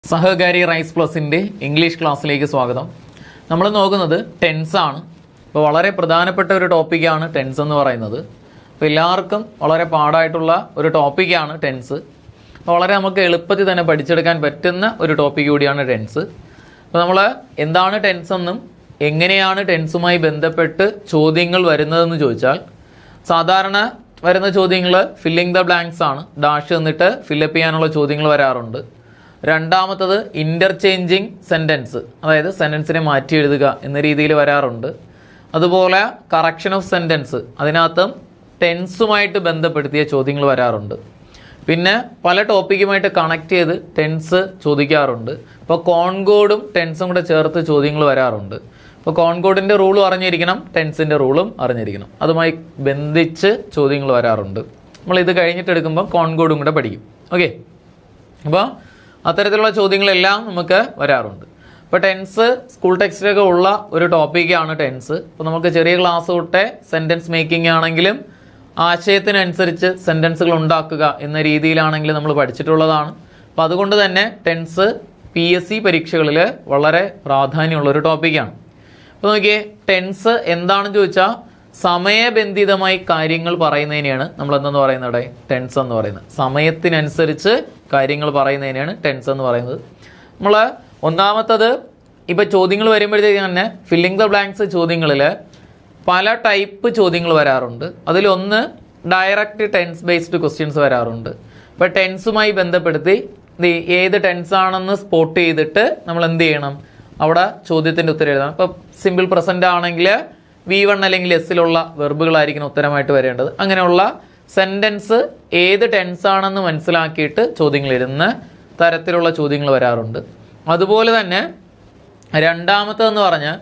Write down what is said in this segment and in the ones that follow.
സഹകാരി rice പ്ലസിൻ്റെ English ക്ലാസ്സിലേക്ക് സ്വാഗതം. നമ്മൾ നോക്കുന്നത് ടെൻസ് ആണ്. അപ്പോൾ വളരെ പ്രധാനപ്പെട്ട ഒരു ടോപ്പിക്കാണ് ടെൻസ് എന്ന് പറയുന്നത്. അപ്പോൾ എല്ലാവർക്കും വളരെ പാടായിട്ടുള്ള ഒരു ടോപ്പിക്കാണ് ടെൻസ്. അപ്പോൾ വളരെ നമുക്ക് എളുപ്പത്തിൽ തന്നെ പഠിച്ചെടുക്കാൻ പറ്റുന്ന ഒരു ടോപ്പിക്ക് കൂടിയാണ് ടെൻസ്. അപ്പോൾ നമ്മൾ എന്താണ് ടെൻസ് എന്നും എങ്ങനെയാണ് ടെൻസുമായി ബന്ധപ്പെട്ട് ചോദ്യങ്ങൾ വരുന്നതെന്ന് ചോദിച്ചാൽ, സാധാരണ വരുന്ന ചോദ്യങ്ങൾ ഫില്ലിംഗ് ദ ബ്ലാങ്ക്സ് ആണ്. ഡാഷ് എന്നിട്ട് ഫില്ലപ്പ് ചെയ്യാനുള്ള ചോദ്യങ്ങൾ വരാറുണ്ട്. രണ്ടാമത്തത് ഇൻ്റർചേഞ്ചിങ് സെൻറ്റൻസ്, അതായത് സെൻറ്റൻസിനെ മാറ്റി എഴുതുക എന്ന രീതിയിൽ വരാറുണ്ട്. അതുപോലെ കറക്ഷൻ ഓഫ് സെൻറ്റൻസ്, അതിനകത്തും ടെൻസുമായിട്ട് ബന്ധപ്പെടുത്തിയ ചോദ്യങ്ങൾ വരാറുണ്ട്. പിന്നെ പല ടോപ്പിക്കുമായിട്ട് കണക്ട് ചെയ്ത് ടെൻസ് ചോദിക്കാറുണ്ട്. ഇപ്പോൾ കോൺകോഡും ടെൻസും കൂടെ ചേർത്ത് ചോദ്യങ്ങൾ വരാറുണ്ട്. ഇപ്പോൾ കോൺകോഡിൻ്റെ റൂളും അറിഞ്ഞിരിക്കണം, ടെൻസിൻ്റെ റൂളും അറിഞ്ഞിരിക്കണം. അതുമായി ബന്ധിച്ച് ചോദ്യങ്ങൾ വരാറുണ്ട്. നമ്മൾ ഇത് കഴിഞ്ഞിട്ട് എടുക്കുമ്പോൾ കോൺകോഡും കൂടെ പഠിക്കും. ഓക്കെ, അപ്പോൾ അത്തരത്തിലുള്ള ചോദ്യങ്ങളെല്ലാം നമുക്ക് വരാറുണ്ട്. ഇപ്പോൾ ടെൻസ് സ്കൂൾ ടെക്സ്റ്റിലൊക്കെ ഉള്ള ഒരു ടോപ്പിക്കാണ് ടെൻസ്. അപ്പോൾ നമുക്ക് ചെറിയ ക്ലാസ് തൊട്ടേ സെൻറ്റൻസ് മേക്കിംഗ് ആണെങ്കിലും ആശയത്തിനനുസരിച്ച് സെൻറ്റൻസുകൾ ഉണ്ടാക്കുക എന്ന രീതിയിലാണെങ്കിലും നമ്മൾ പഠിച്ചിട്ടുള്ളതാണ്. അപ്പോൾ അതുകൊണ്ട് തന്നെ ടെൻസ് PSC പരീക്ഷകളിൽ വളരെ പ്രാധാന്യമുള്ളൊരു ടോപ്പിക്കാണ്. അപ്പോൾ നോക്കിയേ, ടെൻസ് എന്താണെന്ന് ചോദിച്ചാൽ സമയബന്ധിതമായി കാര്യങ്ങൾ പറയുന്നതിനെയാണ് നമ്മൾ എന്തെന്ന് പറയുന്നത്, ടെൻസ് എന്ന് പറയുന്നത്. സമയത്തിനനുസരിച്ച് കാര്യങ്ങൾ പറയുന്നതിനെയാണ് ടെൻസ് എന്ന് പറയുന്നത്. നമ്മൾ ഒന്നാമത്തത്, ഇപ്പോൾ ചോദ്യങ്ങൾ വരുമ്പോഴത്തേക്ക് തന്നെ ഫില്ലിംഗ് ദ ബ്ലാങ്ക്സ് ചോദ്യങ്ങളിൽ പല ടൈപ്പ് ചോദ്യങ്ങൾ വരാറുണ്ട്. അതിലൊന്ന് ഡയറക്റ്റ് ടെൻസ് ബേസ്ഡ് ക്വസ്റ്റ്യൻസ് വരാറുണ്ട്. ഇപ്പോൾ ടെൻസുമായി ബന്ധപ്പെടുത്തി ഏത് ടെൻസ് ആണെന്ന് സ്പോട്ട് ചെയ്തിട്ട് നമ്മൾ എന്ത് ചെയ്യണം, അവിടെ ചോദ്യത്തിൻ്റെ ഉത്തരം എഴുതണം. ഇപ്പോൾ സിമ്പിൾ പ്രസൻ്റ് ആണെങ്കിൽ V1 അല്ലെങ്കിൽ എസ്സിലുള്ള വെർബുകളായിരിക്കണം ഉത്തരമായിട്ട് വരേണ്ടത്. അങ്ങനെയുള്ള സെൻറ്റൻസ് ഏത് ടെൻസ് ആണെന്ന് മനസ്സിലാക്കിയിട്ട് ചോദ്യങ്ങൾ എഴുതുന്ന തരത്തിലുള്ള ചോദ്യങ്ങൾ വരാറുണ്ട്. അതുപോലെ തന്നെ രണ്ടാമത്തേതെന്ന് പറഞ്ഞാൽ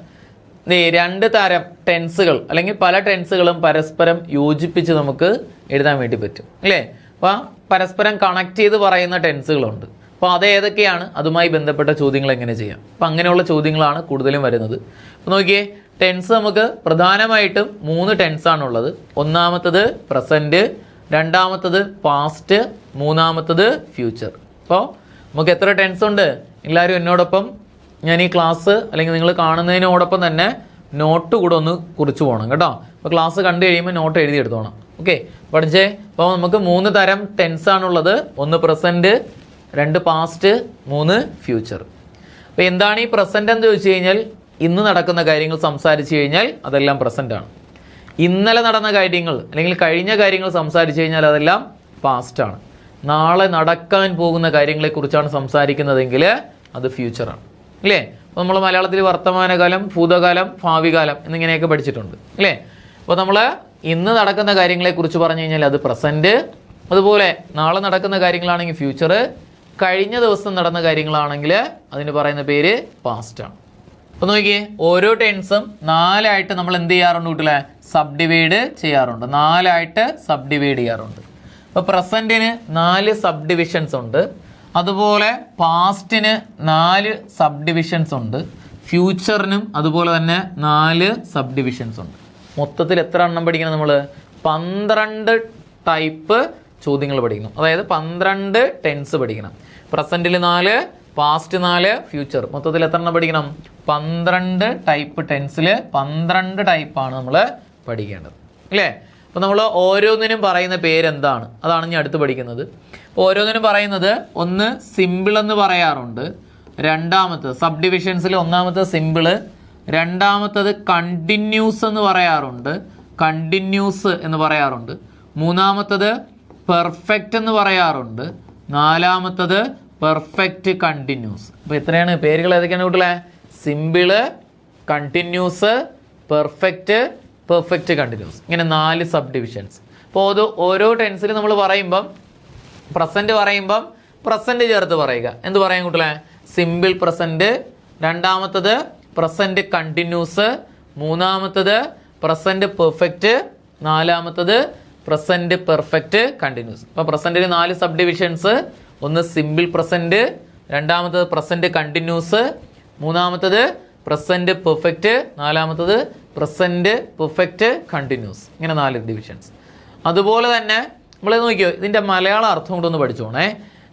രണ്ട് തരം ടെൻസുകൾ അല്ലെങ്കിൽ പല ടെൻസുകളും പരസ്പരം യോജിപ്പിച്ച് നമുക്ക് എഴുതാൻ വേണ്ടി പറ്റും, അല്ലേ? അപ്പോൾ പരസ്പരം കണക്ട് ചെയ്ത് പറയുന്ന ടെൻസുകളുണ്ട്. അപ്പോൾ അത് ഏതൊക്കെയാണ്, അതുമായി ബന്ധപ്പെട്ട ചോദ്യങ്ങൾ എങ്ങനെ ചെയ്യാം. അപ്പോൾ അങ്ങനെയുള്ള ചോദ്യങ്ങളാണ് കൂടുതലും വരുന്നത്. അപ്പോൾ നോക്കിയേ, ടെൻസ് നമുക്ക് പ്രധാനമായിട്ടും 3 ടെൻസാണുള്ളത്. ഒന്നാമത്തത് പ്രസൻറ്റ്, രണ്ടാമത്തത് പാസ്റ്റ്, മൂന്നാമത്തത് ഫ്യൂച്ചർ. അപ്പോൾ നമുക്ക് എത്ര ടെൻസ് ഉണ്ട്? എല്ലാവരും എന്നോടൊപ്പം ഞാൻ ഈ ക്ലാസ് അല്ലെങ്കിൽ നിങ്ങൾ കാണുന്നതിനോടൊപ്പം തന്നെ നോട്ട് കൂടെ ഒന്ന് കുറിച്ച് പോകണം കേട്ടോ. അപ്പോൾ ക്ലാസ് കണ്ടു കഴിയുമ്പോൾ നോട്ട് എഴുതി എടുത്തോണം. ഓക്കെ, പഠിച്ചേ. അപ്പോൾ നമുക്ക് 3 തരം ടെൻസാണുള്ളത്. ഒന്ന് പ്രസൻറ്റ്, 2 പാസ്റ്റ്, 3 ഫ്യൂച്ചർ. അപ്പോൾ എന്താണ് ഈ പ്രസൻറ്റ് എന്ന് ചോദിച്ചു കഴിഞ്ഞാൽ, ഇന്ന് നടക്കുന്ന കാര്യങ്ങൾ സംസാരിച്ചു കഴിഞ്ഞാൽ അതെല്ലാം പ്രസൻ്റാണ്. ഇന്നലെ നടന്ന കാര്യങ്ങൾ അല്ലെങ്കിൽ കഴിഞ്ഞ കാര്യങ്ങൾ സംസാരിച്ചു കഴിഞ്ഞാൽ അതെല്ലാം പാസ്റ്റാണ്. നാളെ നടക്കാൻ പോകുന്ന കാര്യങ്ങളെക്കുറിച്ചാണ് സംസാരിക്കുന്നതെങ്കിൽ അത് ഫ്യൂച്ചറാണ്, അല്ലേ? അപ്പോൾ നമ്മൾ മലയാളത്തിൽ വർത്തമാനകാലം, ഭൂതകാലം, ഭാവികാലം എന്നിങ്ങനെയൊക്കെ പഠിച്ചിട്ടുണ്ട്, അല്ലേ? അപ്പോൾ നമ്മൾ ഇന്ന് നടക്കുന്ന കാര്യങ്ങളെക്കുറിച്ച് പറഞ്ഞു കഴിഞ്ഞാൽ അത് പ്രസൻറ്റ്. അതുപോലെ നാളെ നടക്കുന്ന കാര്യങ്ങളാണെങ്കിൽ ഫ്യൂച്ചർ. കഴിഞ്ഞ ദിവസം നടന്ന കാര്യങ്ങളാണെങ്കിൽ അതിന് പറയുന്ന പേര് പാസ്റ്റാണ്. അപ്പോൾ നോക്കിയേ, ഓരോ ടെൻസും 4 ആയിട്ട് നമ്മൾ എന്ത് ചെയ്യാറുണ്ട് കൂട്ടില്ലേ, സബ് ഡിവൈഡ് ചെയ്യാറുണ്ട്. 4 ആയിട്ട് സബ് ഡിവൈഡ് ചെയ്യാറുണ്ട്. അപ്പോൾ പ്രസൻറ്റിന് 4 സബ് ഡിവിഷൻസ് ഉണ്ട്. അതുപോലെ പാസ്റ്റിന് 4 സബ് ഡിവിഷൻസ് ഉണ്ട്. ഫ്യൂച്ചറിനും അതുപോലെ തന്നെ 4 സബ് ഡിവിഷൻസ് ഉണ്ട്. മൊത്തത്തിൽ എത്ര എണ്ണം പഠിക്കണം നമ്മൾ? 12 ടൈപ്പ് ചോദ്യങ്ങൾ പഠിക്കണം. അതായത് 12 ടെൻസ് പഠിക്കണം. പ്രസൻറ്റിൽ 4, പാസ്റ്റ് 4, ഫ്യൂച്ചർ. മൊത്തത്തിൽ എത്ര എണ്ണം പഠിക്കണം? 12 ടൈപ്പ് ടെൻസിൽ 12 ടൈപ്പാണ് നമ്മൾ പഠിക്കേണ്ടത്, അല്ലേ? അപ്പോൾ നമ്മൾ ഓരോന്നിനും പറയുന്ന പേരെന്താണ്, അതാണ് ഞാൻ അടുത്ത് പഠിക്കുന്നത്. ഓരോന്നിനും പറയുന്നത്, ഒന്ന് സിമ്പിൾ എന്ന് പറയാറുണ്ട്. രണ്ടാമത്തത് സബ് ഡിവിഷൻസിൽ ഒന്നാമത്തത് സിമ്പിള്, രണ്ടാമത്തത് കണ്ടിന്യൂസ് എന്ന് പറയാറുണ്ട്. കണ്ടിന്യൂസ് എന്ന് പറയാറുണ്ട്. മൂന്നാമത്തത് പെർഫെക്റ്റ് എന്ന് പറയാറുണ്ട്. നാലാമത്തത് പെർഫെക്റ്റ് കണ്ടിന്യൂസ്. അപ്പോൾ എത്രയാണ് പേരുകൾ? ഏതൊക്കെയാണ് കൂട്ടില്ലേ? Simple, continuous, perfect, perfect continuous. ഇങ്ങനെ 4 സബ് ഡിവിഷൻസ്. അപ്പോൾ ഓരോ ടെൻസിൽ നമ്മൾ പറയുമ്പം പ്രസൻറ്റ് പറയുമ്പം പ്രസൻറ്റ് ചേർത്ത് പറയുക. എന്ത് പറയാൻ കൂട്ടില്ലേ? സിമ്പിൾ പ്രസൻറ്റ്, രണ്ടാമത്തത് പ്രസൻറ്റ് കണ്ടിന്യൂസ്, മൂന്നാമത്തത് പ്രസൻറ്റ് പെർഫെക്റ്റ്, നാലാമത്തത് പ്രസൻറ്റ് പെർഫെക്റ്റ് കണ്ടിന്യൂസ്. അപ്പോൾ പ്രസൻറ്റിന് 4 സബ് ഡിവിഷൻസ്. ഒന്ന് സിമ്പിൾ പ്രസൻറ്റ്, രണ്ടാമത്തത് പ്രസൻറ്റ് കണ്ടിന്യൂസ്, മൂന്നാമത്തത് പ്രസൻറ്റ് പെർഫെക്റ്റ്, നാലാമത്തത് പ്രസൻറ്റ് പെർഫെക്റ്റ് കണ്ടിന്യൂസ്. ഇങ്ങനെ 4 ഡിവിഷൻസ്. അതുപോലെ തന്നെ നമ്മൾ നോക്കിയോ, ഇതിൻ്റെ മലയാള അർത്ഥം കൊണ്ടൊന്ന് പഠിച്ചോണേ.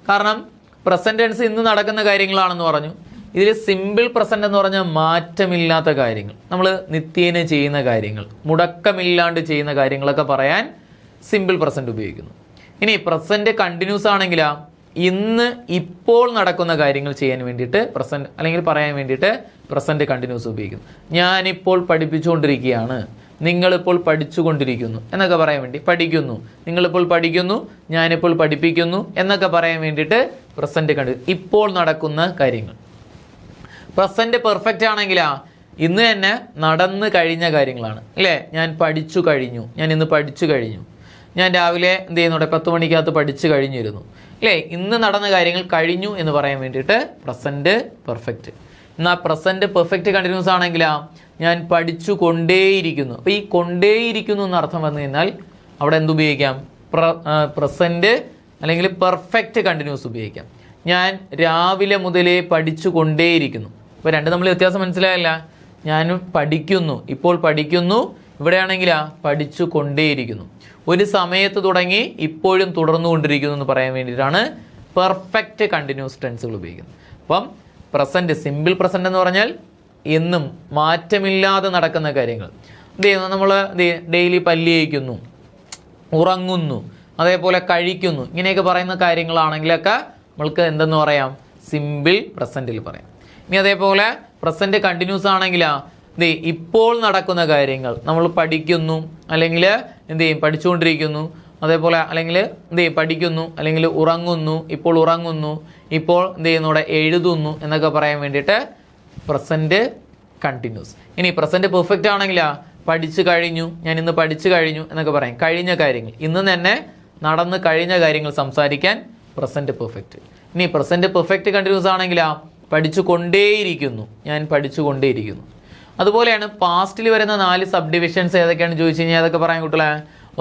കാരണം പ്രസന്റ് ടെൻസ് ഇന്ന് നടക്കുന്ന കാര്യങ്ങളാണെന്ന് പറഞ്ഞു. ഇതിൽ സിമ്പിൾ പ്രസന്റ് എന്ന് പറഞ്ഞാൽ മാറ്റമില്ലാത്ത കാര്യങ്ങൾ, നമ്മൾ നിത്യേന ചെയ്യുന്ന കാര്യങ്ങൾ, മുടക്കമില്ലാണ്ട് ചെയ്യുന്ന കാര്യങ്ങളൊക്കെ പറയാൻ സിമ്പിൾ പ്രസന്റ് ഉപയോഗിക്കുന്നു. ഇനി പ്രസന്റ് കണ്ടിന്യൂസ് ആണെങ്കിലാ ഇന്ന് ഇപ്പോൾ നടക്കുന്ന കാര്യങ്ങൾ ചെയ്യാൻ വേണ്ടിയിട്ട് പ്രസന്റ് അല്ലെങ്കിൽ പറയാൻ വേണ്ടിയിട്ട് പ്രസന്റ് കണ്ടിന്യൂസ് ഉപയോഗിക്കുന്നു. ഞാനിപ്പോൾ പഠിപ്പിച്ചുകൊണ്ടിരിക്കുകയാണ്, നിങ്ങളിപ്പോൾ പഠിച്ചുകൊണ്ടിരിക്കുന്നു എന്നൊക്കെ പറയാൻ വേണ്ടി, പഠിക്കുന്നു, നിങ്ങളിപ്പോൾ പഠിക്കുന്നു, ഞാനിപ്പോൾ പഠിപ്പിക്കുന്നു എന്നൊക്കെ പറയാൻ വേണ്ടിയിട്ട് പ്രസന്റ് കണ്ടിന്യൂസ്, ഇപ്പോൾ നടക്കുന്ന കാര്യങ്ങൾ. പ്രസന്റ് പെർഫെക്റ്റ് ആണെങ്കിലാ ഇന്ന് തന്നെ നടന്നു കഴിഞ്ഞ കാര്യങ്ങളാണ് അല്ലേ. ഞാൻ പഠിച്ചു കഴിഞ്ഞു, ഞാൻ ഇന്ന് പഠിച്ചു കഴിഞ്ഞു, ഞാൻ രാവിലെ എന്ത് ചെയ്യുന്നുണ്ട് 10 മണിക്കകത്ത് പഠിച്ചു കഴിഞ്ഞിരുന്നു അല്ലേ. ഇന്ന് നടന്ന കാര്യങ്ങൾ കഴിഞ്ഞു എന്ന് പറയാൻ വേണ്ടിയിട്ട് പ്രസന്റ് പെർഫെക്റ്റ്. എന്നാൽ പ്രസന്റ് പെർഫെക്റ്റ് കണ്ടിന്യൂസ് ആണെങ്കിലാ ഞാൻ പഠിച്ചു കൊണ്ടേയിരിക്കുന്നു. അപ്പോൾ ഈ കൊണ്ടേയിരിക്കുന്നു എന്ന് അർത്ഥം വന്നു കഴിഞ്ഞാൽ അവിടെ എന്തുപയോഗിക്കാം, പ്രസന്റ് അല്ലെങ്കിൽ പെർഫെക്റ്റ് കണ്ടിന്യൂസ് ഉപയോഗിക്കാം. ഞാൻ രാവിലെ മുതലേ പഠിച്ചു കൊണ്ടേയിരിക്കുന്നു. അപ്പോൾ രണ്ട് തമ്മിൽ വ്യത്യാസം മനസ്സിലായില്ല. ഞാൻ പഠിക്കുന്നു, ഇപ്പോൾ പഠിക്കുന്നു, ഇവിടെയാണെങ്കിലാ പഠിച്ചു കൊണ്ടേയിരിക്കുന്നു. ഒരു സമയത്ത് തുടങ്ങി ഇപ്പോഴും തുടർന്നുകൊണ്ടിരിക്കുന്നു എന്ന് പറയാൻ വേണ്ടിയിട്ടാണ് പെർഫെക്റ്റ് കണ്ടിന്യൂസ് ടെൻസുകൾ ഉപയോഗിക്കുന്നത്. അപ്പം പ്രസന്റ്, സിമ്പിൾ പ്രസന്റ് എന്ന് പറഞ്ഞാൽ എന്നും മാറ്റമില്ലാതെ നടക്കുന്ന കാര്യങ്ങൾ. നമ്മൾ ഡെയിലി പല്ല് തേക്കുന്നു, ഉറങ്ങുന്നു, അതേപോലെ കഴിക്കുന്നു, ഇങ്ങനെയൊക്കെ പറയുന്ന കാര്യങ്ങളാണെങ്കിലൊക്കെ നമ്മൾക്ക് എന്തെന്ന് പറയാം, സിമ്പിൾ പ്രസന്റിൽ പറയാം. ഇനി അതേപോലെ പ്രസന്റ് കണ്ടിന്യൂസ് ആണെങ്കിലാ ഇപ്പോൾ നടക്കുന്ന കാര്യങ്ങൾ, നമ്മൾ പഠിക്കുന്നു അല്ലെങ്കിൽ എന്ത് ചെയ്യും പഠിച്ചുകൊണ്ടിരിക്കുന്നു, അതേപോലെ അല്ലെങ്കിൽ എന്ത് ചെയ്യും പഠിക്കുന്നു അല്ലെങ്കിൽ ഉറങ്ങുന്നു, ഇപ്പോൾ ഉറങ്ങുന്നു, ഇപ്പോൾ എന്ത് ചെയ്യുന്നു എഴുതുന്നു എന്നൊക്കെ പറയാൻ വേണ്ടിയിട്ട് പ്രസന്റ് കണ്ടിന്യൂസ്. ഇനി പ്രസന്റ് പെർഫെക്റ്റ് ആണെങ്കിലാ പഠിച്ചു കഴിഞ്ഞു, ഞാൻ ഇന്ന് പഠിച്ചു കഴിഞ്ഞു എന്നൊക്കെ പറയാം. കഴിഞ്ഞ കാര്യങ്ങൾ, ഇന്ന് തന്നെ നടന്ന് കഴിഞ്ഞ കാര്യങ്ങൾ സംസാരിക്കാൻ പ്രസന്റ് പെർഫെക്റ്റ്. ഇനി പ്രസന്റ് പെർഫെക്റ്റ് കണ്ടിന്യൂസ് ആണെങ്കിലാ പഠിച്ചു കൊണ്ടേയിരിക്കുന്നു, ഞാൻ പഠിച്ചു കൊണ്ടേയിരിക്കുന്നു. അതുപോലെയാണ് പാസ്റ്റിൽ വരുന്ന 4 സബ് ഡിവിഷൻസ് ഏതൊക്കെയാണെന്ന് ചോദിച്ചു കഴിഞ്ഞാൽ അതൊക്കെ പറയാൻ കുട്ടികളെ.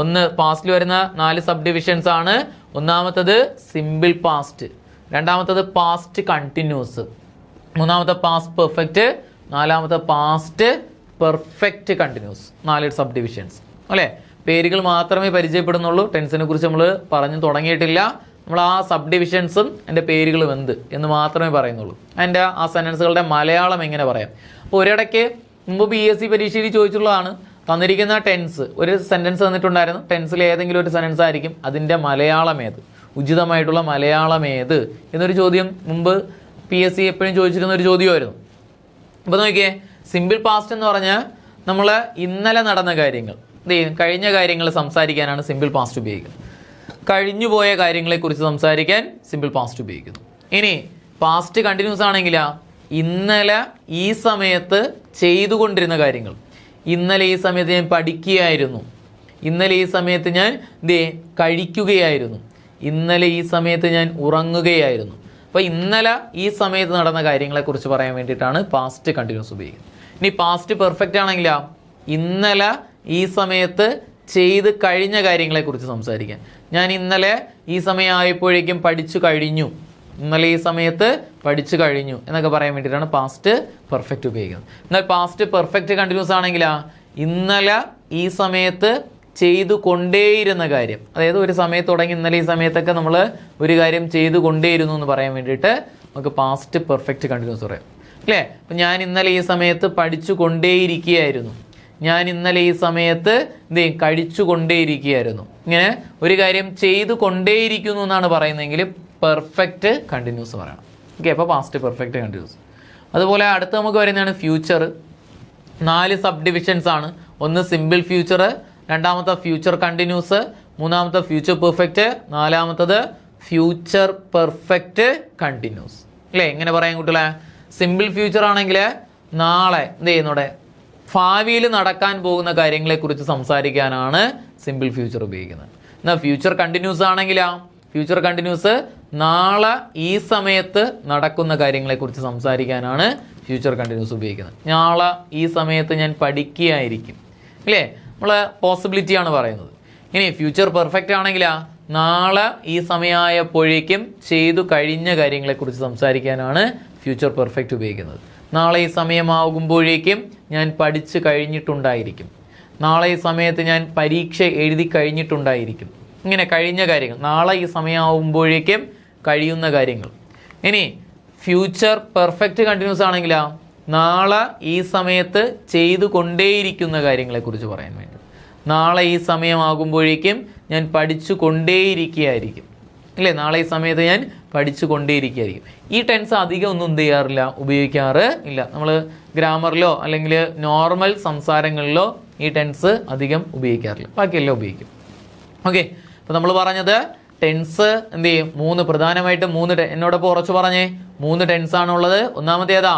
ഒന്ന്, പാസ്റ്റിൽ വരുന്ന 4 സബ് ഡിവിഷൻസ് ആണ്. ഒന്നാമത്തത് സിമ്പിൾ പാസ്റ്റ്, രണ്ടാമത്തത് പാസ്റ്റ് കണ്ടിന്യൂസ്, മൂന്നാമത്തെ പാസ്റ്റ് പെർഫെക്റ്റ്, നാലാമത്തെ past perfect continuous. 4 sub divisions അല്ലേ. പേരുകൾ മാത്രമേ പരിചയപ്പെടുന്നുള്ളൂ, ടെൻസിനെ കുറിച്ച് നമ്മൾ പറഞ്ഞു തുടങ്ങിയിട്ടില്ല. നമ്മൾ ആ സബ് ഡിവിഷൻസും എൻ്റെ പേരുകളും എന്ത് എന്ന് മാത്രമേ പറയുന്നുള്ളൂ. അതിൻ്റെ ആ സെൻറ്റൻസുകളുടെ മലയാളം എങ്ങനെ പറയാം. അപ്പോൾ ഒരിടയ്ക്ക് മുമ്പ് PSC പരീക്ഷയിൽ ചോദിച്ചിട്ടുള്ളതാണ്, തന്നിരിക്കുന്ന ടെൻസ്, ഒരു സെൻറ്റൻസ് തന്നിട്ടുണ്ടായിരുന്നു, ടെൻസിൽ ഏതെങ്കിലും ഒരു സെൻറ്റൻസ് ആയിരിക്കും, അതിൻ്റെ മലയാളം ഏത്, ഉചിതമായിട്ടുള്ള മലയാളം ഏത് എന്നൊരു ചോദ്യം മുമ്പ് PSC എപ്പോഴും ചോദിച്ചിരുന്ന ഒരു ചോദ്യമായിരുന്നു. അപ്പോൾ നോക്കിയേ, സിമ്പിൾ പാസ്റ്റ് എന്ന് പറഞ്ഞാൽ നമ്മൾ ഇന്നലെ നടന്ന കാര്യങ്ങൾ, കഴിഞ്ഞ കാര്യങ്ങൾ സംസാരിക്കാനാണ് സിമ്പിൾ പാസ്റ്റ് ഉപയോഗിക്കുന്നത്. കഴിഞ്ഞുപോയ കാര്യങ്ങളെക്കുറിച്ച് സംസാരിക്കാൻ സിമ്പിൾ പാസ്റ്റ് ഉപയോഗിക്കുന്നു. ഇനി പാസ്റ്റ് കണ്ടിന്യൂസ് ആണെങ്കിലാ ഇന്നലെ ഈ സമയത്ത് ചെയ്തുകൊണ്ടിരുന്ന കാര്യങ്ങൾ, ഇന്നലെ ഈ സമയത്ത് ഞാൻ പഠിക്കുകയായിരുന്നു, ഇന്നലെ ഈ സമയത്ത് ഞാൻ കഴിക്കുകയായിരുന്നു, ഇന്നലെ ഈ സമയത്ത് ഞാൻ ഉറങ്ങുകയായിരുന്നു. അപ്പോൾ ഇന്നലെ ഈ സമയത്ത് നടന്ന കാര്യങ്ങളെക്കുറിച്ച് പറയാൻ വേണ്ടിയിട്ടാണ് പാസ്റ്റ് കണ്ടിന്യൂസ് ഉപയോഗിക്കുന്നത്. ഇനി പാസ്റ്റ് പെർഫെക്റ്റ് ആണെങ്കിലാ ഇന്നലെ ഈ സമയത്ത് ചെയ്ത് കഴിഞ്ഞ കാര്യങ്ങളെക്കുറിച്ച് സംസാരിക്കാൻ, ഞാൻ ഇന്നലെ ഈ സമയമായപ്പോഴേക്കും പഠിച്ചു കഴിഞ്ഞു, ഇന്നലെ ഈ സമയത്ത് പഠിച്ചു കഴിഞ്ഞു എന്നൊക്കെ പറയാൻ വേണ്ടിയിട്ടാണ് പാസ്റ്റ് പെർഫെക്റ്റ് ഉപയോഗിക്കുന്നത്. എന്നാൽ പാസ്റ്റ് പെർഫെക്റ്റ് കണ്ടിന്യൂസ് ആണെങ്കിലാ ഇന്നലെ ഈ സമയത്ത് ചെയ്തു കൊണ്ടേയിരുന്ന കാര്യം, അതായത് ഒരു സമയത്ത് തുടങ്ങി ഇന്നലെ ഈ സമയത്തൊക്കെ നമ്മൾ ഒരു കാര്യം ചെയ്തു കൊണ്ടേയിരുന്നു എന്ന് പറയാൻ വേണ്ടിയിട്ട് നമുക്ക് പാസ്റ്റ് പെർഫെക്റ്റ് കണ്ടിന്യൂസ് പറയാം അല്ലേ. അപ്പം ഞാൻ ഇന്നലെ ഈ സമയത്ത് പഠിച്ചു കൊണ്ടേയിരിക്കുകയായിരുന്നു, ഞാൻ ഇന്നലെ ഈ സമയത്ത് കഴിച്ചു കൊണ്ടേയിരിക്കുകയായിരുന്നു. ഇങ്ങനെ ഒരു കാര്യം ചെയ്തു കൊണ്ടേയിരിക്കുന്നു എന്നാണ് പറയുന്നതെങ്കിൽ പെർഫെക്റ്റ് കണ്ടിന്യൂസ് പറയണം. ഓക്കെ, അപ്പോൾ പാസ്റ്റ് പെർഫെക്റ്റ് കണ്ടിന്യൂസ്. അതുപോലെ അടുത്ത് നമുക്ക് വരുന്നതാണ് ഫ്യൂച്ചർ. 4 സബ് ഡിവിഷൻസ് ആണ്. ഒന്ന് സിമ്പിൾ ഫ്യൂച്ചർ, രണ്ടാമത്തെ ഫ്യൂച്ചർ കണ്ടിന്യൂസ്, മൂന്നാമത്തെ ഫ്യൂച്ചർ പെർഫെക്റ്റ്, നാലാമത്തത് ഫ്യൂച്ചർ പെർഫെക്റ്റ് കണ്ടിന്യൂസ് അല്ലേ. എങ്ങനെ പറയാൻ കുട്ടികളെ, സിമ്പിൾ ഫ്യൂച്ചർ ആണെങ്കിൽ നാളെ എന്ത് ചെയ്യുന്നൂടെ ഭാവിയിൽ നടക്കാൻ പോകുന്ന കാര്യങ്ങളെക്കുറിച്ച് സംസാരിക്കാനാണ് സിമ്പിൾ ഫ്യൂച്ചർ ഉപയോഗിക്കുന്നത്. എന്നാൽ ഫ്യൂച്ചർ കണ്ടിന്യൂസ് ആണെങ്കിലാ ഫ്യൂച്ചർ കണ്ടിന്യൂസ് നാളെ ഈ സമയത്ത് നടക്കുന്ന കാര്യങ്ങളെക്കുറിച്ച് സംസാരിക്കാനാണ് ഫ്യൂച്ചർ കണ്ടിന്യൂസ് ഉപയോഗിക്കുന്നത്. നാളെ ഈ സമയത്ത് ഞാൻ പഠിക്കുകയായിരിക്കും അല്ലേ, നമ്മൾ പോസിബിലിറ്റിയാണ് പറയുന്നത്. ഇനി ഫ്യൂച്ചർ പെർഫെക്റ്റ് ആണെങ്കിലാ നാളെ ഈ സമയമായപ്പോഴേക്കും ചെയ്തു കഴിഞ്ഞ കാര്യങ്ങളെക്കുറിച്ച് സംസാരിക്കാനാണ് ഫ്യൂച്ചർ പെർഫെക്റ്റ് ഉപയോഗിക്കുന്നത്. നാളെ ഈ സമയമാകുമ്പോഴേക്കും ഞാൻ പഠിച്ചു കഴിഞ്ഞിട്ടുണ്ടായിരിക്കും, നാളെ ഈ സമയത്ത് ഞാൻ പരീക്ഷ എഴുതി കഴിഞ്ഞിട്ടുണ്ടായിരിക്കും. ഇങ്ങനെ കഴിഞ്ഞ കാര്യങ്ങൾ, നാളെ ഈ സമയമാകുമ്പോഴേക്കും കഴിയുന്ന കാര്യങ്ങൾ. ഇനി ഫ്യൂച്ചർ പെർഫെക്റ്റ് കണ്ടിന്യൂസ് ആണെങ്കിലോ നാളെ ഈ സമയത്ത് ചെയ്തു കൊണ്ടേയിരിക്കുന്ന കാര്യങ്ങളെക്കുറിച്ച് പറയാൻ വേണ്ടി. നാളെ ഈ സമയമാകുമ്പോഴേക്കും ഞാൻ പഠിച്ചു കൊണ്ടേയിരിക്കുകയായിരിക്കും അല്ലേ, നാളെ ഈ സമയത്ത് ഞാൻ പഠിച്ചു കൊണ്ടേയിരിക്കുകയായിരിക്കും. ഈ ടെൻസ് അധികം ഒന്നും എന്ത് ചെയ്യാറില്ല, ഉപയോഗിക്കാറ് ഇല്ല. നമ്മൾ ഗ്രാമറിലോ അല്ലെങ്കിൽ നോർമൽ സംസാരങ്ങളിലോ ഈ ടെൻസ് അധികം ഉപയോഗിക്കാറില്ല, ബാക്കിയെല്ലാം ഉപയോഗിക്കും. ഓക്കെ, അപ്പോൾ നമ്മൾ പറഞ്ഞത് ടെൻസ് എന്ത് ചെയ്യും, പ്രധാനമായിട്ടും എന്നോടൊപ്പം ഉറച്ചു പറഞ്ഞേ 3 ടെൻസാണുള്ളത്. ഒന്നാമത്തേതാ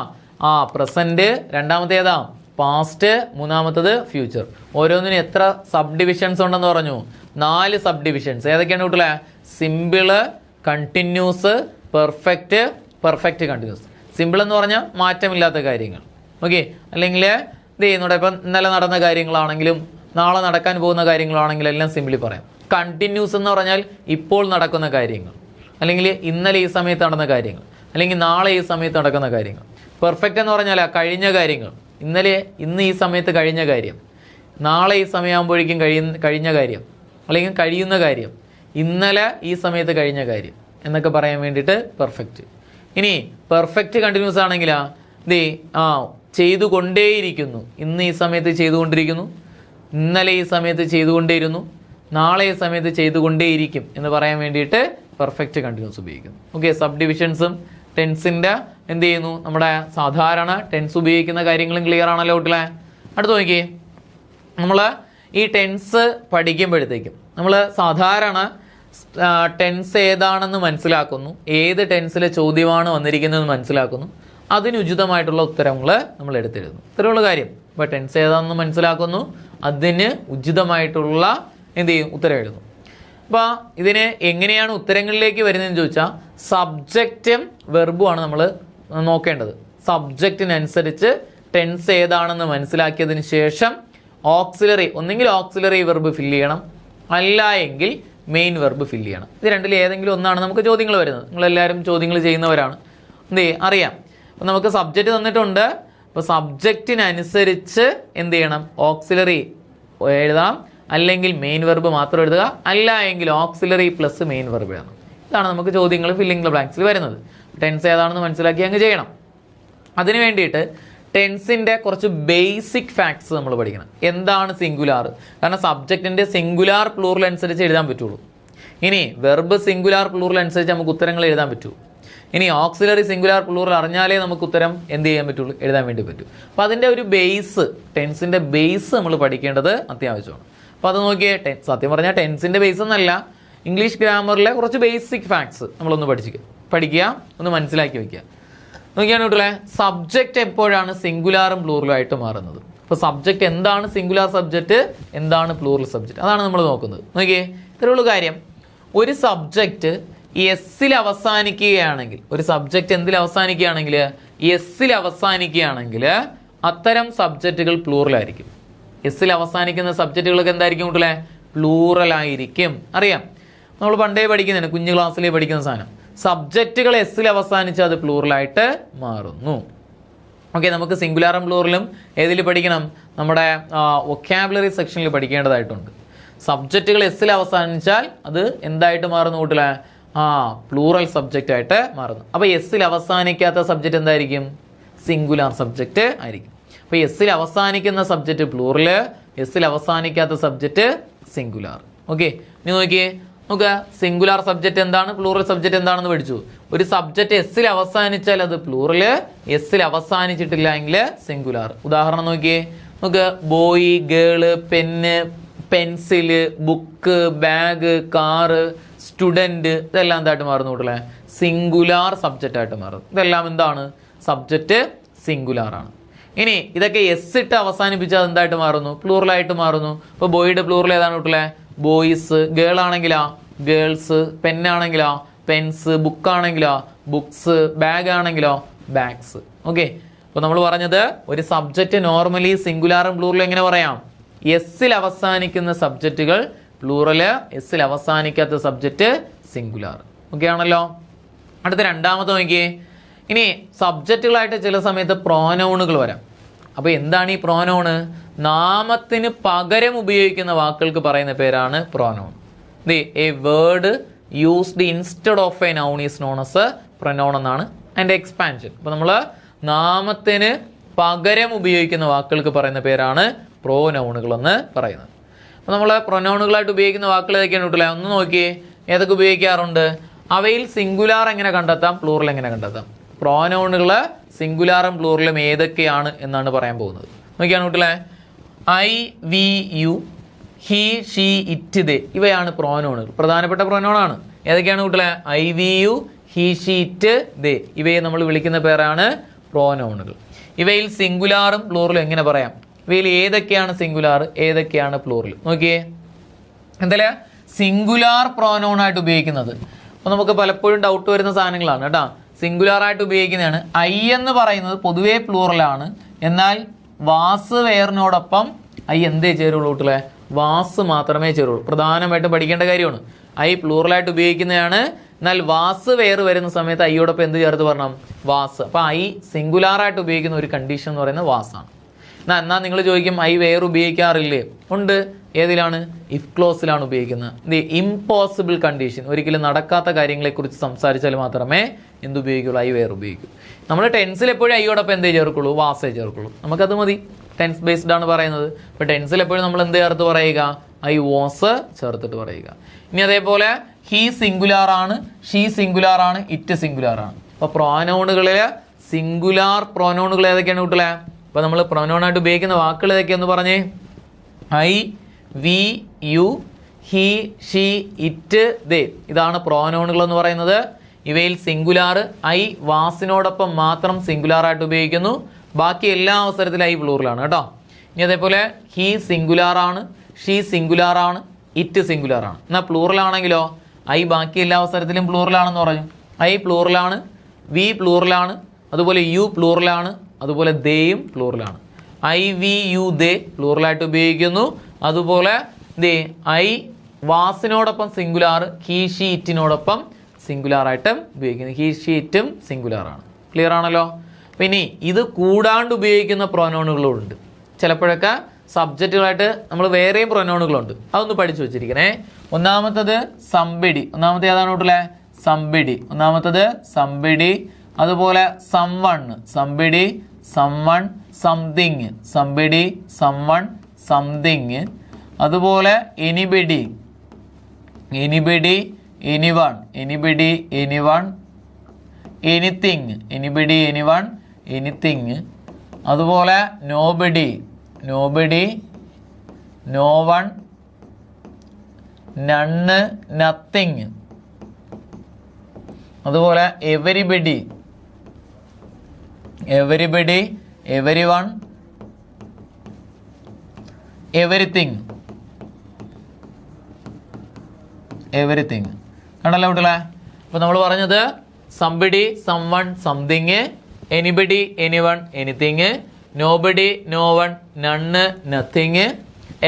പ്രസന്റ്, രണ്ടാമത്തേതാ പാസ്റ്റ്, മൂന്നാമത്തത് ഫ്യൂച്ചർ. ഓരോന്നിനും എത്ര സബ് ഡിവിഷൻസ് ഉണ്ടെന്ന് പറഞ്ഞു? 4 സബ് ഡിവിഷൻസ്. ഏതൊക്കെയാണ് കൂട്ടില്ലേ? Simple, continuous, perfect, perfect continuous. Simple എന്ന് പറഞ്ഞാൽ മാറ്റമില്ലാത്ത കാര്യങ്ങൾ. ഓക്കെ, അല്ലെങ്കിൽ ഇത് ചെയ്യുന്നുണ്ട്. ഇപ്പം ഇന്നലെ നടന്ന കാര്യങ്ങളാണെങ്കിലും നാളെ നടക്കാൻ പോകുന്ന കാര്യങ്ങളാണെങ്കിലും എല്ലാം സിമ്പിളി പറയാം. കണ്ടിന്യൂസ് എന്ന് പറഞ്ഞാൽ ഇപ്പോൾ നടക്കുന്ന കാര്യങ്ങൾ, അല്ലെങ്കിൽ ഇന്നലെ ഈ സമയത്ത് നടന്ന കാര്യങ്ങൾ, അല്ലെങ്കിൽ നാളെ ഈ സമയത്ത് നടക്കുന്ന കാര്യങ്ങൾ. പെർഫെക്റ്റ് എന്ന് പറഞ്ഞാൽ കഴിഞ്ഞ കാര്യങ്ങൾ, ഇന്ന് ഈ സമയത്ത് കഴിഞ്ഞ കാര്യം, നാളെ ഈ സമയമാകുമ്പോഴേക്കും കഴിഞ്ഞ കാര്യം, അല്ലെങ്കിൽ കഴിയുന്ന കാര്യം, ഇന്നലെ ഈ സമയത്ത് കഴിഞ്ഞ കാര്യം എന്നൊക്കെ പറയാൻ വേണ്ടിയിട്ട് പെർഫെക്റ്റ്. ഇനി പെർഫെക്റ്റ് കണ്ടിന്യൂസ് ആണെങ്കിലാ ചെയ്തുകൊണ്ടേയിരിക്കുന്നു, ഇന്ന് ഈ സമയത്ത് ചെയ്തുകൊണ്ടിരിക്കുന്നു, ഇന്നലെ ഈ സമയത്ത് ചെയ്തുകൊണ്ടേയിരുന്നു, നാളെ ഈ സമയത്ത് ചെയ്തുകൊണ്ടേയിരിക്കും എന്ന് പറയാൻ വേണ്ടിയിട്ട് പെർഫെക്റ്റ് കണ്ടിന്യൂസ് ഉപയോഗിക്കുന്നു. ഓക്കെ, സബ് ഡിവിഷൻസും ടെൻസിൻ്റെ എന്ത് ചെയ്യുന്നു, നമ്മുടെ സാധാരണ ടെൻസ് ഉപയോഗിക്കുന്ന കാര്യങ്ങളും ക്ലിയർ ആണല്ലോ കുട്ടികളെ. അടുത്ത് നോക്കിയേ, നമ്മൾ ഈ ടെൻസ് പഠിക്കുമ്പോഴത്തേക്കും നമ്മൾ സാധാരണ ടെൻസ് ഏതാണെന്ന് മനസ്സിലാക്കുന്നു, ഏത് ടെൻസിലെ ചോദ്യമാണ് വന്നിരിക്കുന്നതെന്ന് മനസ്സിലാക്കുന്നു, അതിനുചിതമായിട്ടുള്ള ഉത്തരങ്ങൾ നമ്മൾ എടുത്തിരുന്നു. ഇത്രയുള്ള കാര്യം. ഇപ്പോൾ ടെൻസ് ഏതാണെന്ന് മനസ്സിലാക്കുന്നു, അതിന് ഉചിതമായിട്ടുള്ള എന്ത് ചെയ്യും, ഉത്തരം എഴുതുന്നു. അപ്പോൾ ഇതിന് എങ്ങനെയാണ് ഉത്തരങ്ങളിലേക്ക് വരുന്നതെന്ന് ചോദിച്ചാൽ സബ്ജക്റ്റും വെർബുമാണ് നമ്മൾ നോക്കേണ്ടത്. സബ്ജക്റ്റിനനുസരിച്ച് ടെൻസ് ഏതാണെന്ന് മനസ്സിലാക്കിയതിന് ശേഷം ഒന്നെങ്കിൽ ഓക്സിലറി വെർബ് ഫില്ല് ചെയ്യണം, അല്ല എങ്കിൽ മെയിൻ വെർബ് ഫില്ല് ചെയ്യണം. ഇത് രണ്ടിൽ ഏതെങ്കിലും ഒന്നാണ് നമുക്ക് ചോദ്യങ്ങൾ വരുന്നത്. നിങ്ങളെല്ലാവരും ചോദ്യങ്ങൾ ചെയ്യുന്നവരാണ്, അറിയാം. അപ്പം നമുക്ക് സബ്ജക്റ്റ് തന്നിട്ടുണ്ട്. അപ്പോൾ സബ്ജക്റ്റിനനുസരിച്ച് എന്ത് ചെയ്യണം, ഓക്സിലറി എഴുതാം, അല്ലെങ്കിൽ മെയിൻ വെർബ് മാത്രം എഴുതുക, അല്ല എങ്കിൽ ഓക്സിലറി പ്ലസ് മെയിൻ വെർബ് എഴുതണം. ഇതാണ് നമുക്ക് ചോദ്യങ്ങൾ ഫില്ലിംഗ് ദ ബ്ലാങ്ക്സിൽ വരുന്നത്. ടെൻസ് ഏതാണെന്ന് മനസ്സിലാക്കി അങ്ങ് ചെയ്യണം. അതിന് വേണ്ടിയിട്ട് ടെൻസിൻ്റെ കുറച്ച് ബേസിക് ഫാക്ട്സ് നമ്മൾ പഠിക്കണം. എന്താണ് സിംഗുലാർ? കാരണം സബ്ജക്റ്റിൻ്റെ സിംഗുലാർ പ്ലൂറൽ അനുസരിച്ച് എഴുതാൻ പറ്റുള്ളൂ. ഇനി വെർബ് സിംഗുലാർ പ്ലൂറൽ അനുസരിച്ച് നമുക്ക് ഉത്തരങ്ങൾ എഴുതാൻ പറ്റൂ. ഇനി ഓക്സിലറി സിംഗുലാർ പ്ലൂറൽ അറിഞ്ഞാലേ നമുക്ക് ഉത്തരം എന്ത് ചെയ്യാൻ പറ്റുള്ളൂ, എഴുതാൻ വേണ്ടി പറ്റൂ. അപ്പോൾ അതിൻ്റെ ഒരു ബേസ്, ടെൻസിൻ്റെ ബേസ് നമ്മൾ പഠിക്കേണ്ടത് അത്യാവശ്യമാണ്. അപ്പോൾ അത് നോക്കിയേ, സത്യം പറഞ്ഞാൽ ടെൻസിൻ്റെ ബേസ് എന്നല്ല, ഇംഗ്ലീഷ് ഗ്രാമറിലെ കുറച്ച് ബേസിക് ഫാക്ട്സ് നമ്മളൊന്ന് പഠിക്കുക, ഒന്ന് മനസ്സിലാക്കി വയ്ക്കുക. നോക്കിയാണ് കുട്ടികളെ, സബ്ജക്റ്റ് എപ്പോഴാണ് സിംഗുലാറും പ്ലൂറലും ആയിട്ട് മാറുന്നത്? അപ്പോൾ സബ്ജക്റ്റ് എന്താണ് സിംഗുലാർ സബ്ജക്റ്റ്, എന്താണ് പ്ലൂറൽ സബ്ജക്റ്റ്, അതാണ് നമ്മൾ നോക്കുന്നത്. നോക്കിയേ, ഇത്രയുള്ള കാര്യം. ഒരു സബ്ജക്റ്റ് എസ്സിൽ അവസാനിക്കുകയാണെങ്കിൽ, ഒരു സബ്ജക്റ്റ് എന്തിൽ അവസാനിക്കുകയാണെങ്കിൽ, എസ്സിൽ അവസാനിക്കുകയാണെങ്കിൽ അത്തരം സബ്ജക്റ്റുകൾ പ്ലൂറലായിരിക്കും. എസ്സിൽ അവസാനിക്കുന്ന സബ്ജക്റ്റുകളൊക്കെ എന്തായിരിക്കും കുട്ടികളെ, പ്ലൂറലായിരിക്കും. അറിയാം, നമ്മൾ പണ്ടേ പഠിക്കുന്നതാണ്, കുഞ്ഞു ക്ലാസ്സിലേ പഠിക്കുന്ന സാധനം. സബ്ജക്റ്റുകൾ എസ്സിൽ അവസാനിച്ച് അത് പ്ലൂറലായിട്ട് മാറുന്നു. ഓക്കെ, നമുക്ക് സിംഗുലാറും പ്ലൂറലും ഏതിൽ പഠിക്കണം, നമ്മുടെ വൊക്കാബുലറി സെക്ഷനിൽ പഠിക്കേണ്ടതായിട്ടുണ്ട്. സബ്ജക്റ്റുകൾ എസ്സിൽ അവസാനിച്ചാൽ അത് എന്തായിട്ട് മാറുന്നു കൂട്ടിലെ, പ്ലൂറൽ സബ്ജക്റ്റ് ആയിട്ട് മാറുന്നു. അപ്പോൾ എസ്സിൽ അവസാനിക്കാത്ത സബ്ജക്റ്റ് എന്തായിരിക്കും, സിംഗുലാർ സബ്ജക്റ്റ് ആയിരിക്കും. അപ്പോൾ എസ്സിൽ അവസാനിക്കുന്ന സബ്ജക്റ്റ് പ്ലൂറല്, എസ്സിൽ അവസാനിക്കാത്ത സബ്ജക്റ്റ് സിംഗുലാർ. ഓക്കെ, ഇനി നോക്കിയേ, നമുക്ക് സിംഗുലാർ സബ്ജക്റ്റ് എന്താണ്, പ്ലൂറൽ സബ്ജക്റ്റ് എന്താണെന്ന് പഠിച്ചു. ഒരു സബ്ജക്റ്റ് എസ്സിൽ അവസാനിച്ചാൽ അത് പ്ലൂറല്, എസ്സിൽ അവസാനിച്ചിട്ടില്ല എങ്കിൽ സിംഗുലാർ. ഉദാഹരണം നോക്കിയേ, നമുക്ക് boy, girl, pen, pencil, book, bag, car, student, ഇതെല്ലാം എന്തായിട്ട് മാറുന്നു കൂട്ടല്ലേ, സിംഗുലാർ സബ്ജക്റ്റ് ആയിട്ട് മാറും. ഇതെല്ലാം എന്താണ്, സബ്ജക്റ്റ് സിംഗുലാർ ആണ്. ഇനി ഇതൊക്കെ എസ് ഇട്ട് അവസാനിപ്പിച്ചാൽ എന്തായിട്ട് മാറുന്നു, പ്ലൂറലായിട്ട് മാറുന്നു. ഇപ്പോൾ ബോയുടെ പ്ലൂറൽ ഏതാണ് കൂട്ടല്ലേ, ബോയ്സ്. ഗേൾ ആണെങ്കിലാ ഗേൾസ്, പെന്നാണെങ്കിലോ പെൻസ്, ബുക്കാണെങ്കിലോ ബുക്സ്, ബാഗ് ആണെങ്കിലോ ബാഗ്സ്. ഓക്കെ, അപ്പോൾ നമ്മൾ പറഞ്ഞത് ഒരു സബ്ജക്റ്റ് നോർമലി സിംഗുലാറും പ്ലൂറലും എങ്ങനെ പറയാം, എസ്സിൽ അവസാനിക്കുന്ന സബ്ജക്റ്റുകൾ പ്ലൂറല്, എസ്സിൽ അവസാനിക്കാത്ത സബ്ജക്റ്റ് സിംഗുലാർ. ഓക്കെ ആണല്ലോ. അടുത്ത രണ്ടാമത്തെ നോക്കിയേ, ഇനി സബ്ജക്റ്റുകളായിട്ട് ചില സമയത്ത് പ്രോനൗണുകൾ വരാം. അപ്പോൾ എന്താണ് ഈ പ്രോനൗണ്? നാമത്തിന് പകരം ഉപയോഗിക്കുന്ന വാക്കുകൾക്ക് പറയുന്ന പേരാണ് pronoun. A word used instead of A noun is known as A pronoun എന്നാണ് അതിൻ്റെ എക്സ്പാൻഷൻ. അപ്പോൾ നമ്മൾ നാമത്തിന് പകരം ഉപയോഗിക്കുന്ന വാക്കുകൾക്ക് പറയുന്ന പേരാണ് പ്രോനൗണുകൾ എന്ന് പറയുന്നത്. അപ്പോൾ നമ്മൾ പ്രൊനൗണുകളായിട്ട് ഉപയോഗിക്കുന്ന വാക്കുകൾ ഏതൊക്കെയാണ് കുട്ടികളെ? ഒന്ന് നോക്കിയേ, ഏതൊക്കെ ഉപയോഗിക്കാറുണ്ട്? അവയിൽ സിംഗുലാർ എങ്ങനെ കണ്ടെത്താം, പ്ലൂറൽ എങ്ങനെ കണ്ടെത്താം? പ്രോനൗണുകൾ സിംഗുലാറും പ്ലൂറലും ഏതൊക്കെയാണ് എന്നാണ് പറയാൻ പോകുന്നത്. നോക്കിയാണ് കുട്ടികളെ, I, we, you, he, she, it, they ഇവയാണ് പ്രോനൗണുകൾ. പ്രധാനപ്പെട്ട പ്രോനൗണാണ്. ഏതൊക്കെയാണ് കുട്ടികളെ? I, we, you, he, she, it, they ഇവയെ നമ്മൾ വിളിക്കുന്ന പേരാണ് പ്രോനൗണുകൾ. ഇവയിൽ സിംഗുലാറും പ്ലൂറലും എങ്ങനെ പറയാം? ഇവയിൽ ഏതൊക്കെയാണ് സിംഗുലാർ, ഏതൊക്കെയാണ് പ്ലൂറൽ? നോക്കിയേ, എന്തായാലും സിംഗുലാർ പ്രോനൗണായിട്ട് ഉപയോഗിക്കുന്നത് അപ്പോൾ നമുക്ക് പലപ്പോഴും ഡൗട്ട് വരുന്ന സാധനങ്ങളാണ് കേട്ടോ. സിംഗുലാറായിട്ട് ഉപയോഗിക്കുന്നതാണ്. ഐ എന്ന് പറയുന്നത് പൊതുവേ പ്ലൂറലാണ്. എന്നാൽ വാസ് വേറിനോടൊപ്പം ഐ എന്തേ ചേരുള്ളൂ കുട്ടികളെ? വാസ് മാത്രമേ ചേരുള്ളൂ. പ്രധാനമായിട്ടും പഠിക്കേണ്ട കാര്യമാണ്. ഐ പ്ലൂറലായിട്ട് ഉപയോഗിക്കുന്നതാണ്. എന്നാൽ വാസ് വേറ് വരുന്ന സമയത്ത് ഐയോടൊപ്പം എന്ത് ചേർത്ത് പറയണം? വാസ്. അപ്പോൾ ഐ സിംഗുലാറായിട്ട് ഉപയോഗിക്കുന്ന ഒരു കണ്ടീഷൻ എന്ന് പറയുന്നത് വാസാണ്. എന്നാൽ നിങ്ങൾ ചോദിക്കും ഐ വേറെ ഉപയോഗിക്കാറില്ലേ? ഉണ്ട്. ഏതിലാണ്? ഇഫ് ക്ലോസിലാണ് ഉപയോഗിക്കുന്നത്. ദി ഇംപോസിബിൾ കണ്ടീഷൻ, ഒരിക്കലും നടക്കാത്ത കാര്യങ്ങളെക്കുറിച്ച് സംസാരിച്ചാൽ മാത്രമേ എന്തുപയോഗിക്കുള്ളൂ? ഐ വേറെ ഉപയോഗിക്കൂ. നമ്മൾ ടെൻസിൽ എപ്പോഴും ഐയോടൊപ്പം എന്തേ ചേർക്കുള്ളൂ? വാസേ ചേർക്കുള്ളൂ. നമുക്കത് മതി. ടെൻസ് ബേസ്ഡ് ആണ് പറയുന്നത്. അപ്പോൾ ടെൻസിൽ എപ്പോഴും നമ്മൾ എന്ത് ചേർത്ത് പറയുക? ഐ വാസ് ചേർത്തിട്ട് പറയുക. ഇനി അതേപോലെ ഹി സിംഗുലാർ ആണ്, ഷീ സിംഗുലാർ ആണ്, ഇറ്റ് സിംഗുലാർ ആണ്. അപ്പോൾ പ്രോനൗണുകളിൽ സിംഗുലാർ പ്രോനൗണുകൾ ഏതൊക്കെയാണ് കുട്ടികളെ? അപ്പോൾ നമ്മൾ പ്രോനൗണായിട്ട് ഉപയോഗിക്കുന്ന വാക്കുകൾ ഏതൊക്കെയാണെന്ന് പറഞ്ഞേ. I, we, you, he, she, it, they ഇതാണ് പ്രോനൗണുകൾ എന്ന് പറയുന്നത്. ഇവയിൽ സിംഗുലാർ ഐ വാസിനോടൊപ്പം മാത്രം സിംഗുലാറായിട്ട് ഉപയോഗിക്കുന്നു. ബാക്കി എല്ലാ അവസരത്തിലും ഐ പ്ലൂറലാണ് കേട്ടോ. ഇനി അതേപോലെ ഹി സിംഗുലാർ ആണ്, ഷീ സിംഗുലാർ ആണ്, ഇറ്റ് സിംഗുലാർ ആണ്. എന്നാൽ പ്ലൂറലാണെങ്കിലോ ഐ ബാക്കി എല്ലാ അവസരത്തിലും പ്ലൂറലാണെന്ന് പറഞ്ഞു. ഐ പ്ലൂറലാണ്, വി പ്ലൂറലാണ്, അതുപോലെ യു പ്ലൂറലാണ്, അതുപോലെ ദേയും പ്ലൂറലാണ്. ഐ, വി, യു, ദേ പ്ലൂറലായിട്ട് ഉപയോഗിക്കുന്നു. അതുപോലെ ദേ ഐ വാസിനോടൊപ്പം സിംഗുലാർ, ഹി, ഷീ, ഇറ്റിനോടൊപ്പം സിംഗുലാറായിട്ടും ഉപയോഗിക്കുന്നു. ഹി, ഷീ, ഇറ്റും സിംഗുലാറാണ്. ക്ലിയർ ആണല്ലോ? പിന്നെ ഇത് കൂടാണ്ട് ഉപയോഗിക്കുന്ന പ്രോനൗണുകളുണ്ട്. ചിലപ്പോഴൊക്കെ സബ്ജക്റ്റുകളായിട്ട് നമ്മൾ വേറെയും പ്രൊനൗണുകളുണ്ട്. അതൊന്ന് പഠിച്ചു വെച്ചിരിക്കണേ. ഒന്നാമത്തത് സംബിഡി. ഒന്നാമത്തെ ഏതാണ് കുട്ടികളെ? സംബിഡി. ഒന്നാമത്തത് സംബിഡി. അതുപോലെ someone, somebody, someone, something, somebody, someone, something. അതുപോലെ anybody, anybody, anyone, anybody, anyone, anything, anybody, anyone, anything. അതുപോലെ nobody, nobody, no one, none, nothing. അതുപോലെ everybody, everybody, every one, everything, everything. കണ്ടല്ലോ കുട്ടികളെ? അപ്പോൾ നമ്മൾ പറഞ്ഞത് somebody, someone, something, anybody, anyone, anything, nobody, no one, none, nothing,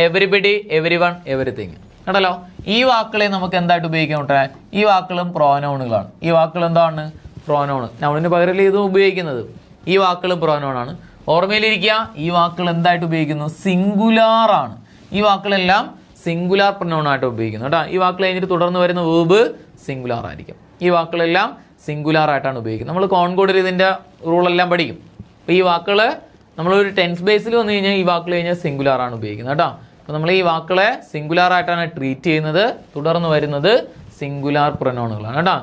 everybody, every one, everything. കണ്ടല്ലോ? ഈ വാക്കുകളെ നമുക്ക് എന്തായിട്ട് ഉപയോഗിക്കാൻ പറ്റേ? ഈ വാക്കുകളും പ്രോനൗണുകളാണ്. ഈ വാക്കുകൾ എന്താണ്? പ്രോനൗൺ. നൗണിന് പകരം ഇത് ഉപയോഗിക്കുന്നത്. ഈ വാക്കുകൾ പ്രോനൗണാണ്. ഓർമ്മയിലിരിക്കുക, ഈ വാക്കുകൾ എന്തായിട്ട് ഉപയോഗിക്കുന്നു? സിംഗുലാർ ആണ്. ഈ വാക്കുകളെല്ലാം സിംഗുലാർ പ്രൊനൗണായിട്ട് ഉപയോഗിക്കുന്നു കേട്ടോ. ഈ വാക്കുകൾ കഴിഞ്ഞിട്ട് തുടർന്ന് വരുന്ന വേർബ് സിംഗുലാർ ആയിരിക്കും. ഈ വാക്കുകളെല്ലാം സിംഗുലാർ ആയിട്ടാണ് ഉപയോഗിക്കുന്നത്. നമ്മൾ കോൺകോഡിൽ ഇതിൻ്റെ റൂളെല്ലാം പഠിക്കും. അപ്പോൾ ഈ വാക്കുകൾ നമ്മളൊരു ടെൻസ് ബേസിൽ വന്നു കഴിഞ്ഞാൽ ഈ വാക്കുകൾ കഴിഞ്ഞാൽ സിംഗുലാർ ആണ് ഉപയോഗിക്കുന്നത് കേട്ടോ. അപ്പോൾ നമ്മൾ ഈ വാക്കുകളെ സിംഗുലാർ ആയിട്ടാണ് ട്രീറ്റ് ചെയ്യുന്നത്. തുടർന്ന് വരുന്നത് സിംഗുലാർ പ്രൊനൗണുകളാണ് കേട്ടോ.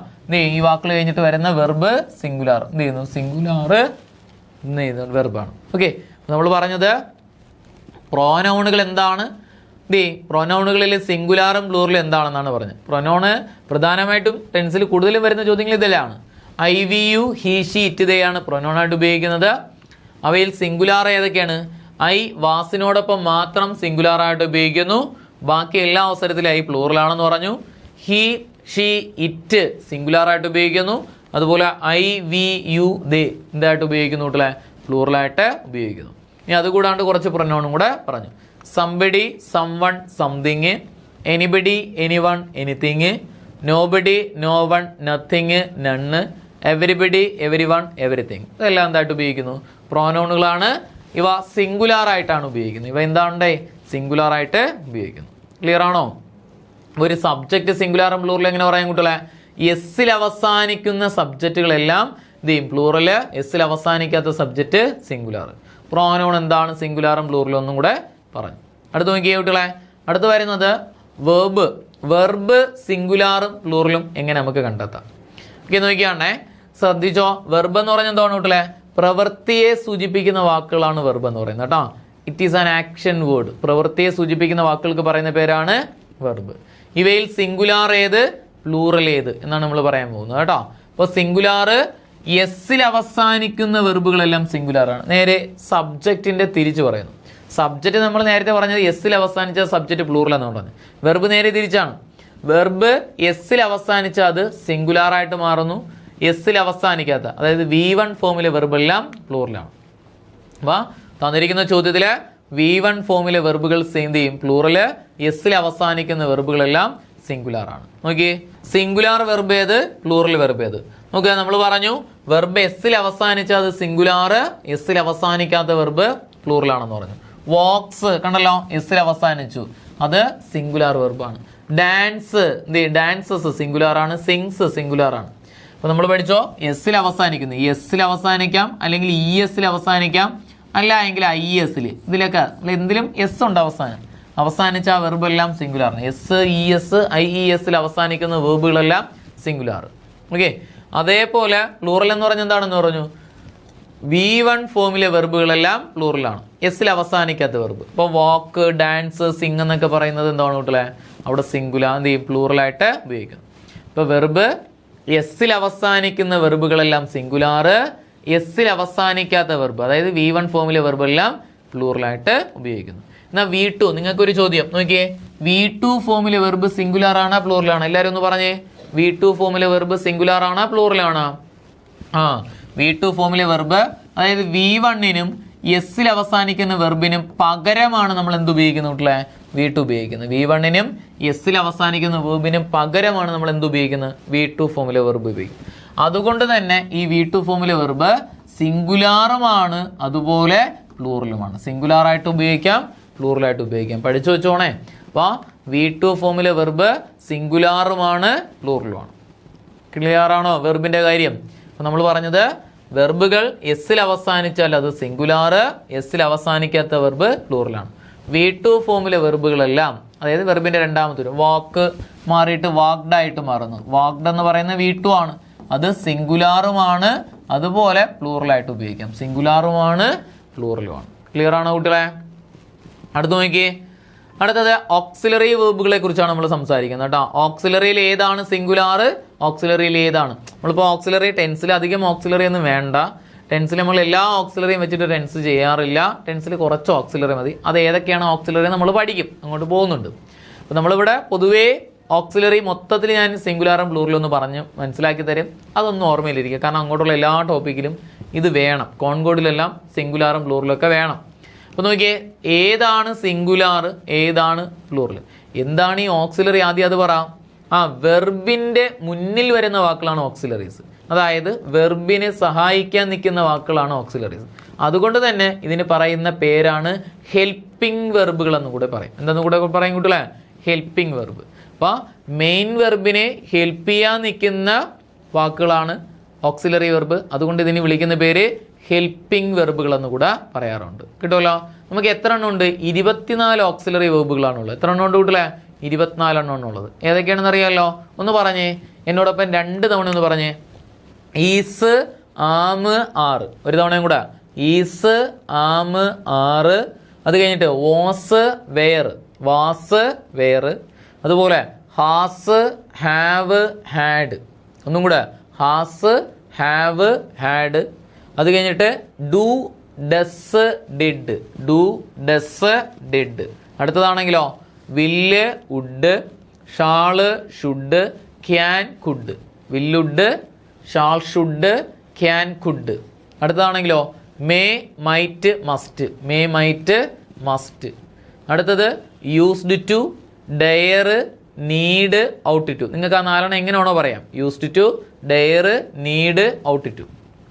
ഈ വാക്കുകൾ കഴിഞ്ഞിട്ട് വരുന്ന വെർബ് സിംഗുലാർ. എന്ത് ചെയ്യുന്നു? സിംഗുലാർ എന്ത് ചെയ്യുന്നു? വെർബാണ്. ഓക്കെ. നമ്മൾ പറഞ്ഞത് പ്രോനൗണുകൾ എന്താണ്? പ്രൊനൗണുകളിൽ സിംഗുലാറും പ്ലൂറലും എന്താണെന്നാണ് പറഞ്ഞത്. പ്രൊനൗണ് പ്രധാനമായിട്ടും ടെൻസിൽ കൂടുതലും വരുന്ന ചോദ്യങ്ങൾ ഇതെല്ലാം. I, we, you, he, she, it, they ആണ് പ്രൊനൗണായിട്ട് ഉപയോഗിക്കുന്നത്. അവയിൽ സിംഗുലാർ ഏതൊക്കെയാണ്? ഐ വാസിനോടൊപ്പം മാത്രം സിംഗുലാറായിട്ട് ഉപയോഗിക്കുന്നു. ബാക്കി എല്ലാ അവസരത്തിലും ഐ പ്ലൂറലാണെന്ന് പറഞ്ഞു. ഹി, ഷീ, ഇറ്റ് സിംഗുലാറായിട്ട് ഉപയോഗിക്കുന്നു. അതുപോലെ ഐ, വി, യു, ദേ എന്തായിട്ട് ഉപയോഗിക്കുന്നു കൂട്ടലെ? പ്ലൂറലായിട്ട് ഉപയോഗിക്കുന്നു. ഇനി അതുകൂടാണ്ട് കുറച്ച് പ്രൊനൗണും കൂടെ പറഞ്ഞു. Somebody, someone, something, anybody, anyone, anything, nobody, no one, nothing, none, everybody, every one, everything. ഇതെല്ലാം എന്തായിട്ട് ഉപയോഗിക്കുന്നു? പ്രോനൗണുകളാണ്. ഇവ സിംഗുലാർ ആയിട്ടാണ് ഉപയോഗിക്കുന്നത്. ഇവ എന്താണ്ടേ? സിംഗുലാർ ആയിട്ട് ഉപയോഗിക്കുന്നു. ക്ലിയർ ആണോ? ഒരു സബ്ജക്റ്റ് സിംഗുലാറും പ്ലൂറലും എങ്ങനെ പറയാൻ കുട്ടികളെ? എസ്സിൽ അവസാനിക്കുന്ന സബ്ജക്റ്റുകളെല്ലാം എന്ത് ചെയ്യും? പ്ലൂറല്. എസ്സിൽ അവസാനിക്കാത്ത സബ്ജക്റ്റ് സിംഗുലാർ. പ്രോനൗൺ എന്താണ് സിംഗുലാറും പ്ലൂറലും ഒന്നും കൂടെ പറഞ്ഞു. അടുത്ത് നോക്കിയേ കുട്ടികളെ, അടുത്ത് വരുന്നത് വെർബ്. വെർബ് സിംഗുലാറും പ്ലൂറലും എങ്ങനെ നമുക്ക് കണ്ടെത്താം? ഓക്കെ, നോക്കിയാണേ, ശ്രദ്ധിച്ചോ. വെർബ് എന്ന് പറഞ്ഞാൽ എന്താണ് കുട്ടികളെ? പ്രവൃത്തിയെ സൂചിപ്പിക്കുന്ന വാക്കുകളാണ് വെർബ് എന്ന് പറയുന്നത് കേട്ടോ. It is an action word. പ്രവൃത്തിയെ സൂചിപ്പിക്കുന്ന വാക്കുകൾക്ക് പറയുന്ന പേരാണ് വെർബ്. ഇവയിൽ സിംഗുലാർ ഏത്, പ്ലൂറൽ ഏത് എന്നാണ് നമ്മൾ പറയാൻ പോകുന്നത് കേട്ടോ. അപ്പോൾ സിംഗുലാർ എസ്സിൽ അവസാനിക്കുന്ന വെർബുകളെല്ലാം സിംഗുലാർ ആണ്. നേരെ സബ്ജക്റ്റിന്റെ തിരിച്ചു പറയുന്നു. സബ്ജക്റ്റ് നമ്മൾ നേരത്തെ പറഞ്ഞത് എസ്സിൽ അവസാനിച്ച സബ്ജക്റ്റ് പ്ലൂറൽ എന്നാണ് പറഞ്ഞത്. വെർബ് നേരെ തിരിച്ചാണ്. വെർബ് എസ്സിൽ അവസാനിച്ച അത് സിംഗുലാർ ആയിട്ട് മാറുന്നു. എസ്സിൽ അവസാനിക്കാത്ത, അതായത് V1 ഫോമിലെ വെർബെല്ലാം പ്ലൂറലാണ്. അപ്പോൾ തന്നിരിക്കുന്ന ചോദ്യത്തില് V1 ഫോമിലെ വെർബുകൾ എന്ത് ചെയ്യും? പ്ലൂറല്. എസ്സിൽ അവസാനിക്കുന്ന വെർബുകളെല്ലാം സിംഗുലാർ ആണ്. നോക്കിയേ, സിംഗുലാർ വെർബ് ഏത്, പ്ലൂറൽ വെർബ് ഏത്? നോക്കുക, നമ്മൾ പറഞ്ഞു വെർബ് എസ്സിൽ അവസാനിച്ച അത് സിംഗുലാർ, എസ്സിൽ അവസാനിക്കാത്ത വെർബ് പ്ലൂറലാണെന്ന് പറഞ്ഞു. വാക്സ് കണ്ടല്ലോ, എസ്സിൽ അവസാനിച്ചു, അത് സിംഗുലാർ വെർബാണ്. ഡാൻസ്, ഡാൻസസ് സിംഗുലാർ ആണ്. സിങ്സ് സിംഗുലാർ ആണ്. അപ്പൊ നമ്മൾ പഠിച്ചോ, എസ്സിൽ അവസാനിക്കുന്നു. എസ്സിൽ അവസാനിക്കാം, അല്ലെങ്കിൽ ES അവസാനിക്കാം, അല്ല എങ്കിൽ IS. ഇതിലൊക്കെ എന്തിലും എസ് ഉണ്ട് അവസാനം. അവസാനിച്ച ആ വെർബ് എല്ലാം സിംഗുലാർ ആണ്. SES IES അവസാനിക്കുന്ന വെർബുകളെല്ലാം സിംഗുലാർ. ഓക്കെ, അതേപോലെ പ്ലൂറൽ എന്ന് പറഞ്ഞാൽ എന്താണെന്ന് പറഞ്ഞു? V1 ഫോമിലെ വെർബുകളെല്ലാം പ്ലൂറലാണ്. എസ്സിൽ അവസാനിക്കാത്ത വെർബ്. ഇപ്പോൾ വാക്ക്, ഡാൻസ്, സിംഗ് എന്നൊക്കെ പറയുന്നത് എന്താണ് കുട്ടികളെ? അവിടെ സിംഗുലാർ പ്ലൂറലായിട്ട് ഉപയോഗിക്കുന്നു. ഇപ്പോൾ വെർബ് എസ്സിൽ അവസാനിക്കുന്ന വെർബുകളെല്ലാം സിംഗുലാർ, എസ്സിൽ അവസാനിക്കാത്ത വെർബ്, അതായത് V1 ഫോമിലെ വെർബെല്ലാം പ്ലൂറലായിട്ട് ഉപയോഗിക്കുന്നു. എന്നാൽ V2, നിങ്ങൾക്കൊരു ചോദ്യം നോക്കിയേ, V2 ഫോമിലെ വെർബ് സിംഗുലാർ ആണോ പ്ലൂറലാണോ? എല്ലാവരും ഒന്ന് പറഞ്ഞേ, V2 ഫോമിലെ വെർബ് സിംഗുലാർ ആണോ പ്ലൂറലാണോ? V2 ഫോമിലെ വെർബ്, അതായത് V1നും എസ്സിൽ അവസാനിക്കുന്ന വെർബിനും പകരമാണ് നമ്മൾ എന്ത് ഉപയോഗിക്കുന്നത് കുട്ടികളെ? V2 ഉപയോഗിക്കുന്നത്. V1നും എസ്സിൽ അവസാനിക്കുന്ന വെർബിനും പകരമാണ് നമ്മൾ എന്ത് ഉപയോഗിക്കുന്നത്? V2 ഫോമിലെ വെർബ് ഉപയോഗിക്കുന്നത്. അതുകൊണ്ട് തന്നെ ഈ V2 ഫോമിലെ വെർബ് സിംഗുലാറുമാണ്, അതുപോലെ പ്ലൂറലുമാണ്. സിംഗുലാർ ആയിട്ട് ഉപയോഗിക്കാം, പ്ലൂറലായിട്ട് ഉപയോഗിക്കാം. പഠിച്ചു വെച്ചോണേ. അപ്പോൾ V2 ഫോമിലെ വെർബ് സിംഗുലാറുമാണ്, പ്ലൂറലുമാണ്. ക്ലിയർ ആണോ വെർബിന്റെ കാര്യം? അപ്പോൾ നമ്മൾ പറഞ്ഞത് വെർബുകൾ എസ്സിൽ അവസാനിച്ചാൽ അത് സിംഗുലാർ, എസ്സിൽ അവസാനിക്കാത്ത വെർബ് പ്ലൂറലാണ്. V2 ഫോമിലെ വെർബുകളെല്ലാം, അതായത് വെർബിന്റെ രണ്ടാമത്തെ വാക്ക് മാറിയിട്ട് വാക്ഡ് ആയിട്ട് മാറുന്നു. വാക്ഡ് എന്ന് പറയുന്നത് V2 ആണ്, അത് സിംഗുലാറുമാണ്, അതുപോലെ പ്ലൂറലായിട്ട് ഉപയോഗിക്കാം. സിംഗുലാറുമാണ്, പ്ലൂറലുമാണ്. ക്ലിയർ ആണോ കുട്ടികളെ? അടുത്ത് നോക്കിയേ, അടുത്തത് ഓക്സിലറി വെർബുകളെ കുറിച്ചാണ് നമ്മൾ സംസാരിക്കുന്നത് കേട്ടോ. ഓക്സിലറിയിൽ ഏതാണ് സിംഗുലാർ, ഓക്സിലറിയിൽ ഏതാണ്? നമ്മളിപ്പോൾ ഓക്സിലറി ടെൻസിൽ അധികം ഓക്സിലറി ഒന്നും വേണ്ട. ടെൻസിൽ നമ്മൾ എല്ലാ ഓക്സിലറിയും വെച്ചിട്ട് ടെൻസ് ചെയ്യാറില്ല. ടെൻസിൽ കുറച്ച് ഓക്സിലറി മതി. അത് ഏതൊക്കെയാണ് ഓക്സിലറി നമ്മൾ പഠിക്കും, അങ്ങോട്ട് പോകുന്നുണ്ട്. അപ്പോൾ നമ്മളിവിടെ പൊതുവേ ഓക്സിലറി മൊത്തത്തിൽ ഞാൻ സിംഗുലാറും പ്ലൂറലും ഒന്ന് പറഞ്ഞ് മനസ്സിലാക്കി തരും. അതൊന്നും ഓർമ്മയിലിരിക്കുക, കാരണം അങ്ങോട്ടുള്ള എല്ലാ ടോപ്പിക്കിലും ഇത് വേണം. കോൺകോഡിലെല്ലാം സിംഗുലാറും പ്ലൂറലും ഒക്കെ വേണം. അപ്പോൾ നോക്കിയേ, ഏതാണ് സിംഗുലാർ, ഏതാണ് പ്ലൂറൽ? എന്താണ് ഈ ഓക്സിലറി? ആദ്യം അത് പറയാം. വെർബിന്റെ മുന്നിൽ വരുന്ന വാക്കുകളാണ് ഓക്സിലറീസ്. അതായത് വെർബിനെ സഹായിക്കാൻ നിൽക്കുന്ന വാക്കുകളാണ് ഓക്സിലറീസ്. അതുകൊണ്ട് തന്നെ ഇതിന് പറയുന്ന പേരാണ് ഹെൽപ്പിംഗ് വെർബുകൾ എന്ന് കൂടെ പറയും. എന്താന്ന് കൂടെ പറയും കുട്ടികളെ? Helping verb. അപ്പോൾ മെയിൻ വെർബിനെ ഹെൽപ്പ് ചെയ്യാൻ നിൽക്കുന്ന വാക്കുകളാണ് ഓക്സിലറി വെർബ്. അതുകൊണ്ട് ഇതിന് വിളിക്കുന്ന പേര് ഹെൽപ്പിംഗ് വെർബുകൾ എന്ന് കൂടെ പറയാറുണ്ട്. കിട്ടുമല്ലോ. നമുക്ക് എത്ര എണ്ണം ഉണ്ട്? 24 ഓക്സിലറി വെർബുകളാണുള്ളത്. എത്ര എണ്ണം ഉണ്ട് കുട്ടികളെ? 24 എണ്ണം ഉള്ളത്. ഏതൊക്കെയാണെന്ന് അറിയാമല്ലോ? ഒന്ന് പറഞ്ഞേ, എന്നോടൊപ്പം 2 തവണ ഒന്ന് പറഞ്ഞേ. ഈസ്, ആം, ആറ്. ഒരു തവണയും കൂടെ. Is, am, are. അത് കഴിഞ്ഞിട്ട് വാസ്, വെയർ. Was, were. അതുപോലെ ഹാസ്, ഹാവ്, ഹാഡ്. ഒന്നും കൂടെ. Has, have, had. അത് കഴിഞ്ഞിട്ട് do, does, did. Do, does, did. അടുത്തതാണെങ്കിലോ will, would. Shall, should. Can, could. Will would, shall, should, can, could. അടുത്തതാണെങ്കിലോ may, might, must. May, might, must. അടുത്തത് used to, dare, need, ought to. നിങ്ങൾക്ക് ആ 4 എങ്ങനെയാണോ പറയാം. Used to, dare, need, ought to.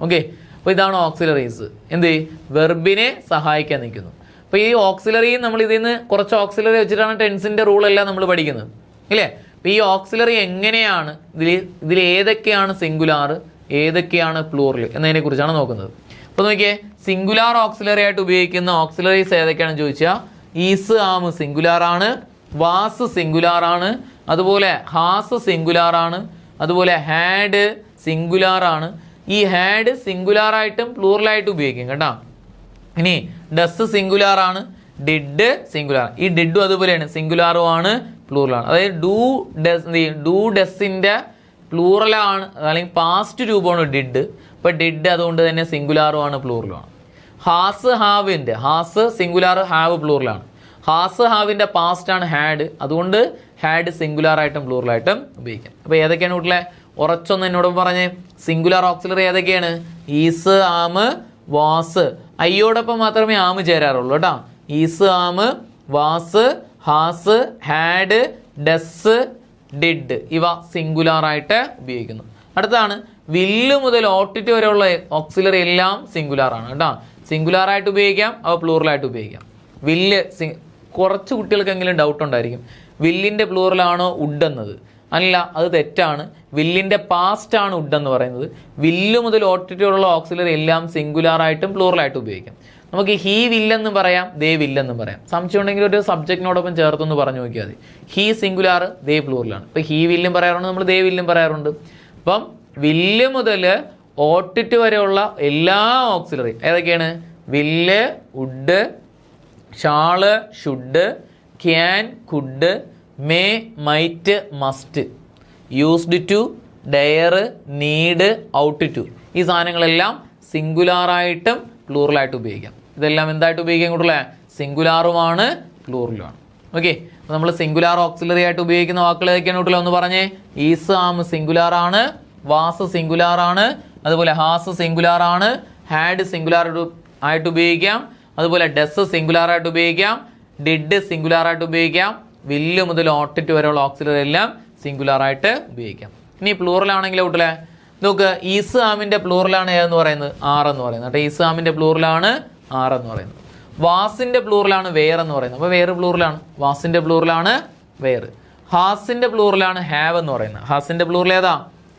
Okay. അപ്പോൾ ഇതാണ് auxiliaries. എന്ത്? വെർബിനെ സഹായിക്കാൻ നിൽക്കുന്നു. അപ്പോൾ ഈ ഓക്സിലറി നമ്മൾ ഇതിൽ നിന്ന് കുറച്ച് ഓക്സിലറി വെച്ചിട്ടാണ് ടെൻസിന്റെ റൂൾ എല്ലാം നമ്മൾ പഠിക്കുന്നത്, ഇല്ലേ? അപ്പോൾ ഈ ഓക്സിലറി എങ്ങനെയാണ് ഇതിൽ ഏതൊക്കെയാണ് സിംഗുലാർ, ഏതൊക്കെയാണ് പ്ലൂറൽ എന്നതിനെക്കുറിച്ചാണ് നോക്കുന്നത്. അപ്പോൾ നോക്കിയേ, സിംഗുലാർ ഓക്സിലറി ആയിട്ട് ഉപയോഗിക്കുന്ന ഓക്സിലറീസ് ഏതൊക്കെയാണെന്ന് ചോദിച്ചാൽ ഈസ് ആം സിംഗുലാർ ആണ്, വാസ് സിംഗുലാർ ആണ്, അതുപോലെ ഹാസ് സിംഗുലാർ ആണ്, അതുപോലെ ഹാഡ് സിംഗുലാർ ആണ്. ഈ ഹാഡ് സിംഗുലാർ ആയിട്ടും പ്ലൂറലായിട്ടും ഉപയോഗിക്കും കേട്ടോ. ഇനി ഡസ് സിംഗുലാർ ആണ്, ഡിഡ് സിംഗുലാർ. ഈ ഡിഡും അതുപോലെയാണ്, സിംഗുലാറും ആണ് പ്ലൂറലാണ്. അതായത് ഡു ഡസിന്റെ പ്ലൂറലാണ് അല്ലെങ്കിൽ പാസ്റ്റ് രൂപമാണ് ഡിഡ്. ഇപ്പൊ ഡിഡ് അതുകൊണ്ട് തന്നെ സിംഗുലാറും ആണ് പ്ലൂറലാണ്. ഹാസ് ഹാവിന്റെ ഹാസ് സിംഗുലാർ, ഹാവ് പ്ലൂറലാണ്. ഹാസ് ഹാവിന്റെ പാസ്റ്റ് ആണ് ഹാഡ്, അതുകൊണ്ട് ഹാഡ് സിംഗുലാർ ആയിട്ടും പ്ലൂറലായിട്ടും ഉപയോഗിക്കാം. അപ്പൊ ഏതൊക്കെയാണ് വീട്ടിലെ ഉറച്ചൊന്ന് എന്നോട് പറഞ്ഞ് സിംഗുലാർ ഓക്സിലറി ഏതൊക്കെയാണ്? Is am was. അയ്യോടൊപ്പം മാത്രമേ ആമ് ചേരാറുള്ളൂ കേട്ടോ. Is am was has had does did ഇവ സിംഗുലാർ ആയിട്ട് ഉപയോഗിക്കുന്നു. അടുത്താണ് വില്ല് മുതൽ ഓട്ടിറ്റ് വരെയുള്ള ഓക്സിലറി എല്ലാം സിംഗുലാർ ആണ് കേട്ടോ. സിംഗുലാർ ആയിട്ട് ഉപയോഗിക്കാം, അവ പ്ലൂറലായിട്ട് ഉപയോഗിക്കാം. വില്ല് കുറച്ച് കുട്ടികൾക്കെങ്കിലും ഡൗട്ട് ഉണ്ടായിരിക്കും, വില്ലിൻ്റെ പ്ലൂറലാണോ വുഡ് എന്നത്. അല്ല, അത് തെറ്റാണ്. വില്ലിൻ്റെ പാസ്റ്റ് ആണ് വുഡ് എന്ന് പറയുന്നത്. വില്ല് മുതൽ ഓട്ടിറ്റ് വരെയുള്ള ഓക്സിലറി എല്ലാം സിംഗുലാർ ആയിട്ടും പ്ലൂറലായിട്ടും ഉപയോഗിക്കാം. നമുക്ക് ഹീ വില്ലെന്നും പറയാം, ദേ വില്ലെന്നും പറയാം. സംശയം ഉണ്ടെങ്കിൽ ഒരു സബ്ജക്റ്റിനോടൊപ്പം ചേർത്തൊന്ന് പറഞ്ഞു നോക്കിയാൽ മതി. ഹീ സിംഗുലാർ, ദേ പ്ലൂറലാണ്. ഇപ്പം ഹീ വില്ലും പറയാറുണ്ട്, നമ്മൾ ദേ വില്ലും പറയാറുണ്ട്. അപ്പം വില്ല് മുതൽ ഓട്ടിറ്റ് വരെയുള്ള എല്ലാ ഓക്സിലറി ഏതൊക്കെയാണ്? Will, would, shall, should, can, could, may, might, must, used to, dare, need, ought to. ഈ സാധനങ്ങളെല്ലാം സിംഗുലാറായിട്ടും പ്ലൂറലായിട്ട് ഉപയോഗിക്കാം. ഇതെല്ലാം എന്തായിട്ട് ഉപയോഗിക്കാം കൂട്ടുള്ള? സിംഗുലാറുമാണ് പ്ലൂറലുമാണ്. ഓക്കെ, അപ്പോൾ നമ്മൾ സിംഗുലാർ ഓക്സിലറി ആയിട്ട് ഉപയോഗിക്കുന്ന വാക്കുകൾ ഏതൊക്കെയാണ് കൂട്ടുള്ള? ഒന്ന് പറഞ്ഞേ. ഈസ് ആം സിംഗുലാർ ആണ്, വാസ് സിംഗുലാർ ആണ്, അതുപോലെ ഹാസ് സിംഗുലാർ ആണ്, ഹാഡ് സിംഗുലാർ ആയിട്ട് ഉപയോഗിക്കാം, അതുപോലെ ഡസ് സിംഗുലാർ ആയിട്ട് ഉപയോഗിക്കാം, ഡിഡ് സിംഗുലാർ ആയിട്ട് ഉപയോഗിക്കാം, വില്ല് മുതൽ ഓട്ടിറ്റ് വരെയുള്ള ഓക്സിലറി എല്ലാം സിംഗുലാർ ആയിട്ട് ഉപയോഗിക്കാം. ഇനി പ്ലൂറൽ ആണെങ്കിലോ കൂട്ടലെ നോക്ക്, ഈസ് ആമിന്റെ പ്ലൂറലാണ് ഏതെന്ന് പറയുന്നത്? ആറെന്ന് പറയുന്നത്. അപ്പോൾ ഈസ് ആമിന്റെ പ്ലൂറലാണ് ആറെന്ന് പറയുന്നത്. വാസിന്റെ പ്ലൂറലാണ് വെയർ എന്ന് പറയുന്നത്. അപ്പോൾ വെയർ പ്ലൂറലാണ്. വാസിന്റെ പ്ലൂറലാണ് വെയർ. ഹാസിന്റെ പ്ലൂറലാണ് ഹാവ് എന്ന് പറയുന്നത്. ഹാസിന്റെ പ്ലൂറൽ ഏതാ?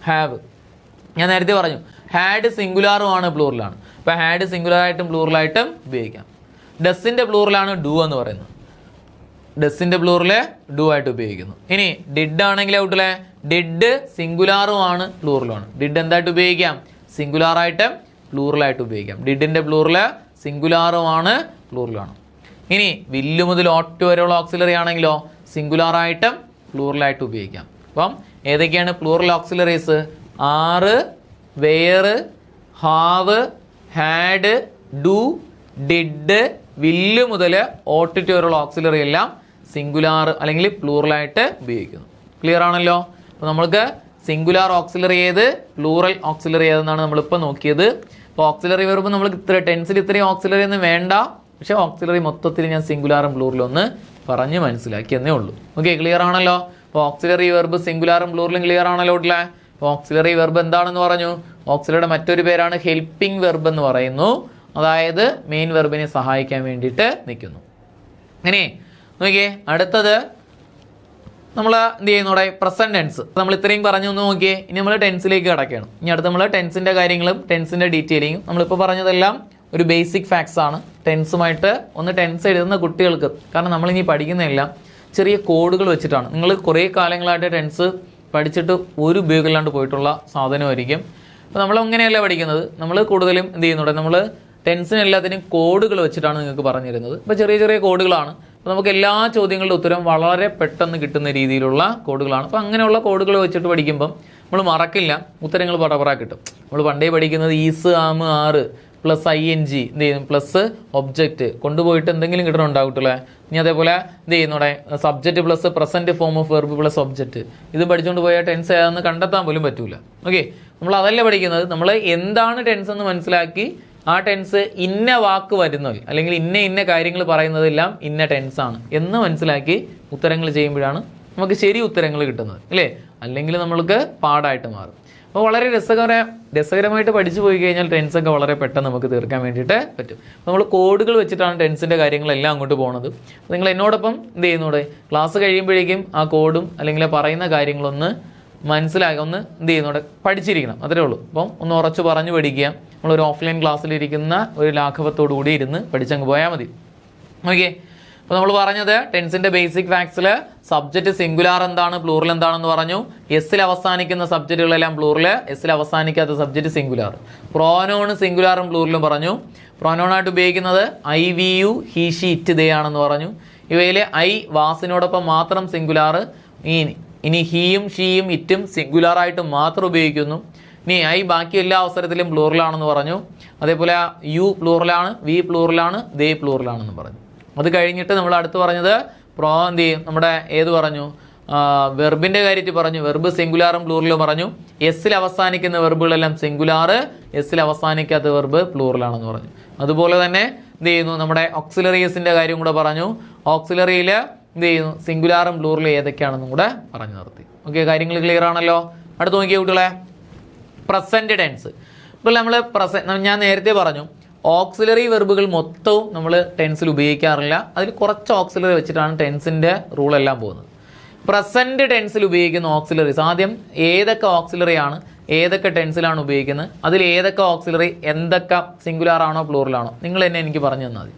ഹാവ്. ഞാൻ നേരത്തെ പറഞ്ഞു ഹാഡ് സിംഗുലാറുമാണ് പ്ലൂറലാണ്. അപ്പോൾ ഹാഡ് സിംഗുലാറായിട്ടും പ്ലൂറലായിട്ടും ഉപയോഗിക്കാം. ഡസിന്റെ പ്ലൂറലാണ് ഡു എന്ന് പറയുന്നത്. ഡസിന്റെ പ്ലൂറല് ഡു ആയിട്ട് ഉപയോഗിക്കുന്നു. ഇനി ഡിഡ് ആണെങ്കിൽ ഔട്ടിലെ ഡിഡ് സിംഗുലാറുമാണ് പ്ലൂറലുമാണ്. ഡിഡ് എന്തായിട്ട് ഉപയോഗിക്കാം? സിംഗുലാറായിട്ടും പ്ലൂറലായിട്ട് ഉപയോഗിക്കാം. ഡിഡിന്റെ പ്ലൂറല് സിംഗുലാറുമാണ് പ്ലൂറലാണ്. ഇനി വില്ല് മുതൽ ഓട്ട് വരെയുള്ള ഓക്സിലറി ആണെങ്കിലോ സിംഗുലാറായിട്ടും പ്ലൂറലായിട്ട് ഉപയോഗിക്കാം. അപ്പം ഏതൊക്കെയാണ് plural auxiliaries? Are, were, have, had, do, did, will മുതൽ ഓട്ടിറ്റ് വരെയുള്ള ഓക്സിലറി എല്ലാം സിംഗുലാർ അല്ലെങ്കിൽ പ്ലൂറലായിട്ട് ഉപയോഗിക്കുന്നു. ക്ലിയർ ആണല്ലോ? അപ്പോൾ നമ്മൾക്ക് സിംഗുലാർ ഓക്സിലറി ഏത്, പ്ലൂറൽ ഓക്സിലറി ഏതെന്നാണ് നമ്മളിപ്പോൾ നോക്കിയത്. അപ്പോൾ ഓക്സിലറി വെർബ് നമ്മൾ ടെൻസിൽ ഇത്രയും ഓക്സിലറി ഒന്നും വേണ്ട, പക്ഷേ ഓക്സിലറി മൊത്തത്തിൽ ഞാൻ സിംഗുലാറും പ്ലൂറലും ഒന്ന് പറഞ്ഞ് മനസ്സിലാക്കിയെന്നേ ഉള്ളൂ. ഓക്കെ, ക്ലിയർ ആണല്ലോ? അപ്പോൾ ഓക്സിലറി വെർബ് സിംഗുലാറും പ്ലൂറലും ക്ലിയർ ആണല്ലോ ഉള്ള? അപ്പോൾ ഓക്സിലറി വെർബ് എന്താണെന്ന് പറഞ്ഞു? ഓക്സിലറിയുടെ മറ്റൊരു പേരാണ് ഹെൽപ്പിംഗ് വെർബ് എന്ന് പറയുന്നു. അതായത് മെയിൻ വെർബിനെ സഹായിക്കാൻ വേണ്ടിയിട്ട് നിൽക്കുന്നു. ഇനി നോക്കിയേ, അടുത്തത് നമ്മൾ എന്ത് ചെയ്യുന്നൂടെ? Present tense. നമ്മൾ ഇത്രയും പറഞ്ഞു ഒന്ന് നോക്കിയേ. ഇനി നമ്മൾ ടെൻസിലേക്ക് കിടക്കുകയാണ്. ഇനി അടുത്ത് നമ്മൾ ടെൻസിന്റെ കാര്യങ്ങളും ടെൻസിന്റെ ഡീറ്റെയിലിങ്ങും നമ്മളിപ്പോൾ പറഞ്ഞതെല്ലാം ഒരു ബേസിക് ഫാക്ട്സ് ആണ്. ടെൻസുമായിട്ട് ഒന്ന് ടെൻസ് എഴുതുന്ന കുട്ടികൾക്ക്, കാരണം നമ്മളിനി പഠിക്കുന്നതെല്ലാം ചെറിയ കോഡുകൾ വെച്ചിട്ടാണ്. നിങ്ങൾ കുറേ കാലങ്ങളായിട്ട് ടെൻസ് പഠിച്ചിട്ട് ഒരു ഉപയോഗമില്ലാണ്ട് പോയിട്ടുള്ള സാധനമായിരിക്കും. അപ്പോൾ നമ്മൾ അങ്ങനെയല്ല പഠിക്കുന്നത്. നമ്മൾ കൂടുതലും എന്ത് ചെയ്യുന്നുണ്ട്? നമ്മൾ ടെൻസിന് എല്ലാത്തിനും കോഡുകൾ വെച്ചിട്ടാണ് നിങ്ങൾക്ക് പറഞ്ഞിരുന്നത്. ഇപ്പോൾ ചെറിയ ചെറിയ കോഡുകളാണ്. അപ്പോൾ നമുക്ക് എല്ലാ ചോദ്യങ്ങളുടെ ഉത്തരം വളരെ പെട്ടെന്ന് കിട്ടുന്ന രീതിയിലുള്ള കോഡുകളാണ്. അപ്പോൾ അങ്ങനെയുള്ള കോഡുകൾ വെച്ചിട്ട് പഠിക്കുമ്പം നമ്മൾ മറക്കില്ല, ഉത്തരങ്ങൾ പടപറ കിട്ടും. നമ്മൾ പണ്ടേ പഠിക്കുന്നത് ഈസ് ആം ആറ് പ്ലസ് ING എന്ത് ചെയ്യുന്നു? പ്ലസ് ഒബ്ജക്റ്റ് കൊണ്ടുപോയിട്ട് എന്തെങ്കിലും കിട്ടണുണ്ടാകട്ടില്ലേ? ഇനി അതേപോലെ എന്ത് ചെയ്യുന്നൂടെ? Subject plus present form of verb plus object. ഇത് പഠിച്ചുകൊണ്ട് പോയാൽ ടെൻസ് ഏതാണെന്ന് കണ്ടെത്താൻ പോലും പറ്റൂല. ഓക്കെ, നമ്മൾ അതല്ല പഠിക്കുന്നത്. നമ്മൾ എന്താണ് ടെൻസ് എന്ന് മനസ്സിലാക്കി ആ ടെൻസ് ഇന്ന വാക്ക് വരുന്നത് അല്ലെങ്കിൽ ഇന്ന കാര്യങ്ങൾ പറയുന്നതെല്ലാം ഇന്ന ടെൻസാണ് എന്ന് മനസ്സിലാക്കി ഉത്തരങ്ങൾ ചെയ്യുമ്പോഴാണ് നമുക്ക് ശരി ഉത്തരങ്ങൾ കിട്ടുന്നത്, അല്ലേ? അല്ലെങ്കിൽ നമ്മൾക്ക് പാടായിട്ട് മാറും. അപ്പോൾ വളരെ രസകരമായിട്ട് പഠിച്ചു പോയി കഴിഞ്ഞാൽ ടെൻസൊക്കെ വളരെ പെട്ടെന്ന് നമുക്ക് തീർക്കാൻ വേണ്ടിയിട്ട് പറ്റും. നമ്മൾ കോഡുകൾ വെച്ചിട്ടാണ് ടെൻസിൻ്റെ കാര്യങ്ങളെല്ലാം അങ്ങോട്ട് പോകുന്നത്. അപ്പോൾ നിങ്ങൾ എന്നോടൊപ്പം എന്ത് ചെയ്യുന്നൂടെ, ക്ലാസ് കഴിയുമ്പോഴേക്കും ആ കോഡും അല്ലെങ്കിൽ പറയുന്ന കാര്യങ്ങളൊന്ന് മനസ്സിലാക്കി ഒന്ന് എന്ത് ചെയ്യുന്നൂടെ പഠിച്ചിരിക്കണം, അത്രേ ഉള്ളൂ. അപ്പം ഒന്ന് ഉറച്ച് പറഞ്ഞു പഠിക്കുക. നമ്മളൊരു ഓഫ്ലൈൻ ക്ലാസ്സിലിരിക്കുന്ന ഒരു ലാഘവത്തോടു കൂടി ഇരുന്ന് പഠിച്ചങ്ങ് പോയാൽ മതി. ഓക്കെ, അപ്പോൾ നമ്മൾ പറഞ്ഞത് ടെൻസിന്റെ ബേസിക് ഫാക്ട്സിൽ സബ്ജക്റ്റ് സിംഗുലാർ എന്താണ്, പ്ലൂറൽ എന്താണെന്ന് പറഞ്ഞു. എസ്സിൽ അവസാനിക്കുന്ന സബ്ജക്റ്റുകളെല്ലാം പ്ലൂറൽ, എസ്സിൽ അവസാനിക്കാത്ത സബ്ജക്റ്റ് സിംഗുലാർ. പ്രോനോൺ സിംഗുലാറും പ്ലൂറലും പറഞ്ഞു. പ്രോനോണായിട്ട് ഉപയോഗിക്കുന്നത് I, we, you, he, she, it, they ആണെന്ന് പറഞ്ഞു. ഇവയിൽ ഐ വാസിനോടൊപ്പം മാത്രം സിംഗുലാർ, ഇനി ഹീയും ഷീയും ഇറ്റും സിംഗുലാറായിട്ട് മാത്രം ഉപയോഗിക്കുന്നു. ഇനി ഐ ബാക്കി എല്ലാ അവസരത്തിലും പ്ലൂറലാണെന്ന് പറഞ്ഞു. അതേപോലെ യു പ്ലൂറലാണ്, വി പ്ലൂറലാണ്, ദേ പ്ലൂറലാണെന്ന് പറഞ്ഞു. അത് കഴിഞ്ഞിട്ട് നമ്മൾ അടുത്ത് പറഞ്ഞത് എന്ത് ചെയ്യും, നമ്മുടെ ഏത് പറഞ്ഞു, വെർബിന്റെ കാര്യത്തിൽ പറഞ്ഞു. വെർബ് സിംഗുലാറും പ്ലൂറലും പറഞ്ഞു. എസ്സിൽ അവസാനിക്കുന്ന വെർബുകളെല്ലാം സിംഗുലാർ, എസ്സിൽ അവസാനിക്കാത്ത വെർബ് പ്ലൂറലാണെന്ന് പറഞ്ഞു. അതുപോലെ തന്നെ എന്ത് ചെയ്യുന്നു, നമ്മുടെ ഓക്സിലറീസിന്റെ കാര്യം കൂടെ പറഞ്ഞു. ഓക്സിലറിയിൽ എന്ത് ചെയ്യുന്നു, സിംഗുലാറും പ്ലൂറലും ഏതൊക്കെയാണെന്നും കൂടെ പറഞ്ഞു നിർത്തി. ഓക്കെ, കാര്യങ്ങൾ ക്ലിയർ ആണല്ലോ. അടുത്ത് നോക്കിയ കുട്ടികളെ, പ്രസന്റ് ടെൻസ്. ഇപ്പോൾ നമ്മൾ ഞാൻ നേരത്തെ പറഞ്ഞു ഓക്സിലറി വെർബുകൾ മൊത്തവും നമ്മൾ ടെൻസിൽ ഉപയോഗിക്കാറില്ല. അതിൽ കുറച്ച് ഓക്സിലറി വെച്ചിട്ടാണ് ടെൻസിൻ്റെ റൂൾ എല്ലാം പോകുന്നത്. പ്രസന്റ് ടെൻസിൽ ഉപയോഗിക്കുന്ന ഓക്സിലറീസ്, ആദ്യം ഏതൊക്കെ ഓക്സിലറി ആണ് ഏതൊക്കെ ടെൻസിലാണ് ഉപയോഗിക്കുന്നത്, അതിൽ ഏതൊക്കെ ഓക്സിലറി എന്തൊക്കെ സിംഗുലാർ ആണോ പ്ലൂറലാണോ നിങ്ങൾ തന്നെ എനിക്ക് പറഞ്ഞു തന്നാൽ മതി.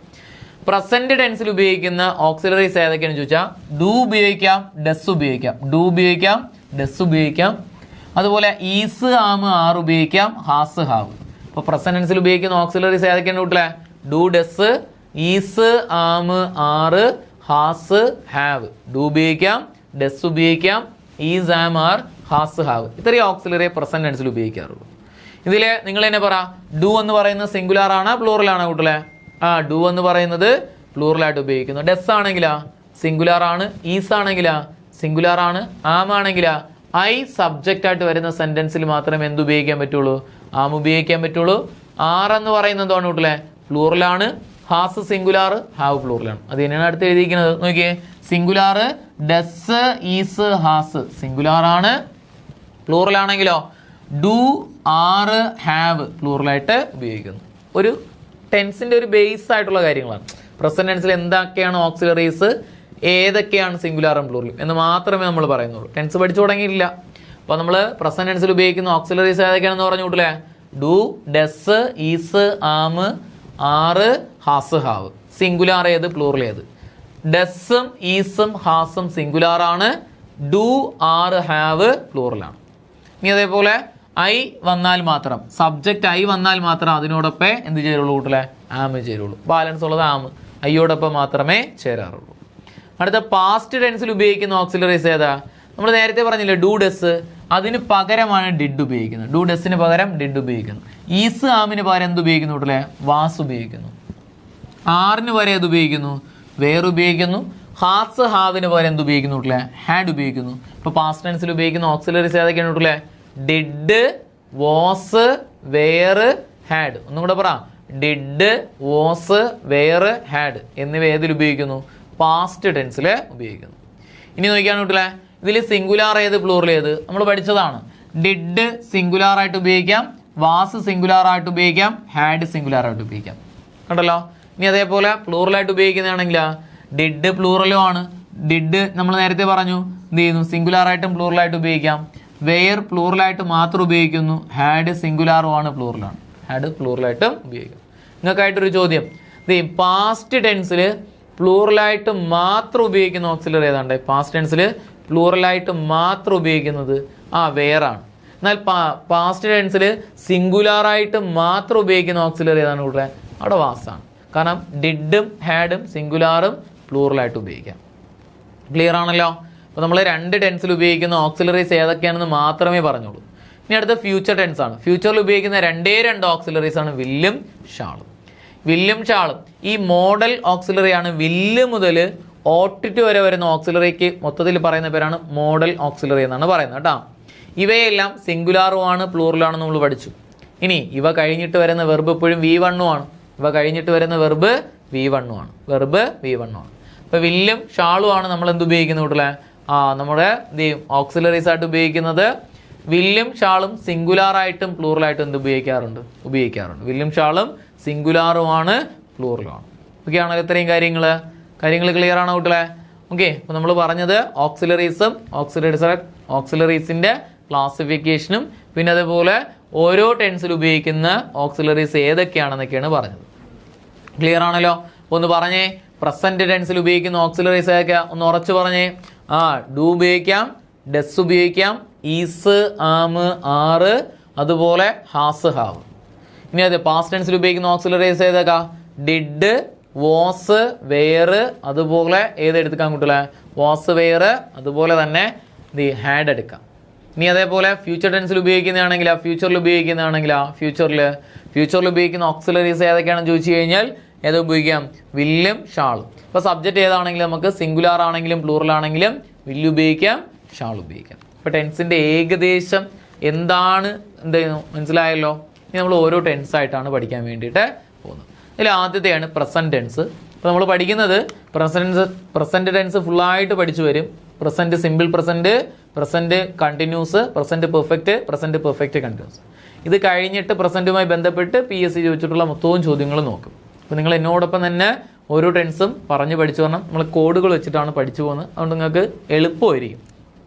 പ്രസന്റ് ടെൻസിൽ ഉപയോഗിക്കുന്ന ഓക്സിലറീസ് ഏതൊക്കെയാണെന്ന് ചോദിച്ചാൽ ഡു ഉപയോഗിക്കാം, ഡസ് ഉപയോഗിക്കാം, ഡു ഉപയോഗിക്കാം, ഡസ് ഉപയോഗിക്കാം. അതുപോലെ ഈസ്, ആം, ആർ ഉപയോഗിക്കാം, ഹാസ്, ഹാവ്. അപ്പോൾ പ്രസന്റ് ടെൻസിൽ ഉപയോഗിക്കുന്ന ഓക്സിലറീസ് ഏതൊക്കെയാണ് കൂട്ടില്ലേ? Do, does, is, am, are, has, have. Do ഉപയോഗിക്കാം, ഡസ് ഉപയോഗിക്കാം, is, am, are, has, have. ഇത്രയും ഓക്സിലറി പ്രസന്റ് ടെൻസിൽ ഉപയോഗിക്കാറുള്ളൂ. ഇതിൽ നിങ്ങൾ തന്നെ പറ, ഡു എന്ന് പറയുന്നത് സിംഗുലാർ ആണോ പ്ലൂറലാണോ കൂട്ടില്ലേ? ഡു എന്ന് പറയുന്നത് പ്ലൂറലായിട്ട് ഉപയോഗിക്കുന്നു. ഡസ് ആണെങ്കിലാ സിംഗുലാർ ആണ്, ഈസ് ആണെങ്കിലാ സിംഗുലാർ ആണ്, ആം ആണെങ്കിലാ ഐ സബ്ജക്റ്റ് ആയിട്ട് വരുന്ന സെന്റൻസിൽ മാത്രമേ എന്ത് ഉപയോഗിക്കാൻ പറ്റുള്ളൂ? ആം ഉപയോഗിക്കാൻ പറ്റുള്ളൂ. ആർ എന്ന് പറയുന്നത് എന്താണ് കൂട്ടില്ലേ? പ്ലൂറലാണ്. ഹാസ് സിംഗുലാർ, ഹാവ് പ്ലൂറലാണ്. അത് തന്നെയാണ് അടുത്ത് എഴുതിയിരിക്കുന്നത്. നോക്കിയേ, singular does, is, has singular ആണ്. പ്ലൂറൽ ആണെങ്കിലോ ഡു, ആർ, ഹാവ് പ്ലൂറലായിട്ട് ഉപയോഗിക്കുന്നു. ഒരു ടെൻസിന്റെ ഒരു ബേസ് ആയിട്ടുള്ള കാര്യങ്ങളാണ്. പ്രസന്റ് ടെൻസിൽ എന്തൊക്കെയാണ് ഓക്സിലറീസ്, ഏതൊക്കെയാണ് സിംഗുലാറും പ്ലൂറലും എന്ന് മാത്രമേ നമ്മൾ പറയുന്നുള്ളൂ. ടെൻസ് പഠിച്ചു തുടങ്ങിയില്ല. അപ്പോൾ നമ്മൾ പ്രസന്റ് ടെൻസിൽ ഉപയോഗിക്കുന്ന ഓക്സിലറീസ് ഏതൊക്കെയാണെന്ന് പറഞ്ഞു കൂട്ടില്ലേ? Do, does, is, am, are, has, have. Singular ഏത്, പ്ലൂറൽ ഏത്? ഡസും ഈസും ഹാസും സിംഗുലാർ ആണ്. ഡു, ആർ, ഹാവ് പ്ലൂറലാണ്. ഇനി അതേപോലെ ഐ വന്നാൽ മാത്രം, സബ്ജക്റ്റ് ഐ വന്നാൽ മാത്രം അതിനോടൊപ്പം എന്ത് ചേരുള്ളൂ കൂട്ടില്ലേ? ആം ചേരുള്ളൂ. ബാലൻസ് ഉള്ളത് ആം, ഐയോടൊപ്പം മാത്രമേ ചേരാറുള്ളൂ. അടുത്ത പാസ്റ്റ് ടെൻസിൽ ഉപയോഗിക്കുന്ന ഓക്സിലറീസ് ഏതാ? നമ്മൾ നേരത്തെ പറഞ്ഞില്ലേ ഡു, ഡസ്, അതിന് പകരമാണ് ഡിഡ് ഉപയോഗിക്കുന്നത്. ഡു, ഡസിന് പകരം ഡിഡ് ഉപയോഗിക്കുന്നു. ഈസ്, ആമിന് പകരം എന്ത് ഉപയോഗിക്കുന്നു കൂട്ടില്ലേ? വാസ് ഉപയോഗിക്കുന്നു. ആറിന് പകരം എന്ത് ഉപയോഗിക്കുന്നു? വേർ ഉപയോഗിക്കുന്നു. ഹാസ്, ഹാവിന് പകരം എന്ത് ഉപയോഗിക്കുന്നു കൂട്ടില്ലേ? ഹാഡ് ഉപയോഗിക്കുന്നു. ഇപ്പോൾ പാസ്റ്റ് ടെൻസിൽ ഉപയോഗിക്കുന്ന ഓക്സിലറീസ് ഏതൊക്കെയാണ് കൂട്ടില്ലേ? Did, was, were, had. ഒന്നും കൂടെ പറ, ഡിഡ്, വാസ്, വേർ, ഹാഡ് എന്നിവ ഏതിൽ ഉപയോഗിക്കുന്നു? പാസ്റ്റ് ടെൻസിൽ ഉപയോഗിക്കുന്നു. ഇനി നോക്കിയാണ് കൂട്ടില്ലേ, ഇതിൽ സിംഗുലാർ ഏത്, പ്ലൂറൽ ഏത്? നമ്മൾ പഠിച്ചതാണ്. ഡിഡ് സിംഗുലാർ ആയിട്ട് ഉപയോഗിക്കാം, വാസ് സിംഗുലാർ ആയിട്ട് ഉപയോഗിക്കാം, ഹാഡ് സിംഗുലാർ ആയിട്ട് ഉപയോഗിക്കാം. കണ്ടല്ലോ. ഇനി അതേപോലെ പ്ലൂറലായിട്ട് ഉപയോഗിക്കുന്നതാണെങ്കിൽ ഡിഡ് പ്ലൂറലും ആണ്. ഡിഡ് നമ്മൾ നേരത്തെ പറഞ്ഞു എന്ത് ചെയ്യുന്നു? സിംഗുലാർ ആയിട്ടും പ്ലൂറലായിട്ട് ഉപയോഗിക്കാം. വെയർ പ്ലൂറലായിട്ട് മാത്രം ഉപയോഗിക്കുന്നു. ഹാഡ് സിംഗുലാറുമാണ്, പ്ലൂറലാണ്. ഹാഡ് പ്ലൂറലായിട്ടും ഉപയോഗിക്കും. നിങ്ങൾക്കായിട്ടൊരു ചോദ്യം, പാസ്റ്റ് ടെൻസിൽ പ്ലൂറലായിട്ട് മാത്രം ഉപയോഗിക്കുന്ന ഓക്സിലറി ഏതാണ്ട്? പാസ്റ്റ് ടെൻസിൽ പ്ലൂറലായിട്ട് മാത്രം ഉപയോഗിക്കുന്നത് വെയറാണ്. എന്നാൽ പാസ്റ്റ് ടെൻസിൽ സിംഗുലാറായിട്ട് മാത്രം ഉപയോഗിക്കുന്ന ഓക്സിലറി ഏതാണ് കൂടെ? അവിടെ വാസാണ്. കാരണം ഡിഡും ഹാഡും സിംഗുലാറും പ്ലൂറലായിട്ട് ഉപയോഗിക്കാം. ക്ലിയർ ആണല്ലോ. അപ്പോൾ നമ്മൾ രണ്ട് ടെൻസിൽ ഉപയോഗിക്കുന്ന ഓക്സിലറീസ് ഏതൊക്കെയാണെന്ന് മാത്രമേ പറഞ്ഞുള്ളൂ. ഇനി അടുത്ത ഫ്യൂച്ചർ ടെൻസ് ആണ്. ഫ്യൂച്ചറിൽ ഉപയോഗിക്കുന്ന രണ്ട് ഓക്സിലറീസ് ആണ് വില്ലും, ഷാളും. വില്ലും, ഷാളും ഈ മോഡൽ ഓക്സിലറി ആണ്. വില്ല് മുതൽ ഓട്ടിറ്റ് വരെ വരുന്ന ഓക്സിലറിക്ക് മൊത്തത്തിൽ പറയുന്ന പേരാണ് മോഡൽ ഓക്സിലറി എന്നാണ് പറയുന്നത് കേട്ടോ. ഇവയെല്ലാം സിംഗുലാറുമാണ്, പ്ലൂറലാണ് നമ്മൾ പഠിച്ചു. ഇനി ഇവ കഴിഞ്ഞിട്ട് വരുന്ന വെർബ് എപ്പോഴും V1 ആണ്. ഇവ കഴിഞ്ഞിട്ട് വരുന്ന വെർബ് V1 ആണ്. വെർബ് V1 ആണ്. അപ്പോൾ വില്ലും ഷാളും ആണ് നമ്മൾ എന്ത് ഉപയോഗിക്കുന്നത് കൂട്ടില്ലേ? നമ്മുടെ എന്ത് ചെയ്യും? ഓക്സിലറീസ് ആയിട്ട് ഉപയോഗിക്കുന്നത്. വില്ലും ഷാളും സിംഗുലാർ ആയിട്ടും പ്ലൂറലായിട്ടും എന്ത് ഉപയോഗിക്കാറുണ്ട്? വില്ലും ഷാളും സിംഗുലാറുമാണ്, പ്ലൂറലുമാണ്. ഓക്കെ ആണല്ലോ ഇത്രയും കാര്യങ്ങൾ ക്ലിയർ ആണോ കുട്ടികളെ? ഓക്കെ, അപ്പോൾ നമ്മൾ പറഞ്ഞത് ഓക്സിലറീസിൻ്റെ ക്ലാസിഫിക്കേഷനും പിന്നെ അതേപോലെ ഓരോ ടെൻസിൽ ഉപയോഗിക്കുന്ന ഓക്സിലറീസ് ഏതൊക്കെയാണെന്നൊക്കെയാണ് പറഞ്ഞത്. ക്ലിയർ ആണല്ലോ? ഒന്ന് പറഞ്ഞേ, പ്രസന്റ് ടെൻസിൽ ഉപയോഗിക്കുന്ന ഓക്സിലറീസ് ഏതൊക്കെയാ? ഒന്ന് ഉറച്ചു പറഞ്ഞേ. ഡു ഉപയോഗിക്കാം, ഡസ് ഉപയോഗിക്കാം, ഈസ്, ആം, ആറ്, അതുപോലെ ഹാസ്, ഹാവ്. ഇനി അതെ പാസ്റ്റ് ടെൻസിൽ ഉപയോഗിക്കുന്ന ഓക്സിലറീസ് ഏതൊക്കെ? ഡിഡ്, വാസ്, വെയർ, അതുപോലെ ഏതെടുക്കാം കുട്ടികളെ? വാസ്, വെയർ, അതുപോലെ തന്നെ ഹാഡ് എടുക്കാം. ഇനി അതേപോലെ ഫ്യൂച്ചർ ടെൻസിൽ ഉപയോഗിക്കുന്നതാണെങ്കിൽ ഫ്യൂച്ചറിൽ ഉപയോഗിക്കുന്ന ഓക്സിലറീസ് ഏതൊക്കെയാണെന്ന് ചോദിച്ചു കഴിഞ്ഞാൽ ഏത് ഉപയോഗിക്കാം? വില്ലും ഷാളും. ഇപ്പോൾ സബ്ജക്റ്റ് ഏതാണെങ്കിലും നമുക്ക് സിംഗുലാർ ആണെങ്കിലും പ്ലൂറൽ ആണെങ്കിലും വില്ല് ഉപയോഗിക്കാം, ഷാൾ ഉപയോഗിക്കാം. ഇപ്പോൾ ടെൻസിൻ്റെ ഏകദേശം എന്താണ് മനസ്സിലായല്ലോ? ഇനി നമ്മൾ ഓരോ ടെൻസായിട്ടാണ് പഠിക്കാൻ വേണ്ടിയിട്ട് പോകുന്നത്. ഇതിൽ ആദ്യത്തെയാണ് പ്രസൻറ്റ് ടെൻസ്. അപ്പോൾ നമ്മൾ പഠിക്കുന്നത് പ്രസൻറ്റ് ടെൻസ് ഫുള്ളായിട്ട് പഠിച്ചു വരും. Present simple present continuous, present perfect continuous. ഇത് കഴിഞ്ഞിട്ട് പ്രസൻറ്റുമായി ബന്ധപ്പെട്ട് PSC ചോദിച്ചിട്ടുള്ള മൊത്തവും ചോദ്യങ്ങൾ നോക്കും. അപ്പോൾ നിങ്ങൾ എന്നോടൊപ്പം തന്നെ ഓരോ ടെൻസും പറഞ്ഞ് പഠിച്ചു പറഞ്ഞാൽ നമ്മൾ കോഡുകൾ വെച്ചിട്ടാണ് പഠിച്ചു പോകുന്നത്. അതുകൊണ്ട് നിങ്ങൾക്ക് എളുപ്പമായിരിക്കും.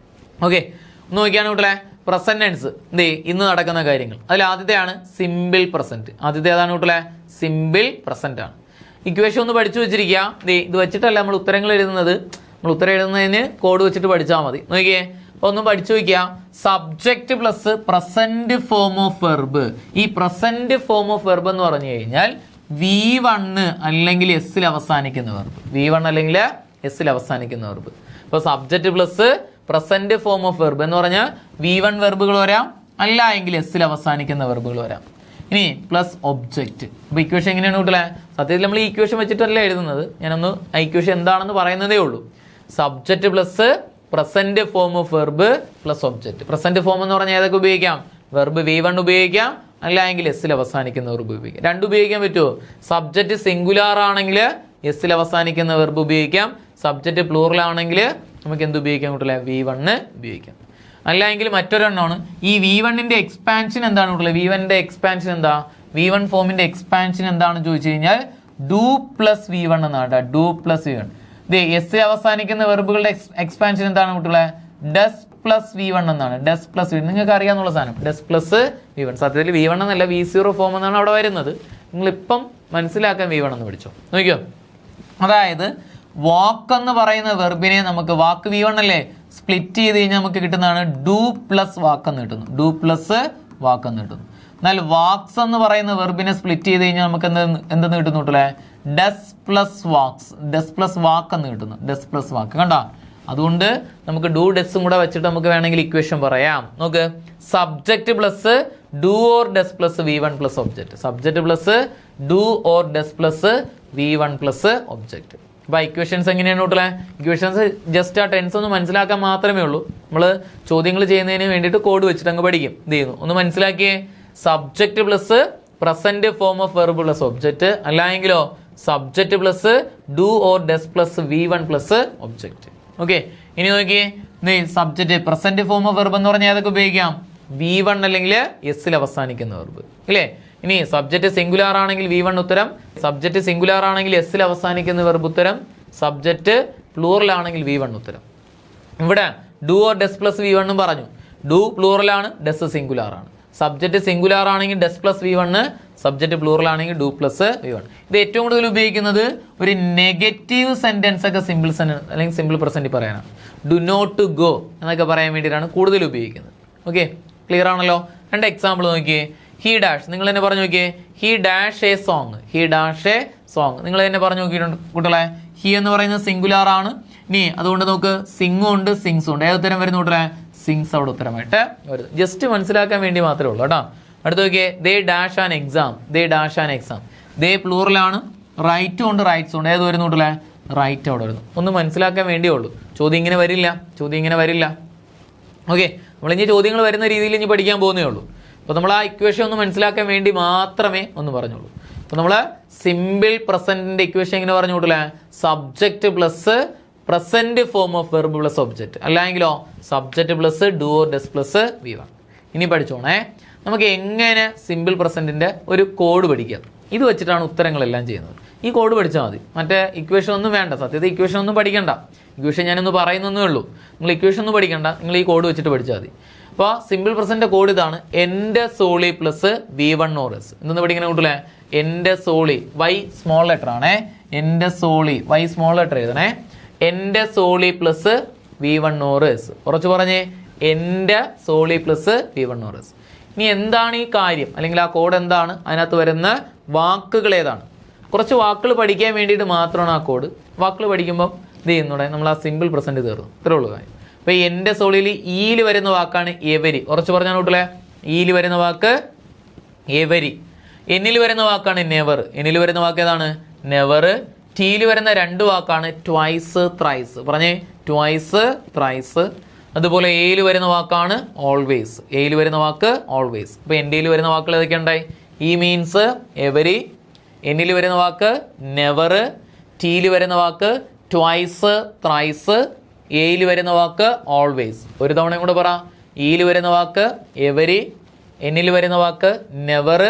ഓക്കെ, ഒന്ന് നോക്കിയാണ് കുട്ടികളെ പ്രസന്റ് ടെൻസ് ഇന്ന് നടക്കുന്ന കാര്യങ്ങൾ. അതിൽ ആദ്യത്തെയാണ് സിമ്പിൾ പ്രസന്റ്. ആദ്യത്തെ ഏതാണ് കുട്ടികളെ? സിമ്പിൾ പ്രസന്റ് ആണ്. ഇക്വേഷൻ ഒന്ന് പഠിച്ചു വെച്ചിരിക്കുക. ഇത് വെച്ചിട്ടല്ല നമ്മൾ ഉത്തരങ്ങൾ എഴുതുന്നത്. നമ്മൾ ഉത്തരം എഴുതുന്നതിന് കോഡ് വെച്ചിട്ട് പഠിച്ചാൽ മതി. നോക്കിയേ, അപ്പോൾ ഒന്ന് പഠിച്ചു വയ്ക്കുക. Subject plus present form of verb. ഈ പ്രസന്റ് ഫോം ഓഫ് വെർബ് എന്ന് പറഞ്ഞു കഴിഞ്ഞാൽ V1 അല്ലെങ്കിൽ എസ്സിൽ അവസാനിക്കുന്ന വെർബ്. ഇപ്പോൾ subject plus present form of verb എന്ന് പറഞ്ഞാൽ V1 വെർബുകൾ വരാം, അല്ല എങ്കിൽ എസ്സിൽ അവസാനിക്കുന്ന വെർബുകൾ വരാം. ഇനി പ്ലസ് ഒബ്ജക്റ്റ്. അപ്പോൾ ഇക്വേഷൻ എങ്ങനെയാണ് കുട്ടികളെ? സത്യത്തിൽ നമ്മൾ ഈ ഇക്വേഷൻ വെച്ചിട്ടല്ല എഴുതുന്നത്. ഞാനൊന്ന് ആ ഇക്വേഷൻ എന്താണെന്ന് പറയുന്നതേ ഉള്ളൂ. Subject plus present form of verb plus object. Present form എന്ന് പറഞ്ഞാൽ ഏതൊക്കെ ഉപയോഗിക്കാം? വെർബ് V1 ഉപയോഗിക്കാം, അല്ല എങ്കിൽ എസ്സിൽ അവസാനിക്കുന്ന വെർബ് ഉപയോഗിക്കാം. രണ്ടും ഉപയോഗിക്കാൻ പറ്റുമോ? സബ്ജക്റ്റ് സിംഗുലാർ ആണെങ്കിൽ എസ്സിൽ അവസാനിക്കുന്ന വെർബ് ഉപയോഗിക്കാം. സബ്ജക്റ്റ് പ്ലൂറൽ ആണെങ്കിൽ നമുക്ക് എന്ത് ഉപയോഗിക്കാം കുട്ടികളെ? V1 ഉപയോഗിക്കാം. അല്ല എങ്കിൽ മറ്റൊരെണ്ണമാണ് ഈ V1ന്റെ എക്സ്പാൻഷൻ എന്താണ് കുട്ടികളെ? V1ന്റെ എക്സ്പാൻഷൻ എന്താ? V1 ഫോമിന്റെ എക്സ്പാൻഷൻ എന്താണെന്ന് ചോദിച്ചു കഴിഞ്ഞാൽ ഡു പ്ലസ് V1 എന്നാണ്. Do plus V1. എസ്സിൽ അവസാനിക്കുന്ന വെർബുകളുടെ എക്സ്പാൻഷൻ എന്താണ് കുട്ടികളെ? ഡസ് പ്ലസ് V1 എന്നാണ്. ഡസ് പ്ലസ് V1 നിങ്ങൾക്ക് അറിയാന്നുള്ള സാധനം. Does plus V1. സത്യത്തിൽ V1 എന്നല്ല V0 ഫോം എന്നാണ് അവിടെ വരുന്നത്. നിങ്ങളിപ്പം മനസ്സിലാക്കാൻ V1 എന്ന് പഠിച്ചോ. നോക്കിയോ, അതായത് വാക്ക് എന്ന് പറയുന്ന വെർബിനെ നമുക്ക് വാക്ക് V1 അല്ലേ, സ്പ്ലിറ്റ് ചെയ്ത് കഴിഞ്ഞാൽ നമുക്ക് കിട്ടുന്നതാണ് ഡു പ്ലസ് വാക്ക് എന്ന് കിട്ടുന്നു. എന്നാൽ വാക്സ് എന്ന് പറയുന്ന വെർബിനെ സ്പ്ലിറ്റ് ചെയ്ത് കഴിഞ്ഞാൽ നമുക്ക് എന്തെന്ന് കിട്ടുന്നു കുട്ടികളെ? ഡസ് പ്ലസ് വാക്ക് എന്ന് കിട്ടുന്നു. കണ്ടോ? അതുകൊണ്ട് നമുക്ക് ഡു ഡെസ്സും കൂടെ വെച്ചിട്ട് നമുക്ക് വേണമെങ്കിൽ ഇക്വേഷൻ പറയാം. നോക്ക്, subject plus do or does plus V1 plus object. Subject plus do or does plus V1 plus object. അപ്പോൾ ഇക്വേഷൻസ് എങ്ങനെയാണ് കുട്ടികളെ? ഇക്വേഷൻസ് ജസ്റ്റ് ആ ടെൻസ് ഒന്ന് മനസ്സിലാക്കാൻ മാത്രമേ ഉള്ളൂ. നമ്മൾ ചോദ്യങ്ങൾ ചെയ്യുന്നതിന് വേണ്ടിയിട്ട് കോഡ് വെച്ചിട്ട് അങ്ങ് പഠിക്കും. എന്ത് ചെയ്യുന്നു ഒന്ന് മനസ്സിലാക്കിയേ. Subject plus present form of verb plus object, അല്ലായെങ്കിലോ subject plus do or does plus V1 plus object. Okay, ഇനി നോക്കിയേ, subject present form of verb എന്ന് പറഞ്ഞാൽ ഏതൊക്കെ ഉപയോഗിക്കാം? V1 അല്ലെങ്കിൽ എസ്സിൽ അവസാനിക്കുന്ന വെർബ് ഇല്ലേ? ഇനി സബ്ജക്റ്റ് സിംഗുലാർ ആണെങ്കിൽ V1 ഉത്തരം, സബ്ജക്റ്റ് സിംഗുലാർ ആണെങ്കിൽ എസ്സിൽ അവസാനിക്കുന്ന വെർബ് ഉത്തരം, സബ്ജക്റ്റ് പ്ലൂറൽ ആണെങ്കിൽ V1 ഉത്തരം. ഇവിടെ do or does plus V1 പറഞ്ഞു. ഡു പ്ലൂറൽ ആണ്, ഡസ് സിംഗുലാർ ആണ്. സബ്ജക്റ്റ് സിംഗുലാർ ആണെങ്കിൽ does plus V1, subject plural ആണെങ്കിൽ ഡു പ്ലസ് V1. ഇത് ഏറ്റവും കൂടുതൽ ഉപയോഗിക്കുന്നത് ഒരു നെഗറ്റീവ് സെന്റൻസ് ഒക്കെ സിമ്പിൾ സെന്റൻസ് അല്ലെങ്കിൽ സിമ്പിൾ പ്രസന്റ് പറയാനാണ്. ഡു നോട്ട് ഗോ എന്നൊക്കെ പറയാൻ വേണ്ടിയിട്ടാണ് കൂടുതൽ ഉപയോഗിക്കുന്നത്. ഓക്കെ, ക്ലിയർ ആണല്ലോ? രണ്ട് എക്സാമ്പിൾ നോക്കിയേ. ഹി ഡാഷ്, നിങ്ങൾ തന്നെ പറഞ്ഞു നോക്കിയേ. He dash A song. നിങ്ങൾ തന്നെ പറഞ്ഞു നോക്കിയിട്ടുണ്ട് കുട്ടികളെ. ഹി എന്ന് പറയുന്നത് സിംഗുലാർ ആണ്. ഇനി അതുകൊണ്ട് നമുക്ക് സിംഗും ഉണ്ട്, സിങ്സും ഉണ്ട്. ഏത് ഉത്തരം വരുന്നു കുട്ടികളെ? സിങ്സ് അവിടെ ഉത്തരമായിട്ട് വരുന്നത്. ജസ്റ്റ് മനസ്സിലാക്കാൻ വേണ്ടി മാത്രമേ ഉള്ളൂ കേട്ടോ. അടുത്ത് നോക്കിയേ. They dash an exam. They പ്ലൂറലാണ്. റൈറ്റും ഉണ്ട്, റൈറ്റ്സും ഉണ്ട്. ഏത് വരുന്നു കുട്ടികളെ? റൈറ്റ് അവിടെ വരുന്നു. ഒന്ന് മനസ്സിലാക്കാൻ വേണ്ടിയേ ഉള്ളൂ. ചോദ്യം ഇങ്ങനെ വരില്ല. ഓക്കെ, നമ്മളിനി ചോദ്യങ്ങൾ വരുന്ന രീതിയിൽ ഇനി പഠിക്കാൻ പോകുന്നേ ഉള്ളൂ. അപ്പോൾ നമ്മൾ ആ ഇക്വേഷൻ ഒന്ന് മനസ്സിലാക്കാൻ വേണ്ടി മാത്രമേ ഒന്ന് പറഞ്ഞുള്ളൂ. അപ്പോൾ നമ്മൾ സിമ്പിൾ പ്രസന്റിന്റെ ഇക്വേഷൻ എങ്ങനെ പറഞ്ഞു കൂട്ടില്ലേ? Subject plus present form of verb plus object, അല്ലെങ്കിലോ subject plus do or does plus V1. ഇനി പഠിച്ചോണേ, നമുക്ക് എങ്ങനെ സിമ്പിൾ പ്രസൻറ്റിൻ്റെ ഒരു കോഡ് പഠിക്കാം. ഇത് വെച്ചിട്ടാണ് ഉത്തരങ്ങളെല്ലാം ചെയ്യുന്നത്. ഈ കോഡ് പഠിച്ചാൽ മതി, മറ്റേ ഇക്വേഷൻ ഒന്നും വേണ്ട. സത്യത്തിൽ ഇക്വേഷൻ ഒന്നും പഠിക്കണ്ട, ഇക്വേഷൻ ഞാനൊന്ന് പറയുന്നേ ഉള്ളൂ. നിങ്ങൾ ഇക്വേഷൻ ഒന്നും പഠിക്കണ്ട, നിങ്ങൾ ഈ കോഡ് വെച്ചിട്ട് പഠിച്ചാൽ മതി. അപ്പോൾ സിമ്പിൾ പ്രസൻറ്റ് കോഡ് ഇതാണ്, എൻ്റെ സോളി പ്ലസ് V1 or S. എന്തെന്ന് പഠിക്കുന്ന കൂട്ടില്ലേ, എൻ്റെ സോളി വൈ സ്മോൾ ലെറ്റർ ആണേ, എൻ്റെ സോളി വൈ സ്മോൾ ലെറ്റർ എഴുതണേ, എൻ്റെ സോളി പ്ലസ് V1 or S. കുറച്ച് പറഞ്ഞേ, എൻ്റെ സോളി പ്ലസ് V1 or S. ഇനി എന്താണ് ഈ കാര്യം, അല്ലെങ്കിൽ ആ കോഡ് എന്താണ്, അതിനകത്ത് വരുന്ന വാക്കുകൾ ഏതാണ്? കുറച്ച് വാക്കുകൾ പഠിക്കാൻ വേണ്ടിയിട്ട് മാത്രമാണ് ആ കോഡ്. വാക്കുകൾ പഠിക്കുമ്പം ഇത് ചെയ്യുന്നൂടെ നമ്മൾ ആ സിമ്പിൾ പ്രസൻറ്റ് തീർന്നു. ഇത്രേ ഉള്ളൂ കാര്യം. അപ്പോൾ എൻ്റെ സോളിയിൽ ഈയിൽ വരുന്ന വാക്കാണ് എവരി. കുറച്ച് പറഞ്ഞാൽ കൂട്ടില്ലേ, ഈയിൽ വരുന്ന വാക്ക് എവരി. എന്നിൽ വരുന്ന വാക്കാണ് നെവർ. എന്നിൽ വരുന്ന വാക്ക് ഏതാണ്, നെവർ. ടീയിൽ വരുന്ന രണ്ട് വാക്കാണ് ട്വൈസ്, ത്രൈസ്. പറഞ്ഞേ, ട്വൈസ്, ത്രൈസ്. അതുപോലെ എയിൽ വരുന്ന വാക്കാണ് ഓൾവേസ്. എയിൽ വരുന്ന വാക്ക് ഓൾവേസ്. അപ്പോൾ എൻ്റെ വരുന്ന വാക്കുകൾ ഏതൊക്കെ ഉണ്ടായി? ഈ മീൻസ് എവരി. എന്നിൽ വരുന്ന വാക്ക് നെവർ. ടീയിൽ വരുന്ന വാക്ക് ട്വൈസ്, ത്രൈസ്. എയിൽ വരുന്ന വാക്ക് ഓൾവേസ്. ഒരു തവണയും കൂടെ പറ. ഈയിൽ വരുന്ന വാക്ക് എവരി, എന്നിൽ വരുന്ന വാക്ക് നെവർ,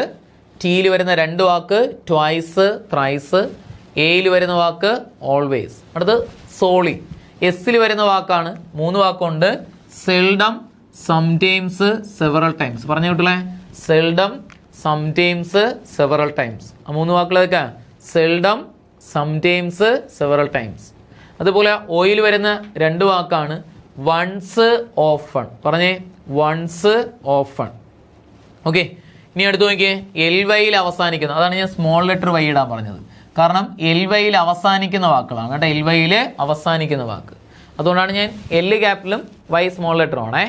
ടീയിൽ വരുന്ന രണ്ട് വാക്ക് ട്വൈസ്, ത്രൈസ്. എയിൽ വരുന്ന വാക്ക് ഓൾവേസ്. അടുത്ത് സോളി. എസ്സിൽ വരുന്ന വാക്കാണ്, മൂന്ന് വാക്കുണ്ട്, സെൽഡം, സംടൈംസ്, സെവറൽ ടൈംസ്. പറഞ്ഞു കിട്ടില്ലേ, സെൽഡം, സംടൈംസ്, സെവറൽ ടൈംസ്. ആ മൂന്ന് വാക്കുകളൊക്കെ സെൽഡം, സംടൈംസ്, സെവറൽ ടൈംസ്. അതുപോലെ ഓയിൽ വരുന്ന രണ്ട് വാക്കാണ് വൺസ്, ഓഫൺ. പറഞ്ഞേ, വൺസ്, ഓഫൺ. ഓക്കെ, ഇനി അടുത്ത് നോക്കിയേ, LY അവസാനിക്കുന്ന, അതാണ് ഞാൻ സ്മോൾ ലെറ്റർ വൈ ഇടാൻ പറഞ്ഞത്. കാരണം LY അവസാനിക്കുന്ന വാക്കുകളാണ് കേട്ടോ, LY അവസാനിക്കുന്ന വാക്ക്. അതുകൊണ്ടാണ് ഞാൻ L ക്യാപിറ്റലും Y സ്മോൾ ലെറ്ററും ആണേ.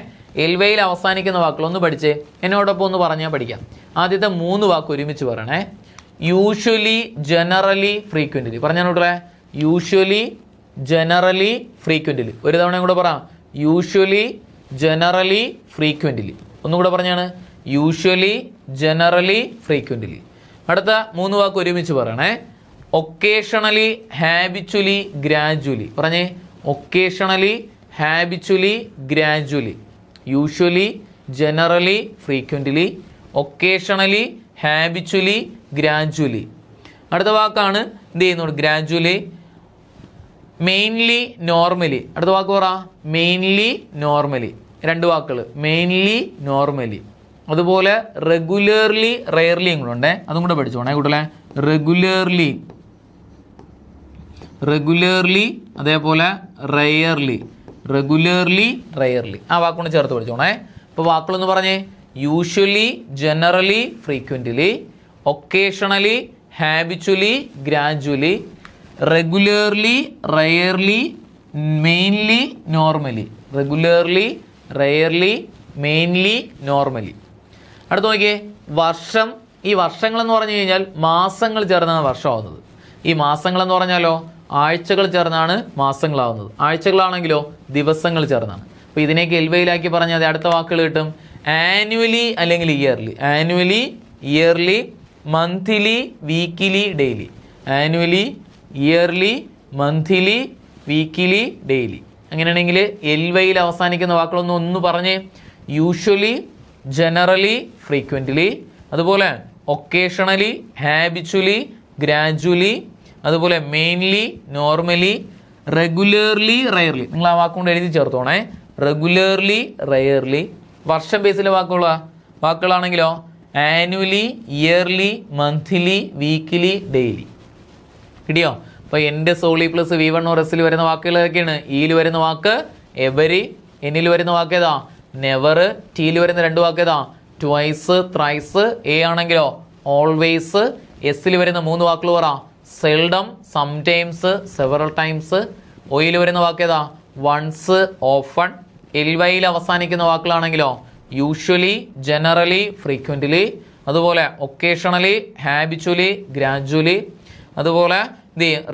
LY അവസാനിക്കുന്ന വാക്കുകൾ ഒന്ന് പഠിച്ചേ, എന്നോടൊപ്പം ഒന്ന് പറഞ്ഞാൽ പഠിക്കാം. ആദ്യത്തെ മൂന്ന് വാക്ക് ഒരുമിച്ച് പറയണേ. Usually, generally, frequently. പറഞ്ഞാൽ കൂട്ടേ, യൂഷ്വലി, ജനറലി, ഫ്രീക്വൻ്റ്ലി. ഒരു തവണ കൂടെ പറ, യൂഷ്വലി, ജനറലി, ഫ്രീക്വൻ്റ്ലി. ഒന്നുകൂടെ പറഞ്ഞാണ്, യൂഷ്വലി, ജനറലി, ഫ്രീക്വൻ്റ്ലി. അടുത്ത മൂന്ന് വാക്ക് ഒരുമിച്ച് പറയണേ. Occasionally, habitually, gradually. പറഞ്ഞേ, occasionally, habitually, gradually. Usually, generally, frequently. Occasionally, habitually, gradually. അടുത്ത വാക്കാണ് എന്ത് ചെയ്യുന്നത്, ഗ്രാജുവലി. Mainly, normally. അടുത്ത വാക്ക് പറ, മെയിൻലി, നോർമലി. രണ്ട് വാക്കുകൾ, മെയിൻലി, നോർമലി. അതുപോലെ റെഗുലർലി, റെയർലിയും കൂടെ ഉണ്ടേ, അതും കൂടെ പഠിച്ചോണേ കൂട്ടല്ലേ. റെഗുലർലി, റെഗുലർലി, അതേപോലെ റെയർലി. Regularly, rarely. ആ വാക്കുകൊണ്ട് ചേർത്ത് പഠിച്ചോണേ. അപ്പോൾ വാക്കുകളൊന്ന് പറഞ്ഞേ, usually, generally, frequently. Occasionally, habitually, gradually. Regularly, rarely, mainly, normally. Regularly, rarely, mainly, normally. അടുത്ത് നോക്കിയേ, വർഷം. ഈ വർഷങ്ങളെന്ന് പറഞ്ഞു കഴിഞ്ഞാൽ മാസങ്ങൾ ചേർന്നാണ് വർഷമാവുന്നത്. ഈ മാസങ്ങളെന്ന് പറഞ്ഞാലോ ആഴ്ചകൾ ചേർന്നാണ് മാസങ്ങളാവുന്നത്. ആഴ്ചകളാണെങ്കിലോ ദിവസങ്ങൾ ചേർന്നാണ്. അപ്പോൾ ഇതിനേക്ക് LYയിലാക്കി പറഞ്ഞാൽ അടുത്ത വാക്കുകൾ കിട്ടും. ആനുവലി അല്ലെങ്കിൽ yearly. Annually, yearly, monthly, weekly, daily. Annually, yearly, monthly, weekly, daily. അങ്ങനെയാണെങ്കിൽ LYയിൽ അവസാനിക്കുന്ന വാക്കുകളൊന്നും ഒന്ന് പറഞ്ഞേ. Usually, generally, frequently. അതുപോലെ ഒക്കേഷണലി, ഹാബിച്വലി, ഗ്രാജുവലി. അതുപോലെ മെയിൻലി, നോർമലി, റെഗുലർലി, റെയർലി. നിങ്ങൾ ആ വാക്കുകൊണ്ട് എഴുതി ചേർത്തോണേ. Regularly, rarely. വർഷം ബേസിലെ വാക്കുകളാണെങ്കിലോ annually, yearly, monthly, weekly, daily. കിട്ടിയോ? അപ്പോൾ എൻ്റെ സോളി പ്ലസ് V1 or S വരുന്ന വാക്കുകൾ ഏതൊക്കെയാണ്? ഈയിൽ വരുന്ന വാക്ക് എവരി, എന്നിൽ വരുന്ന വാക്ക് ഏതാ? നെവർ. ടീയിൽ വരുന്ന രണ്ട് വാക്ക് ഏതാ? Twice, thrice. എ ആണെങ്കിലോ ഓൾവേസ്. എസ്സിൽ വരുന്ന മൂന്ന് വാക്കുകൾ പറ. Seldom, sometimes, several times. ഒയിൽ വരുന്ന വാക്ക് ഏതാ? Once, often. LYയിൽ അവസാനിക്കുന്ന വാക്കുകളാണെങ്കിലോ യൂഷ്വലി, ജനറലി, ഫ്രീക്വൻ്റ്ലി. അതുപോലെ ഒക്കേഷണലി, ഹാബിച്വലി, ഗ്രാജുവലി. അതുപോലെ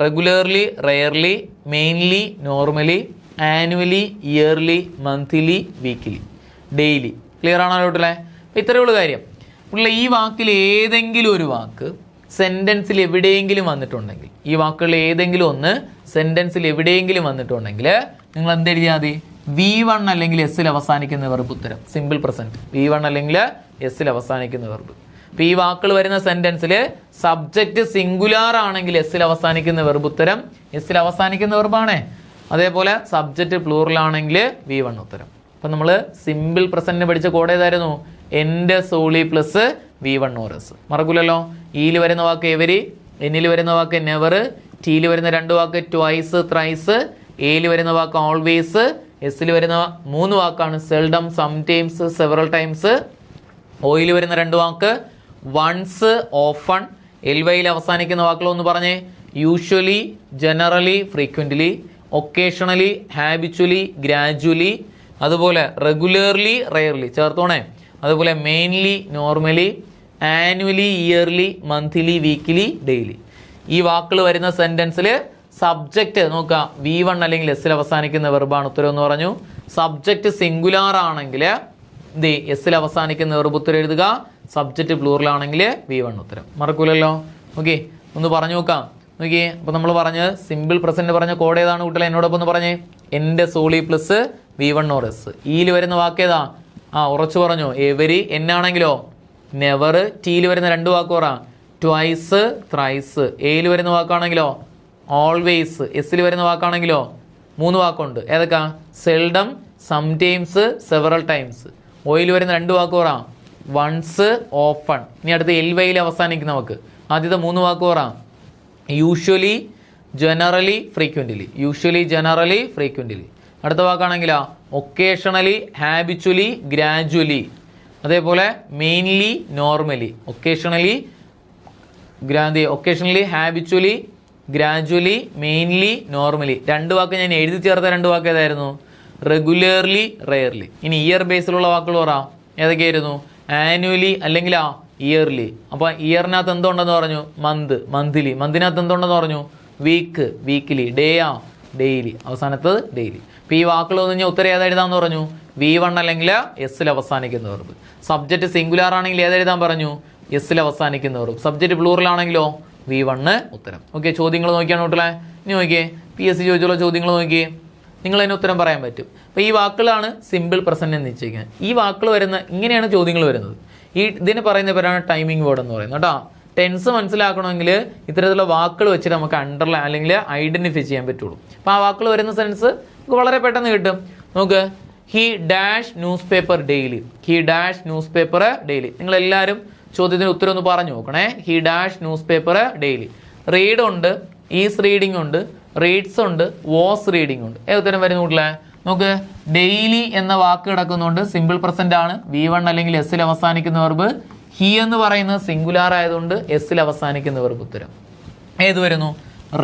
regularly, rarely, mainly, normally, annually, yearly, monthly, weekly, daily. Clear ആണോ വീട്ടിലെ? ഇത്രയേ ഉള്ളൂ കാര്യം. ഉള്ള ഈ വാക്കിൽ ഏതെങ്കിലും ഒരു വാക്ക് സെൻറ്റൻസിൽ എവിടെയെങ്കിലും വന്നിട്ടുണ്ടെങ്കിൽ, ഈ വാക്കുകളിൽ ഏതെങ്കിലും ഒന്ന് സെൻറ്റൻസിൽ എവിടെയെങ്കിലും വന്നിട്ടുണ്ടെങ്കിൽ നിങ്ങൾ എന്തെഴുതിയാൽ മതി? V1 അല്ലെങ്കിൽ എസ്സിൽ അവസാനിക്കുന്ന വെർബ് ഉത്തരം. Simple present. V1 അല്ലെങ്കിൽ എസ്സിൽ അവസാനിക്കുന്ന വെർബ്. അപ്പൊ ഈ വാക്കുകൾ വരുന്ന സെന്റൻസിൽ സബ്ജക്റ്റ് സിംഗുലാർ ആണെങ്കിൽ എസ്സിൽ അവസാനിക്കുന്ന വെർബ് ഉത്തരം എസ്സിൽ അവസാനിക്കുന്ന വെർബാണേ. അതേപോലെ സബ്ജക്റ്റ് പ്ലൂറൽ ആണെങ്കിൽ V1 ഉത്തരം. അപ്പൊ നമ്മൾ സിമ്പിൾ പ്രസന്റിന് പഠിച്ച കോഡ് ഏതായിരുന്നു? എൻ്റെ സോളി പ്ലസ് V1 ഓർ എസ്. മറക്കൂലല്ലോ. ഈയിൽ വരുന്ന വാക്ക് എവരി, എന്നിൽ വരുന്ന വാക്ക് നെവർ, ടിയിൽ വരുന്ന 2 വാക്ക് ട്വൈസ് ത്രൈസ്, എയിൽ വരുന്ന വാക്ക് ഓൾവേസ്, എസ്സിൽ വരുന്ന 3 വാക്കാണ് സെൽഡം, സംടൈംസ്, സെവറൽ ടൈംസ്, ഓയിൽ വരുന്ന 2 വാക്ക് വൺസ്, ഓഫൺ, എൽവയിൽ അവസാനിക്കുന്ന വാക്കുകളൊന്ന് പറഞ്ഞേ. Usually, generally, frequently, occasionally, habitually, gradually, അതുപോലെ റെഗുലർലി, റെയർലി ചേർത്തോണേ. അതുപോലെ mainly, normally, annually, yearly, monthly, weekly, daily. ഈ വാക്കുകൾ വരുന്ന സെന്റൻസിൽ സബ്ജക്റ്റ് നോക്കുക, V1 അല്ലെങ്കിൽ എസ്സിൽ അവസാനിക്കുന്ന വെർബാണ് ഉത്തരം എന്ന് പറഞ്ഞു. സബ്ജക്റ്റ് സിംഗുലാർ ആണെങ്കിൽ എസ്സിൽ അവസാനിക്കുന്ന വെർബ് ഉത്തരം എഴുതുക. സബ്ജക്റ്റ് പ്ലൂറൽ ആണെങ്കിൽ V1 ഉത്തരം. മറക്കൂലല്ലോ. ഓക്കെ, ഒന്ന് പറഞ്ഞു നോക്കാം. നോക്കിയേ, അപ്പൊ നമ്മൾ പറഞ്ഞത് സിമ്പിൾ പ്രസന്റ് പറഞ്ഞ കോഡ് ഏതാണ് കുട്ടികളെ? എന്നോടൊപ്പം ഒന്ന് പറഞ്ഞേ. എൻ്റെ സോളി പ്ലസ് V1 ഓർ എസ്. ഈയിൽ വരുന്ന വാക്ക് ഏതാ? ഉറച്ചു പറഞ്ഞു. എവരി. എന്നാണെങ്കിലോ നെവർ. ടിയിൽ വരുന്ന 2 വാക്ക് പറ. Twice thrice. എയിൽ വരുന്ന വാക്കാണെങ്കിലോ ഓൾവേസ്. എസ്സിൽ വരുന്ന വാക്കാണെങ്കിലോ 3 വാക്കുണ്ട്. ഏതൊക്കെ? Seldom, sometimes, several times. ഓയിൽ വരുന്ന 2 വാക്ക് പറ. Once, often. ഇനി അടുത്ത് എൽവയിൽ അവസാനിക്കുന്ന വാക്ക്. ആദ്യത്തെ 3 വാക്ക് പറ. Usually, generally, frequently. Usually, generally, frequently. അടുത്ത വാക്കാണെങ്കിലോ ഒക്കേഷണലി, ഹാബിച്വലി, ഗ്രാജുവലി. അതേപോലെ mainly, normally. Occasionally, habitually, gradually, mainly, normally. 2 വാക്ക് ഞാൻ എഴുതി ചേർത്ത 2 വാക്ക് ഏതായിരുന്നു? Regularly, rarely. ഇനി ഇയർ ബേസിലുള്ള വാക്കുകൾ പറ. ഏതൊക്കെയായിരുന്നു? ആനുവലി അല്ലെങ്കിൽ ഇയർലി. അപ്പോൾ ഇയറിനകത്ത് എന്തുണ്ടെന്ന് പറഞ്ഞു? Month, monthly. മന്തിനകത്ത് എന്തുണ്ടെന്ന് പറഞ്ഞു? Week, weekly. ഡെയിലി. അവസാനത്തത് ഡെയിലി. അപ്പോൾ ഈ വാക്കുകളൊന്നും ഞാൻ ഉത്തരം ഏതെഴുതാന്ന് പറഞ്ഞു? V1 അല്ലെങ്കിൽ എസ്സിൽ അവസാനിക്കുന്ന വെർബ്. സബ്ജക്റ്റ് സിംഗുലാർ ആണെങ്കിൽ ഏതെഴുതാൻ പറഞ്ഞു? എസ്സിൽ അവസാനിക്കുന്ന വെർബ്. സബ്ജക്റ്റ് പ്ലൂറൽ ആണെങ്കിലോ V1 ഉത്തരം. ഓക്കെ, ചോദ്യങ്ങൾ നോക്കിയാണ് കുട്ടികളെ. ഇനി നോക്കിയേ, PSC ചോദിച്ചുള്ള ചോദ്യങ്ങൾ നോക്കിയേ. നിങ്ങൾ അതിന് ഉത്തരം പറയാൻ പറ്റും. അപ്പോൾ ഈ വാക്കുകളാണ് സിമ്പിൾ പ്രസന്റ് എന്ന് നിശ്ചയിക്കുന്നത്. ഈ വാക്കുകൾ വരുന്ന ഇങ്ങനെയാണ് ചോദ്യങ്ങൾ വരുന്നത്. ഇതിന് പറയുന്ന പേരാണ് ടൈമിംഗ് വേർഡ് എന്ന് പറയുന്നത് കേട്ടോ. ടെൻസ് മനസ്സിലാക്കണമെങ്കിൽ ഇത്തരത്തിലുള്ള വാക്കുകൾ വെച്ചിട്ട് നമുക്ക് അണ്ടർലൈൻ അല്ലെങ്കിൽ ഐഡന്റിഫൈ ചെയ്യാൻ പറ്റുള്ളൂ. അപ്പോൾ ആ വാക്കുകൾ വരുന്ന സെൻസ് നമുക്ക് വളരെ പെട്ടെന്ന് കിട്ടും. നോക്ക്, he dash news paper daily. He dash news paper daily. നിങ്ങളെല്ലാവരും ചോദ്യത്തിന് ഉത്തരം ഒന്ന് പറഞ്ഞു നോക്കണേ. He dash news paper daily. Read ഉണ്ട്, ഈസ് റീഡിംഗ് ഉണ്ട്, റീഡ്സ് ഉണ്ട്, വാസ് റീഡിംഗ് ഉണ്ട്. ഉത്തരം വരുന്ന കൂട്ടില്ലേ? നമുക്ക് ഡെയിലി എന്ന വാക്ക് കിടക്കുന്നുണ്ട്. സിമ്പിൾ പ്രസന്റ് ആണ്. V1 അല്ലെങ്കിൽ എസ്സിൽ അവസാനിക്കുന്ന വെർബ്. ഹി എന്ന് പറയുന്നത് സിംഗുലാർ ആയതുകൊണ്ട് എസ്സിൽ അവസാനിക്കുന്ന വെർബ് ഉത്തരം ഏത് വരുന്നു?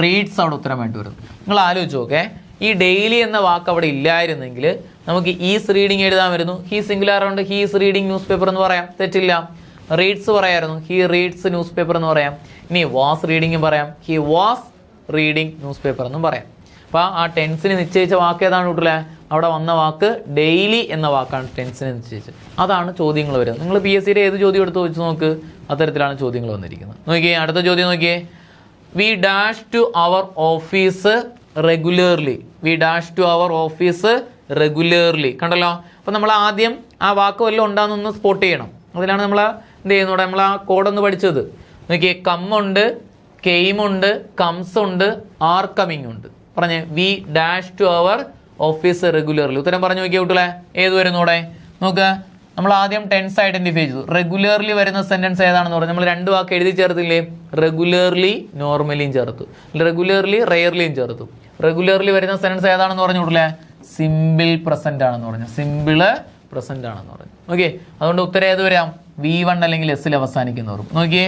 റീഡ്സ് അവിടെ ഉത്തരമായിട്ട് വരുന്നു. നിങ്ങൾ ആലോചിച്ച് നോക്കേ, ഈ ഡെയിലി എന്ന വാക്ക് അവിടെ ഇല്ലായിരുന്നെങ്കിൽ നമുക്ക് ഈസ് റീഡിംഗ് എഴുതാൻ വരുന്നു. ഹി സിംഗുലാർ ഉണ്ട്, he is reading news paper എന്ന് പറയാം, തെറ്റില്ല. റീഡ്സ് പറയായിരുന്നു, ഹി റീഡ്സ് ന്യൂസ് പേപ്പർ എന്ന് പറയാം. ഇനി വാസ് റീഡിംഗും പറയാം, he was reading news paper എന്നും പറയാം. അപ്പോൾ ആ ടെൻസിന് നിശ്ചയിച്ച വാക്ക് ഏതാണ് കൂട്ടില്ലേ? അവിടെ വന്ന വാക്ക് ഡെയിലി എന്ന വാക്കാണ് ടെൻസിന് നിശ്ചയിച്ചത്. അതാണ് ചോദ്യങ്ങൾ വരുന്നത്. നിങ്ങൾ PSCയുടെ ഏത് ചോദ്യം എടുത്ത് വെച്ച് നോക്ക്, അത്തരത്തിലാണ് ചോദ്യങ്ങൾ വന്നിരിക്കുന്നത്. നോക്കിയേ, അടുത്ത ചോദ്യം നോക്കിയേ. We dash to our office regularly. We dash to our office regularly. കണ്ടല്ലോ. അപ്പോൾ നമ്മൾ ആദ്യം ആ വാക്ക് വല്ലതും ഉണ്ടാകുന്നൊന്ന് സ്പോട്ട് ചെയ്യണം. അതിനാണ് നമ്മൾ എന്ത് ചെയ്യുന്നത്? നമ്മൾ ആ കോഡൊന്ന് പഠിച്ചത്. നോക്കിയേ, കമ്മുണ്ട്, കെയിമുണ്ട്, കംസ് ഉണ്ട്, ആർ കമ്മിങ് ഉണ്ട്. പറഞ്ഞേ, we dash to our office regularly. ഉത്തരം പറഞ്ഞു നോക്കിയ കുട്ടികളെ, ഏത് വരുന്നൂടെ നോക്ക്. നമ്മൾ ആദ്യം ടെൻസ് ഐഡന്റിഫൈ ചെയ്തു. റെഗുലർലി വരുന്ന സെന്റൻസ് ഏതാണെന്ന് പറഞ്ഞു. നമ്മൾ 2 വാക്ക് എഴുതി ചേർത്തില്ലേ? റെഗുലർലി, നോർമലിയും ചേർത്തു. റെഗുലർലി, റെയർലിയും ചേർത്തു. റെഗുലർലി വരുന്ന സെന്റൻസ് ഏതാണെന്ന് പറഞ്ഞു കൂട്ടില്ലേ? സിമ്പിൾ പ്രസന്റ് ആണെന്ന് പറഞ്ഞു. സിമ്പിള് പ്രസന്റ് ആണെന്ന് പറഞ്ഞു. ഓക്കെ, അതുകൊണ്ട് ഉത്തരം ഏത് വരാം? V1 അല്ലെങ്കിൽ എസ്സിൽ അവസാനിക്കുന്നവർ. നോക്കിയേ,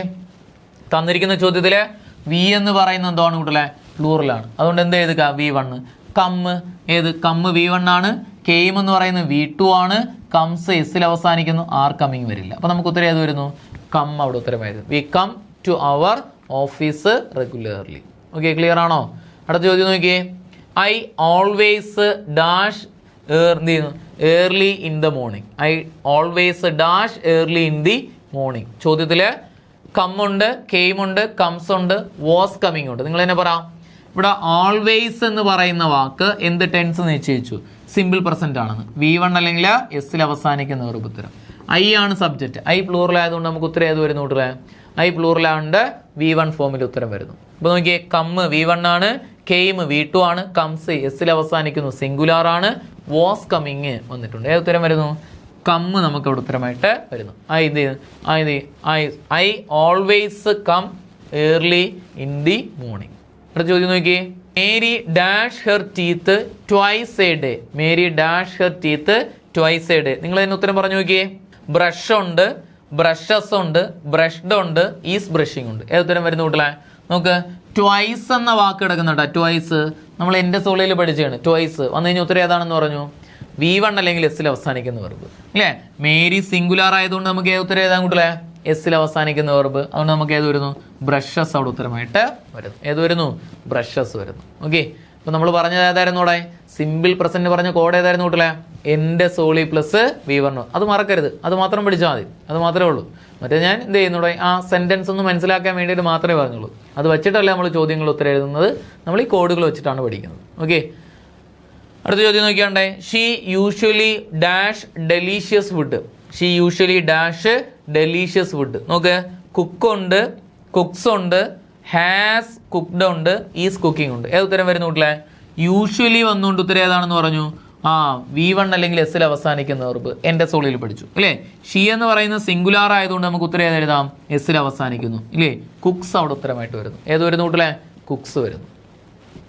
തന്നിരിക്കുന്ന ചോദ്യത്തില് വി എന്ന് പറയുന്നത് എന്താണ് കൂട്ടല്ലേ? പ്ലൂറലാണ്. അതുകൊണ്ട് എന്ത് എഴുതുക? V1. കമ്മ് ഏത്? കമ്മ് V1 ആണ്. കെയിം എന്ന് പറയുന്നത് V2 ആണ്. കംസ് എസ്സിൽ അവസാനിക്കുന്നു, ആർ കമ്മിങ് വരില്ല. അപ്പൊ നമുക്ക് ഉത്തരം ഏത് വരുന്നു? കം അവിടെ ഉത്തരമായിരുന്നു. We come to our office regularly. Okay, clear ആണോ? അടുത്ത ചോദ്യം നോക്കിയേ. I always dash early in the morning. I always dash early in the morning. ചോദ്യത്തില് കമ്മുണ്ട്, കെയിമുണ്ട്, കംസ് ഉണ്ട്, വാസ് കമ്മിങ് ഉണ്ട്. നിങ്ങൾ തന്നെ പറയാം. ഇവിടെ ഓൾവേസ് എന്ന് പറയുന്ന വാക്ക് എന്ത് ടെൻസ് നിശ്ചയിച്ചു? സിമ്പിൾ പ്രസന്റ് ആണെന്ന്. V1 അല്ലെങ്കിൽ എസ്സിൽ അവസാനിക്കുന്ന വെർബ് ഉത്തരം. ഐ ആണ് സബ്ജക്റ്റ്. ഐ പ്ലൂറൽ ആയതുകൊണ്ട് നമുക്ക് ഉത്തരം ഏത് വരുന്നു കൂട്ടരെ? ഐ പ്ലൂറൽ ആയതുകൊണ്ട് V1 ഫോമിൽ ഉത്തരം വരുന്നു. അപ്പോൾ നോക്കിയേ, കം V1 ആണ്, കെയിം V2 ആണ്, കംസ് എസ്സിൽ അവസാനിക്കുന്നു, സിംഗുലാർ ആണ്, വാസ് കമ്മിങ് വന്നിട്ടുണ്ട്. ഏത് ഉത്തരം വരുന്നു? കം നമുക്ക് അവിടെ ഉത്തരമായിട്ട് വരുന്നു. I always come early in the morning. അടുത്ത ചോദ്യം നോക്കിയേ, Mary dash her teeth twice a day. Mary dash her teeth twice a day. നിങ്ങൾ അതിന് ഉത്തരം പറഞ്ഞു നോക്കിയേ. ബ്രഷ് ഉണ്ട്, ബ്രഷസ് ഉണ്ട്, ബ്രഷ്ഡ് ഉണ്ട്, ഈസ് ബ്രഷിംഗ് ഉണ്ട്. ഏത് ഉത്തരം വരുന്നു കൂട്ടലെ? നോക്ക്, ട്വൈസ് എന്ന വാക്ക് കിടക്കുന്നുണ്ട്. ട്വൈസ് നമ്മൾ എൻ്റെ സോളിയിൽ പഠിച്ചാണ്. ട്വൈസ് വന്നു കഴിഞ്ഞാൽ ഉത്തരം ഏതാണെന്ന് പറഞ്ഞു? V1 അല്ലെങ്കിൽ എസ്സിൽ അവസാനിക്കുന്ന വെർബ് അല്ലേ? മേരി സിംഗുലാർ ആയതുകൊണ്ട് നമുക്ക് ഏത് ഉത്തരം ഏതാ കൂട്ടലെ? എസ്സിൽ അവസാനിക്കുന്ന വെർബ്. അതുകൊണ്ട് നമുക്ക് ഏത് വരുന്നു? ബ്രഷസ് അവിടെ ഉത്തരമായിട്ട് വരുന്നു. ഏത് വരുന്നു? ബ്രഷസ് വരുന്നു. ഓക്കെ, അപ്പോൾ നമ്മൾ പറഞ്ഞത് ഏതായിരുന്നു അവിടെ? സിമ്പിൾ പ്രസന്റ് പറഞ്ഞ കോഡ് ഏതായിരുന്നു കൂട്ടലെ? എൻ്റെ സോളി പ്ലസ് V1. അത് മറക്കരുത്, അത് മാത്രം പഠിച്ചാൽ മതി, അത് മാത്രമേ ഉള്ളൂ. മറ്റേ ഞാൻ എന്ത് ചെയ്യുന്നൂടെ, ആ സെൻറ്റൻസ് ഒന്ന് മനസ്സിലാക്കാൻ വേണ്ടിയിട്ട് മാത്രമേ പറഞ്ഞുള്ളൂ. അത് വെച്ചിട്ടല്ല നമ്മൾ ചോദ്യങ്ങൾ ഉത്തരം എഴുതുന്നത്, നമ്മൾ ഈ കോഡുകൾ വെച്ചിട്ടാണ് പഠിക്കുന്നത്. ഓക്കെ, അടുത്ത ചോദ്യം നോക്കിയാണ്ടേ. She usually dash delicious food. She usually dash delicious food. നോക്ക്, കുക്കുണ്ട്, കുക്സ് ഉണ്ട്, ഹാസ് കുക്ക്ഡ് ഉണ്ട്, ഈസ് കുക്കിംഗ് ഉണ്ട്. ഏത് ഉത്തരം വരുന്നു കൂട്ടിലെ? യൂഷ്വലി വന്നുകൊണ്ട് ഉത്തരം ഏതാണെന്ന് പറഞ്ഞു? V1 അല്ലെങ്കിൽ എസ്സിൽ അവസാനിക്കുന്ന വെർബ്. എൻ്റെ സോളിൽ പഠിച്ചു അല്ലേ? ഷീ എന്ന് പറയുന്നത് സിംഗുലാർ ആയതുകൊണ്ട് നമുക്ക് ഉത്തരം ഏത് എഴുതാം? എസ്സിൽ അവസാനിക്കുന്നു ഇല്ലേ? കുക്സ് അവിടെ ഉത്തരമായിട്ട് വരുന്നു. ഏത് വരുന്നു കൂട്ടിലെ? കുക്സ് വരുന്നു.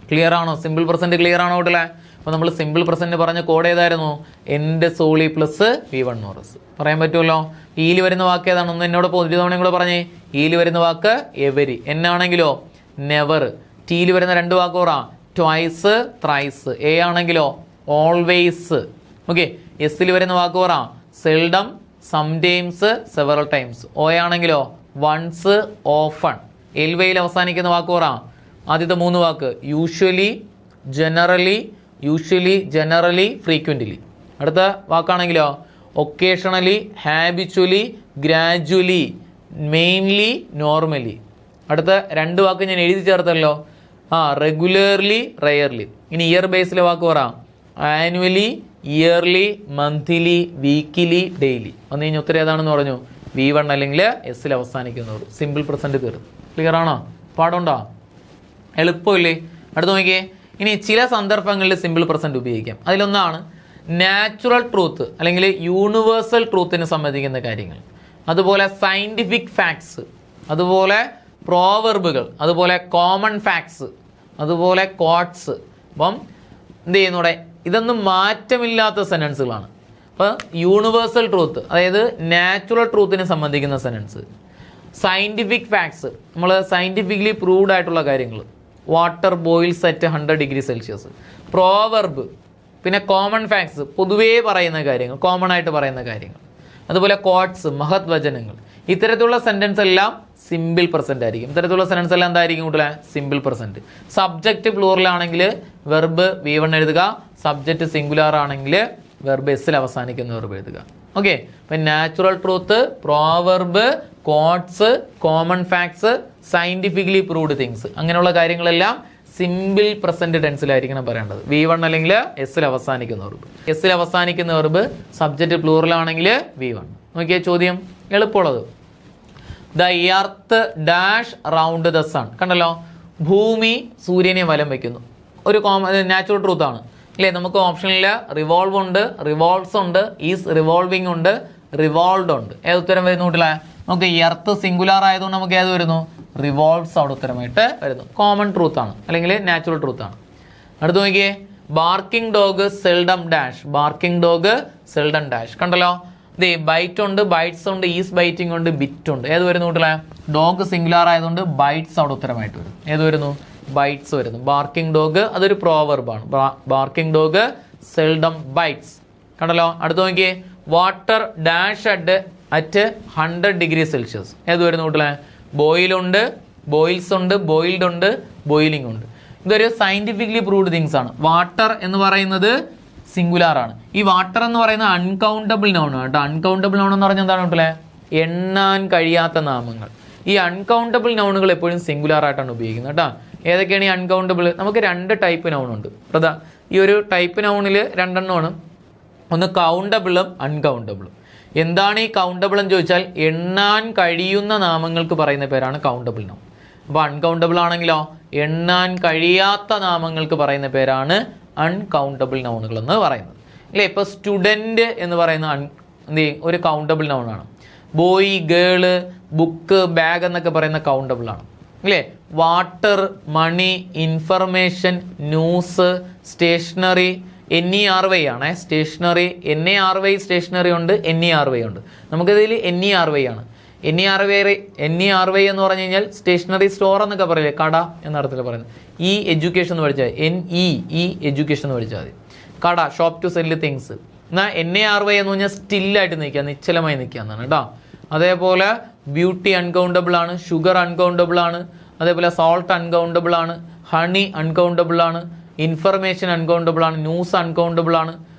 ക്ലിയർ ആണോ? സിമ്പിൾ പ്രസന്റ് ക്ലിയർ ആണോ കൂട്ടിലെ? അപ്പോൾ നമ്മൾ സിമ്പിൾ പ്രസന്റ് പറഞ്ഞ കോഡ് ഏതായിരുന്നു? എൻ്റെ സോളി പ്ലസ് V1 ഓറസ്. പറയാൻ പറ്റുമല്ലോ. ഈയിൽ വരുന്ന വാക്ക് ഏതാണ്? ഒന്ന് എന്നോട് ഒരു തവണയും കൂടെ പറഞ്ഞേ. ഈയിൽ വരുന്ന വാക്ക് എവരി. എന്നാണെങ്കിലോ നെവർ. ടീയിൽ വരുന്ന രണ്ട് വാക്ക് പറ. Twice, thrice. എ ആണെങ്കിലോ ഓൾവേസ്. ഓക്കെ, എസ്സിൽ വരുന്ന വാക്ക് പറ. Seldom, sometimes, several times. O ആണെങ്കിലോ വൺസ്, ഓഫൺ. എൽവയിൽ അവസാനിക്കുന്ന വാക്ക് പറ. ആദ്യത്തെ മൂന്ന് വാക്ക് usually, generally, usually, generally, frequently. അടുത്ത വാക്കാണെങ്കിലോ occasionally, habitually, gradually, mainly, normally. അടുത്ത രണ്ട് വാക്ക് ഞാൻ എഴുതി ചേർത്തല്ലോ. Regularly, rarely. ഇനി ഇയർ ബേസിലെ വാക്ക് പറ. Annually, yearly, monthly, weekly, daily. വന്നു കഴിഞ്ഞാൽ ഉത്തരം ഏതാണെന്ന് പറഞ്ഞു? V1 അല്ലെങ്കിൽ എസ്സിൽ അവസാനിക്കുന്നവർ. സിമ്പിൾ പ്രസന്റ് തീർന്നു. ക്ലിയർ ആണോ? പാടുണ്ടോ? എളുപ്പമില്ലേ? അടുത്ത് നോക്കിയേ. ഇനി ചില സന്ദർഭങ്ങളിൽ സിമ്പിൾ പ്രസന്റ് ഉപയോഗിക്കാം. അതിലൊന്നാണ് നാച്ചുറൽ ട്രൂത്ത് അല്ലെങ്കിൽ യൂണിവേഴ്സൽ ട്രൂത്തിന് സംബന്ധിക്കുന്ന കാര്യങ്ങൾ, അതുപോലെ സയൻറ്റിഫിക് ഫാക്ട്സ്, അതുപോലെ പ്രോവെർബുകൾ, അതുപോലെ കോമൺ ഫാക്ട്സ്, അതുപോലെ കോട്ട്സ്. അപ്പം എന്ത് ചെയ്യുന്നൂടെ? ഇതൊന്നും മാറ്റമില്ലാത്ത സെൻറ്റൻസുകളാണ്. അപ്പോൾ യൂണിവേഴ്സൽ ട്രൂത്ത് അതായത് നാച്ചുറൽ ട്രൂത്തിനെ സംബന്ധിക്കുന്ന സെൻറ്റൻസ്, സയൻറ്റിഫിക് ഫാക്ട്സ് നമ്മൾ സയൻറ്റിഫിക്കലി പ്രൂവ്ഡ് ആയിട്ടുള്ള കാര്യങ്ങൾ, water boils at 100 degree Celsius, proverb, പിന്നെ കോമൺ ഫാക്ട്സ് പൊതുവേ പറയുന്ന കാര്യങ്ങൾ, കോമൺ ആയിട്ട് പറയുന്ന കാര്യങ്ങൾ, അതുപോലെ കോട്ട്സ്, മഹത് വചനങ്ങൾ. ഇത്തരത്തിലുള്ള സെൻറ്റൻസ് എല്ലാം സിമ്പിൾ പ്രസന്റ് ആയിരിക്കും. ഇത്തരത്തിലുള്ള സെൻറ്റൻസ് എല്ലാം എന്തായിരിക്കും കൂടുതൽ? Simple present. സബ്ജക്റ്റ് പ്ലൂറൽ ആണെങ്കിൽ വെർബ് V1 എഴുതുക, സബ്ജക്റ്റ് സിംഗുലാർ ആണെങ്കിൽ വെർബ് എസ്സിൽ അവസാനിക്കുന്ന വെർബ് എഴുതുക. ഓക്കെ, അപ്പം natural truth, proverb, quotes, common facts, scientifically proved things, അങ്ങനെയുള്ള കാര്യങ്ങളെല്ലാം സിമ്പിൾ പ്രസന്റ് ടെൻസിലായിരിക്കണം പറയേണ്ടത്. V1 അല്ലെങ്കിൽ എസ്സിൽ അവസാനിക്കുന്ന വെർബ്. എസ്സിൽ അവസാനിക്കുന്ന വെർബ് സബ്ജക്റ്റ് പ്ലൂറൽ ആണെങ്കിൽ V1. നോക്കിയ ചോദ്യം എളുപ്പമുള്ളത്. The earth dash round the sun. കണ്ടല്ലോ, ഭൂമി സൂര്യനെ വലം വയ്ക്കുന്നു. ഒരു നാച്ചുറൽ ട്രൂത്ത് ആണ് അല്ലേ? നമുക്ക് ഓപ്ഷനിൽ റിവോൾവ് ഉണ്ട്, റിവോൾവ്സ് ഉണ്ട്, ഈസ് റിവോൾവിംഗ് ഉണ്ട്, റിവോൾവ്ഡ് ഉണ്ട്. ഏത് ഉത്തരം വരുന്നു കൂട്ടില്ല? നമുക്ക് എർത്ത് സിംഗുലാർ ആയതുകൊണ്ട് നമുക്ക് ഏത് വരുന്നു? റിവോൾവ്സ് അവിടെ ഉത്തരമായിട്ട് വരുന്നു. കോമൺ ട്രൂത്ത് ആണ് അല്ലെങ്കിൽ നാച്ചുറൽ ട്രൂത്ത് ആണ്. അടുത്ത് നോക്കിയേ, barking dog seldom dash. Barking dog seldom dash. കണ്ടല്ലോ, ബൈറ്റ് ഉണ്ട്, ബൈറ്റ്സ് ഉണ്ട്, ഈസ് ബൈറ്റിംഗ് ഉണ്ട്, ബിറ്റ് ഉണ്ട്. ഏത് വരുന്നു കൂട്ടില്ല? ഡോഗ് സിംഗുലാർ ആയതുകൊണ്ട് ബൈറ്റ്സ് അവിടെ ഉത്തരമായിട്ട് വരും. ഏത് വരുന്നു? ബൈറ്റ്സ് വരുന്നു. ബാർക്കിംഗ് ഡോഗ് അതൊരു പ്രോവർബാണ്. Barking dog seldom bites. കണ്ടല്ലോ, അടുത്ത് നോക്കിയേ, water dash at 100 degree Celsius. ഏത് വരുന്നു കൂട്ടില്ല? ബോയിലുണ്ട്, ബോയിൽസ് ഉണ്ട്, ബോയിൽഡ് ഉണ്ട്, ബോയിലിംഗ് ഉണ്ട്. ഇതൊരു സയൻറ്റിഫിക്കലി പ്രൂവ്ഡ് തിങ്സ് ആണ്. വാട്ടർ എന്ന് പറയുന്നത് സിംഗുലാർ ആണ്. ഈ വാട്ടർ എന്ന് പറയുന്നത് അൺകൗണ്ടബിൾ നൗൺ ആണ് കേട്ടോ. അൺകൗണ്ടബിൾ നൗൺ എന്ന് പറഞ്ഞാൽ എന്താണ് കൂട്ടില്ലേ? എണ്ണാൻ കഴിയാത്ത നാമങ്ങൾ. ഈ അൺകൗണ്ടബിൾ നൗണുകൾ എപ്പോഴും സിംഗുലാർ ആയിട്ടാണ് ഉപയോഗിക്കുന്നത് കേട്ടോ. ഏതൊക്കെയാണ് ഈ അൺകൗണ്ടബിൾ? നമുക്ക് 2 ടൈപ്പ് നൗൺ ഉണ്ട്. ഈ ഒരു ടൈപ്പ് നൗണിൽ രണ്ടെണ്ണമാണ്. ഒന്ന് കൗണ്ടബിളും അൺകൗണ്ടബിളും. എന്താണ് ഈ കൗണ്ടബിൾ എന്ന് ചോദിച്ചാൽ എണ്ണാൻ കഴിയുന്ന നാമങ്ങൾക്ക് പറയുന്ന പേരാണ് കൗണ്ടബിൾ നൗൺ. അപ്പോൾ അൺകൗണ്ടബിൾ ആണെങ്കിലോ എണ്ണാൻ കഴിയാത്ത നാമങ്ങൾക്ക് പറയുന്ന പേരാണ് അൺകൗണ്ടബിൾ നൗണുകൾ എന്ന് പറയുന്നത്. അല്ലേ? ഇപ്പോൾ സ്റ്റുഡൻറ്റ് എന്ന് പറയുന്ന ഒരു കൗണ്ടബിൾ നൗണാണ്. ബോയ്, ഗേള്, ബുക്ക്, ബാഗ് എന്നൊക്കെ പറയുന്ന കൗണ്ടബിൾ ആണ്. അല്ലേ? Water, money, information, news, stationery, NERY ആണ്. സ്റ്റേഷനറി, NARY സ്റ്റേഷനറി ഉണ്ട്, NERY ഉണ്ട്. നമുക്കിതിൽ NERY ആണ്. NERY എന്ന് പറഞ്ഞു കഴിഞ്ഞാൽ സ്റ്റേഷനറി സ്റ്റോർ എന്നൊക്കെ പറയില്ലേ, കട എന്ന അർത്ഥത്തിൽ പറയുന്നത്. ഈ എഡ്യൂക്കേഷൻ എന്ന് പഠിച്ചാൽ NE എഡ്യൂക്കേഷൻ എന്ന് പഠിച്ചാൽ മതി. കട, ഷോപ്പ് ടു സെല്ല് തിങ്സ്. എന്നാൽ NARY എന്ന് പറഞ്ഞാൽ സ്റ്റില്ലായിട്ട് നിൽക്കുക, നിശ്ചലമായി നിൽക്കുക എന്നാണ് കേട്ടോ. അതേപോലെ ബ്യൂട്ടി അൺകൗണ്ടബിൾ ആണ്, ഷുഗർ അൺകൗണ്ടബിൾ ആണ്, അതേപോലെ സോൾട്ട് അൺകൗണ്ടബിൾ ആണ്, ഹണി അൺകൗണ്ടബിൾ ആണ്, ഇൻഫർമേഷൻ അൺകൗണ്ടബിൾ ആണ്, ന്യൂസ് അൺകൗണ്ടബിൾ ആണ്,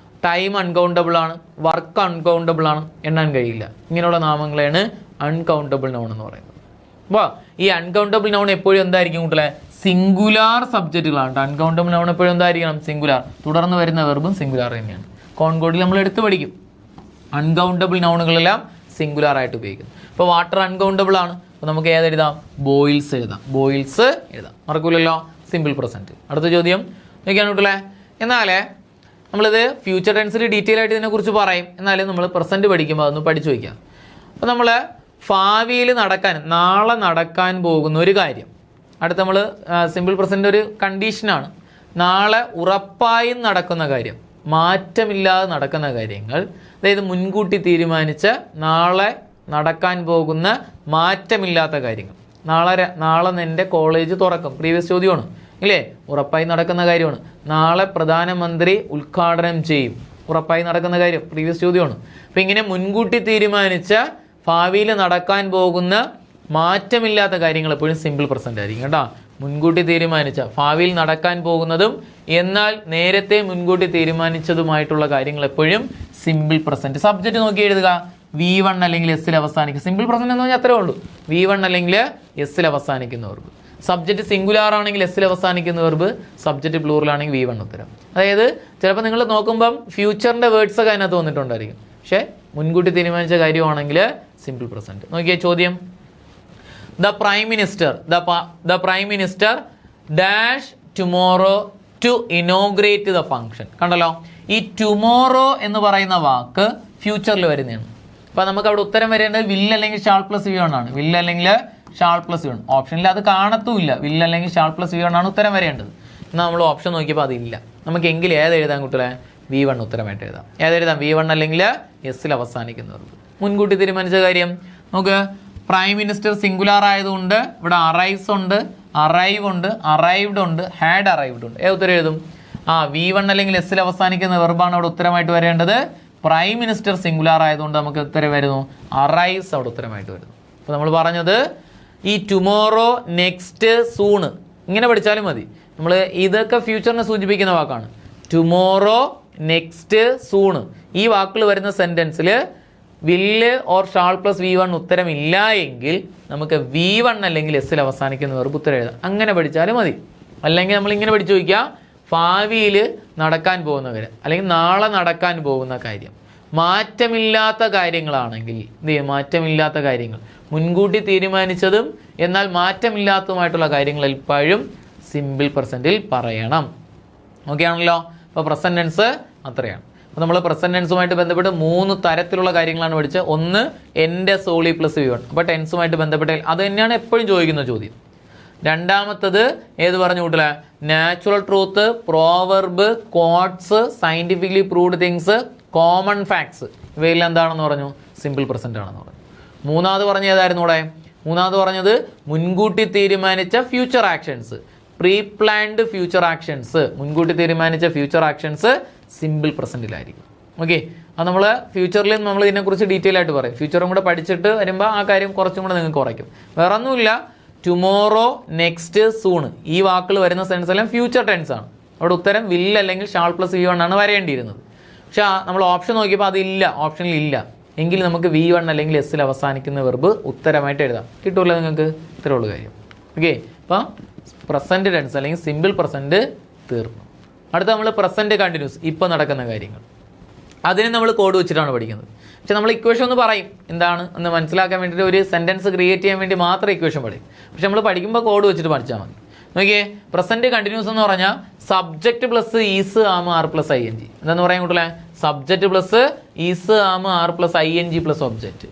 ടൈം അൺകൗണ്ടബിൾ ആണ്, വർക്ക് അൺകൗണ്ടബിൾ ആണ്, എണ്ണാൻ കഴിയില്ല. ഇങ്ങനെയുള്ള നാമങ്ങളെയാണ് അൺകൗണ്ടബിൾ നൗൺ എന്ന് പറയുന്നത്. അപ്പോൾ ഈ അൺകൗണ്ടബിൾ നൗൺ എപ്പോഴും എന്തായിരിക്കും കൂട്ടല്ലേ? സിംഗുലാർ സബ്ജക്റ്റുകളാണ്. അൺകൗണ്ടബിൾ നൗൺ എപ്പോഴും എന്തായിരിക്കണം? സിംഗുലാർ. തുടർന്ന് വരുന്ന വെർബും സിംഗുലാർ തന്നെയാണ്. കോൺകോഡിൽ നമ്മൾ എടുത്ത് പഠിക്കും. അൺകൗണ്ടബിൾ നൗണുകളെല്ലാം സിംഗുലാർ ആയിട്ട് ഉപയോഗിക്കുന്നു. ഇപ്പോൾ വാട്ടർ അൺകൗണ്ടബിൾ ആണ്. അപ്പോൾ നമുക്ക് ഏതെഴുതാം? ബോയിൽസ് എഴുതാം. ബോയിൽസ് എഴുതാം. മറക്കൂലല്ലോ? Simple present. അടുത്ത ചോദ്യം നോക്കിയാണ് കൂട്ടല്ലേ. എന്നാലേ നമ്മളിത് ഫ്യൂച്ചർ ടെൻസിൽ ഡീറ്റെയിൽ ആയിട്ട് ഇതിനെക്കുറിച്ച് പറയും. എന്നാലും നമ്മൾ പ്രസൻറ്റ് പഠിക്കുമ്പോൾ അതൊന്ന് പഠിച്ചു വയ്ക്കാം. അപ്പോൾ നമ്മൾ ഭാവിയിൽ നാളെ നടക്കാൻ പോകുന്ന ഒരു കാര്യം, അടുത്ത നമ്മൾ സിമ്പിൾ പ്രസൻറ്റ് ഒരു കണ്ടീഷനാണ്. നാളെ ഉറപ്പായും നടക്കുന്ന കാര്യം, മാറ്റമില്ലാതെ നടക്കുന്ന കാര്യങ്ങൾ, അതായത് മുൻകൂട്ടി തീരുമാനിച്ച നാളെ നടക്കാൻ പോകുന്ന മാറ്റമില്ലാത്ത കാര്യങ്ങൾ. നാളെ എൻ്റെ കോളേജ് തുറക്കും, പ്രീവിയസ് ചോദ്യമാണ് ഇല്ലേ? ഉറപ്പായി നടക്കുന്ന കാര്യമാണ്. നാളെ പ്രധാനമന്ത്രി ഉദ്ഘാടനം ചെയ്യും, ഉറപ്പായി നടക്കുന്ന കാര്യം, പ്രീവിയസ് ചോദ്യമാണ്. അപ്പം ഇങ്ങനെ മുൻകൂട്ടി തീരുമാനിച്ച ഭാവിയിൽ നടക്കാൻ പോകുന്ന മാറ്റമില്ലാത്ത കാര്യങ്ങൾ എപ്പോഴും സിമ്പിൾ പ്രസന്റ് ആയിരിക്കും കേട്ടോ. മുൻകൂട്ടി തീരുമാനിച്ച ഭാവിയിൽ നടക്കാൻ പോകുന്നതും എന്നാൽ നേരത്തെ മുൻകൂട്ടി തീരുമാനിച്ചതുമായിട്ടുള്ള കാര്യങ്ങൾ എപ്പോഴും സിമ്പിൾ പ്രസന്റ്. സബ്ജക്റ്റ് നോക്കി എഴുതുക. V1 അല്ലെങ്കിൽ S അവസാനിക്കും. സിമ്പിൾ പ്രസന്റ് എന്ന് പറഞ്ഞാൽ അത്രേ ഉള്ളൂ. V1 അല്ലെങ്കിൽ S അവസാനിക്കുന്ന വെർബ്. സബ്ജക്റ്റ് സിംഗുലാർ ആണെങ്കിൽ S അവസാനിക്കുന്ന വെർബ്, സബ്ജക്റ്റ് പ്ലൂറൽ ആണെങ്കിൽ V1 ഉത്തരം. അതായത് ചിലപ്പോൾ നിങ്ങൾ നോക്കുമ്പം ഫ്യൂച്ചറിന്റെ വേർഡ്സ് ഒക്കെ അതിനകത്ത് വന്നിട്ടുണ്ടായിരിക്കും. പക്ഷേ മുൻകൂട്ടി തീരുമാനിച്ച കാര്യമാണെങ്കിൽ സിമ്പിൾ പ്രസന്റ്. നോക്കിയ ചോദ്യം, The Prime Minister dash tomorrow to inaugurate the function. കണ്ടല്ലോ, ഈ tomorrow എന്ന് പറയുന്ന വാക്ക് ഫ്യൂച്ചറിൽ വരുന്നതാണ്. അപ്പോൾ നമുക്ക് അവിടെ ഉത്തരം വരേണ്ടത് വിൽ അല്ലെങ്കിൽ ഷാൾ പ്ലസ് V1 ആണ്. വിൽ അല്ലെങ്കിൽ ഷാൾ പ്ലസ് V1. ഓപ്ഷനിൽ അത് കാണത്തുമില്ല. വിൽ അല്ലെങ്കിൽ ഷാൾ പ്ലസ് V1 ആണ് ഉത്തരം വരേണ്ടത്. എന്നാൽ നമ്മൾ ഓപ്ഷൻ നോക്കിയപ്പോൾ അതില്ല. നമുക്ക് എങ്കിൽ ഏത് എഴുതാൻ കുട്ടികളെ? V1 ഉത്തരമായിട്ട് എഴുതാം. ഏതെഴുതാം? V1 അല്ലെങ്കിൽ S അവസാനിക്കുന്നവർ. മുൻകൂട്ടി തീരുമാനിച്ച കാര്യം നോക്ക്. പ്രൈം മിനിസ്റ്റർ സിംഗുലാർ ആയതുകൊണ്ട് ഇവിടെ അറൈവ്സ് ഉണ്ട്, അറൈവ് ഉണ്ട്, അറൈവ്ഡ് ഉണ്ട്, ഹാഡ് അറൈവ്ഡ് ഉണ്ട്. ഉത്തരം എഴുതും. V1 അല്ലെങ്കിൽ S അവസാനിക്കുന്ന വെർബാണ് അവിടെ ഉത്തരമായിട്ട് വരേണ്ടത്. പ്രൈം മിനിസ്റ്റർ സിംഗുലാർ ആയതുകൊണ്ട് നമുക്ക് ഉത്തരം വരുന്നു അറൈവ്സ് അവിടെ ഉത്തരമായിട്ട് വരുന്നു. അപ്പോൾ നമ്മൾ പറഞ്ഞത് ഈ ടുമോറോ, നെക്സ്റ്റ്, സൂണ് ഇങ്ങനെ പഠിച്ചാലും മതി. നമ്മൾ ഇതൊക്കെ ഫ്യൂച്ചറിനെ സൂചിപ്പിക്കുന്ന വാക്കാണ്. ടുമോറോ, നെക്സ്റ്റ്, സൂണ് ഈ വാക്കുകൾ വരുന്ന സെന്റൻസിൽ വില്ല് ഓർ ഷാൾ പ്ലസ് V1 ഉത്തരം ഇല്ല എങ്കിൽ നമുക്ക് V1 അല്ലെങ്കിൽ S അവസാനിക്കുന്ന വെർബ് ഉത്തരം എഴുതാം. അങ്ങനെ പഠിച്ചാലും മതി. അല്ലെങ്കിൽ നമ്മൾ ഇങ്ങനെ പഠിച്ചു വയ്ക്കുക, ഭാവിയിൽ നടക്കാൻ പോകുന്ന കാര്യം അല്ലെങ്കിൽ നാളെ നടക്കാൻ പോകുന്ന കാര്യം മാറ്റമില്ലാത്ത കാര്യങ്ങളാണെങ്കിൽ എന്ത് ചെയ്യും? മാറ്റമില്ലാത്ത കാര്യങ്ങൾ, മുൻകൂട്ടി തീരുമാനിച്ചതും എന്നാൽ മാറ്റമില്ലാത്തതുമായിട്ടുള്ള കാര്യങ്ങൾ എപ്പോഴും സിമ്പിൾ പ്രസന്റിൽ പറയണം. ഓക്കെ ആണല്ലോ? അപ്പോൾ പ്രസന്റ് ടെൻസ് അത്രയാണ്. അപ്പോൾ നമ്മൾ പ്രസന്റ് ടെൻസുമായിട്ട് ബന്ധപ്പെട്ട് 3 തരത്തിലുള്ള കാര്യങ്ങളാണ് പഠിച്ചത്. ഒന്ന് എൻ്റെ സോളി പ്ലസ് V1. അപ്പോൾ ടെൻസുമായിട്ട് ബന്ധപ്പെട്ട് അത് തന്നെയാണ് എപ്പോഴും ചോദിക്കുന്ന ചോദ്യം. രണ്ടാമത്തത് ഏത് പറഞ്ഞു കൂട്ടില്ല? Natural truth, proverb, quotes, scientifically proved things, common facts ഇവയെല്ലാം എന്താണെന്ന് പറഞ്ഞു? സിമ്പിൾ പ്രസന്റ് ആണെന്ന് പറഞ്ഞു. മൂന്നാമത് പറഞ്ഞ ഏതായിരുന്നു ഇവിടെ? മൂന്നാമത് പറഞ്ഞത് മുൻകൂട്ടി തീരുമാനിച്ച future actions, pre planned future actions, മുൻകൂട്ടി തീരുമാനിച്ച ഫ്യൂച്ചർ ആക്ഷൻസ് സിമ്പിൾ പ്രസന്റിലായിരിക്കും. ഓക്കെ, അത് നമ്മൾ ഫ്യൂച്ചറിൽ നമ്മൾ ഇതിനെക്കുറിച്ച് ഡീറ്റെയിൽ ആയിട്ട് പറയും. ഫ്യൂച്ചറും കൂടെ പഠിച്ചിട്ട് വരുമ്പോൾ ആ കാര്യം കുറച്ചും കൂടെ നിങ്ങൾക്ക് കുറയ്ക്കും. വേറെ ഒന്നുമില്ല, ടുമോറോ, നെക്സ്റ്റ്, സൂണ് ഈ വാക്കുകൾ വരുന്ന സെൻസ് എല്ലാം ഫ്യൂച്ചർ ടെൻസ് ആണ്. അവിടെ ഉത്തരം വിൽ അല്ലെങ്കിൽ ഷാൾ പ്ലസ് V1 ആണ് വരേണ്ടിയിരുന്നത്. പക്ഷെ നമ്മൾ ഓപ്ഷൻ നോക്കിയപ്പോൾ അതില്ല, ഓപ്ഷനിൽ ഇല്ല. എങ്കിൽ നമുക്ക് V1 അല്ലെങ്കിൽ S അവസാനിക്കുന്ന വെർബ് ഉത്തരമായിട്ട് എഴുതാം. കിട്ടൂല്ലോ നിങ്ങൾക്ക്? ഇത്രയുള്ള കാര്യം. ഓക്കെ, അപ്പം പ്രസന്റ് ടെൻസ് അല്ലെങ്കിൽ സിമ്പിൾ പ്രസന്റ് തീർന്നു. അടുത്ത നമ്മൾ പ്രസൻറ്റ് കണ്ടിന്യൂസ്, ഇപ്പോൾ നടക്കുന്ന കാര്യങ്ങൾ. അതിന് നമ്മൾ കോഡ് വെച്ചിട്ടാണ് പഠിക്കുന്നത്. പക്ഷെ നമ്മൾ ഇക്വേഷൻ ഒന്ന് പറയും, എന്താണ് എന്ന് മനസ്സിലാക്കാൻ വേണ്ടിയിട്ട് ഒരു സെൻറ്റൻസ് ക്രിയേറ്റ് ചെയ്യാൻ വേണ്ടി മാത്രം ഇക്വേഷൻ പറയും. പക്ഷെ നമ്മൾ പഠിക്കുമ്പോൾ കോഡ് വെച്ചിട്ട് പഠിച്ചാൽ മതി. നോക്കിയേ, പ്രസൻറ്റ് കണ്ടിന്യൂസ് എന്ന് പറഞ്ഞാൽ subject plus is am are plus I N G. എന്താന്ന് പറയാൻ കൂട്ടില്ലേ? Subject plus is am are plus I N G plus object.